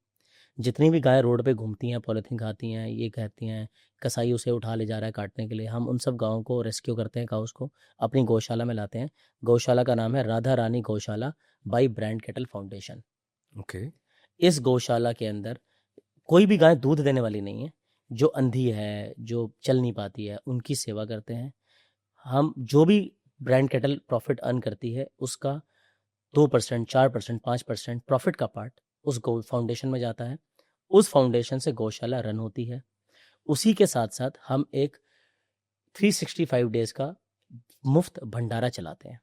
जितनी भी गायें रोड पे घूमती हैं, पॉलीथीन खाती हैं, ये कहती हैं, कसाई उसे उठा ले जा रहा है काटने के लिए, हम उन सब गायों को रेस्क्यू करते हैं, काउस को अपनी गौशाला में लाते हैं। गौशाला का नाम है राधा रानी गौशाला by brand kettle foundation. Okay. इस गौशाला के अंदर कोई भी गाय दूध देने वाली नहीं है। जो अंधी है, जो चल नहीं पाती है, उनकी सेवा करते हैं हम। जो भी ब्रांड केटल प्रॉफिट अर्न करती है, उसका 2%, 4%, 5% प्रॉफिट का पार्ट उस गौ फाउंडेशन में जाता है। उस फाउंडेशन से गौशाला रन होती है। उसी के साथ साथ हम एक 365 डेज का मुफ्त भंडारा चलाते हैं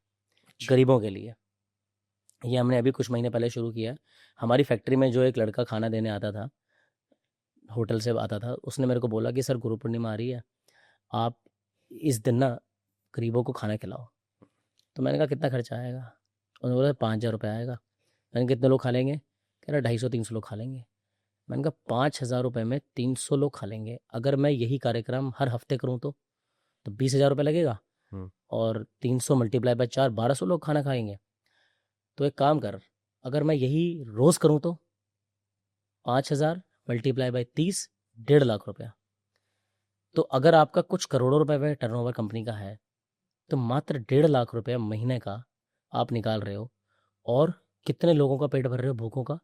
गरीबों के लिए। ये हमने अभी कुछ महीने पहले शुरू किया। हमारी फैक्ट्री में जो एक लड़का खाना देने आता था, होटल से आता था, उसने मेरे को बोला कि सर, गुरु पूर्णिमा आ रही है, आप इस दिन ना गरीबों को खाना खिलाओ। तो मैंने कहा कितना खर्चा आएगा? उन्होंने बोला 5,000 रुपये आएगा। मैंने कितने लोग खा लेंगे? कह रहा 250-300 लोग खा लेंगे। मैंने कहा 5,000 रुपये में 300 लोग खा लेंगे। अगर मैं यही कार्यक्रम हर हफ्ते करूँ तो 20,000 रुपये लगेगा, और 300 मल्टीप्लाई बाय 4, 1,200 लोग खाना खाएंगे। तो एक काम कर, अगर मैं यही रोज़ करूँ तो 5,000 मल्टीप्लाई बाय 30, 1,50,000 रुपया। तो अगर आपका कुछ करोड़ों रुपए में टर्नओवर कंपनी का है, तो मात्र 1,50,000 रुपये महीने का आप निकाल रहे हो, और कितने लोगों का पेट भर रहे हो भूखों का?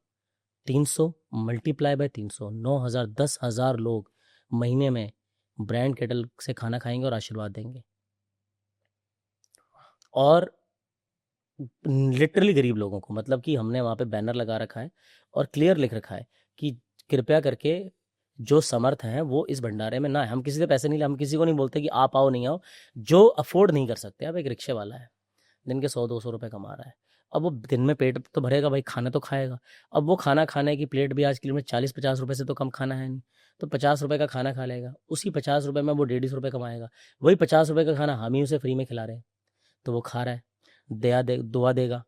300 मल्टीप्लाई बाय 300, 9,000, 10,000 लोग महीने में ब्रांड केटल से खाना खाएंगे और आशीर्वाद देंगे। और लिटरली गरीब लोगों को, मतलब कि हमने वहाँ पे बैनर लगा रखा है और क्लियर लिख रखा है कि कृपया करके जो समर्थ हैं वो इस भंडारे में ना आए। हम किसी से पैसे नहीं ले, हम किसी को नहीं बोलते कि आप आओ नहीं आओ। जो अफोर्ड नहीं कर सकते, अब एक रिक्शे वाला है, दिन के 100-200 रुपये कमा रहा है, अब वो दिन में पेट तो भरेगा भाई, खाना तो खाएगा। अब वो खाना खाने की प्लेट भी आज की डेट में 40-50 रुपये से तो कम खाना है नहीं, तो 50 रुपये का खाना खा लेगा। उसी 50 रुपये में वो 150 रुपये कमाएगा। वही 50 रुपये का खाना हम ही उसे फ्री में खिला रहे हैं, तो वो खा रहा है, दुआ देगा।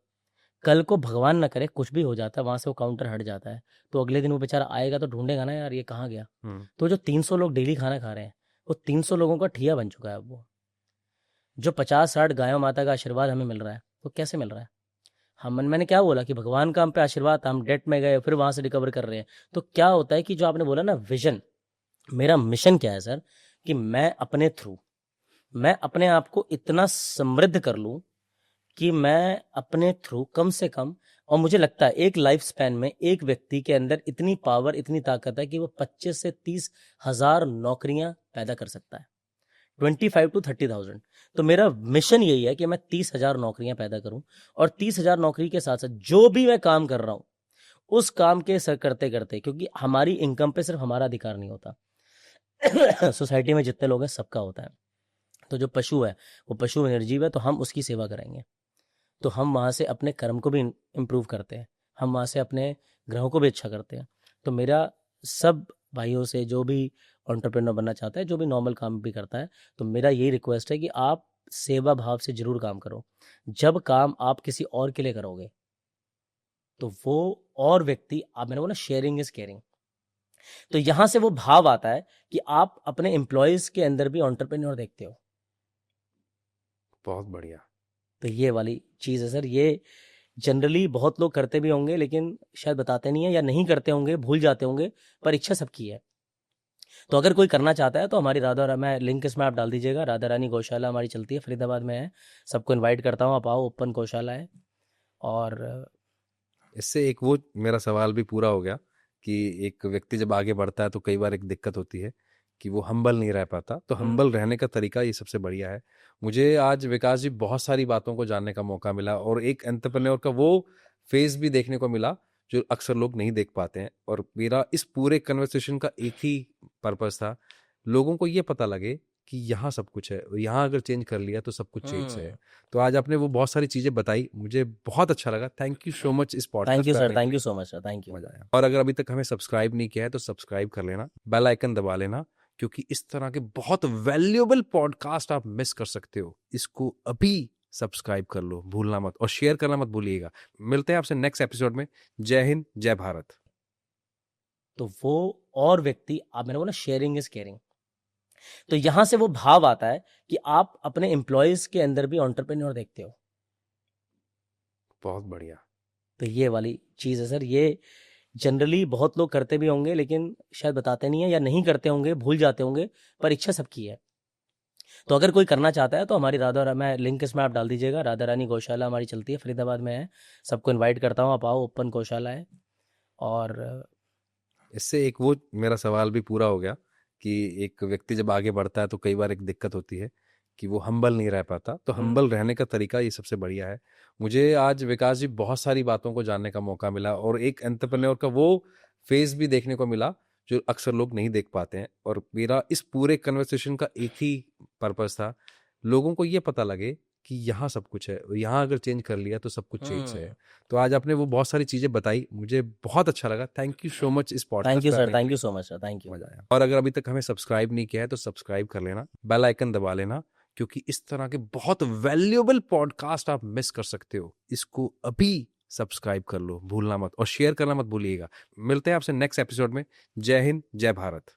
कल को भगवान ना करे कुछ भी हो जाता है, वहाँ से वो काउंटर हट जाता है, तो अगले दिन वो बेचारा आएगा तो ढूंढेगा ना यार ये कहाँ गया। तो जो 300 लोग डेली खाना खा रहे हैं, वो 300 लोगों का ठिया बन चुका है अब वो। जो 50-60 गायों माता का आशीर्वाद हमें मिल रहा है, वो कैसे मिल रहा है? मैंने क्या बोला कि भगवान का हम पे आशीर्वाद था, हम डेट में गए फिर वहां से रिकवर कर रहे हैं। तो क्या होता है कि जो आपने बोला ना विजन, मेरा मिशन क्या है सर, कि मैं अपने आप को इतना समृद्ध कर लूं कि मैं अपने थ्रू कम से कम, और मुझे लगता है एक लाइफ स्पैन में एक व्यक्ति के अंदर इतनी पावर, इतनी ताकत है कि वो 25 से 30 हजार नौकरियां पैदा कर सकता है, 25 to 30,000। तो मेरा मिशन यही है कि मैं 30,000 नौकरियां पैदा करूं, और 30,000 नौकरी के साथ साथ जो भी मैं काम कर रहा हूं उस काम के सर करते करते, क्योंकि हमारी इनकम पे सिर्फ हमारा अधिकार नहीं होता, सोसाइटी में जितने लोग हैं सबका होता है। तो जो पशु है वो पशु निर्जीव है, तो हम उसकी सेवा करेंगे। तो हम वहाँ से अपने कर्म को भी इम्प्रूव करते हैं, हम वहाँ से अपने ग्रहों को भी अच्छा करते हैं। तो मेरा सब भाइयों से, जो भी एंटरप्रेन्योर बनना चाहता है, जो भी नॉर्मल काम भी करता है, तो मेरा यही रिक्वेस्ट है कि आप सेवा भाव से जरूर काम करो। जब काम आप किसी और के लिए करोगे तो वो और व्यक्ति, आप, मैंने बोला शेयरिंग इज केयरिंग, तो यहाँ से वो भाव आता है कि आप अपने एम्प्लॉयज के अंदर भी एंटरप्रेन्योर देखते हो। बहुत बढ़िया। तो ये वाली चीज़ है सर, ये जनरली बहुत लोग करते भी होंगे लेकिन शायद बताते नहीं है, या नहीं करते होंगे, भूल जाते होंगे, पर इच्छा सबकी है। तो अगर कोई करना चाहता है तो हमारी मैं लिंक इसमें आप डाल दीजिएगा, राधा रानी गौशाला हमारी चलती है, फरीदाबाद में है। सबको इनवाइट करता हूँ, आप आओ, ओपन गौशाला है। और इससे एक वो मेरा सवाल भी पूरा हो गया कि एक व्यक्ति जब आगे बढ़ता है तो कई बार एक दिक्कत होती है कि वो हम्बल नहीं रह पाता, तो हम्बल रहने का तरीका ये सबसे बढ़िया है। मुझे आज विकास जी बहुत सारी बातों को जानने का मौका मिला और एक एंटरप्रेन्योर का वो फेस भी देखने को मिला जो अक्सर लोग नहीं देख पाते हैं। और मेरा इस पूरे कन्वर्सेशन का एक ही पर्पस था, लोगों को ये पता लगे कि यहाँ सब कुछ है, यहाँ अगर चेंज कर लिया तो सब कुछ चेंज है। तो आज आपने वो बहुत सारी चीजें बताई, मुझे बहुत अच्छा लगा। थैंक यू सो मच इस थैंक पॉडकास्ट यू पे सर, आने के थैंक यू लिए। So much sir, thank you. मजा आया। और अगर अभी तक हमें सब्सक्राइब नहीं किया है तो सब्सक्राइब कर लेना, बेल आइकन दबा लेना, क्योंकि इस तरह के बहुत वैल्यूएबल पॉडकास्ट आप मिस कर सकते हो। इसको अभी सब्सक्राइब कर लो, भूलना मत, और शेयर करना मत भूलिएगा। मिलते हैं आपसे नेक्स्ट एपिसोड में। जय हिंद, जय भारत। तो वो और व्यक्ति, आप, मैंने बोला शेयरिंग इज केयरिंग, तो यहाँ से वो भाव आता है कि आप अपने एम्प्लॉयज के अंदर भी एंटरप्रेन्योर देखते हो। बहुत बढ़िया। तो ये वाली चीज़ है सर, ये जनरली बहुत लोग करते भी होंगे लेकिन शायद बताते नहीं है, या नहीं करते होंगे, भूल जाते होंगे, पर इच्छा सबकी है। तो अगर कोई करना चाहता है तो हमारी मैं लिंक इसमें आप डाल दीजिएगा, राधा रानी गौशाला हमारी चलती है, फरीदाबाद में है। सबको इनवाइट करता हूँ, आप आओ, ओपन गौशाला है। और इससे एक वो मेरा सवाल भी पूरा हो गया कि एक व्यक्ति जब आगे बढ़ता है तो कई बार एक दिक्कत होती है कि वो हम्बल नहीं रह पाता, तो हम्बल रहने का तरीका ये सबसे बढ़िया है। मुझे आज विकास जी बहुत सारी बातों को जानने का मौका मिला और एक एंटरप्रेन्योर का वो फेस भी देखने को मिला जो अक्सर लोग नहीं देख पाते हैं। और मेरा इस पूरे कन्वर्सेशन का एक ही पर्पस था, लोगों को ये पता लगे कि यहाँ सब कुछ है, यहाँ अगर चेंज कर लिया तो सब कुछ चेंज है। तो आज आपने वो बहुत सारी चीजें बताई, मुझे बहुत अच्छा लगा। थैंक यू सो मच इस थैंक पॉडकास्ट यू पे सर, आने के थैंक लिए। You so much sir, thank you. मजा आया। और अगर अभी तक हमें सब्सक्राइब नहीं किया है तो सब्सक्राइब कर लेना, बेल आइकन दबा लेना, क्योंकि इस तरह के बहुत वैल्यूएबल पॉडकास्ट आप मिस कर सकते हो। इसको अभी सब्सक्राइब कर लो, भूलना मत, और शेयर करना मत भूलिएगा। मिलते हैं आपसे नेक्स्ट एपिसोड में। जय हिंद, जय भारत।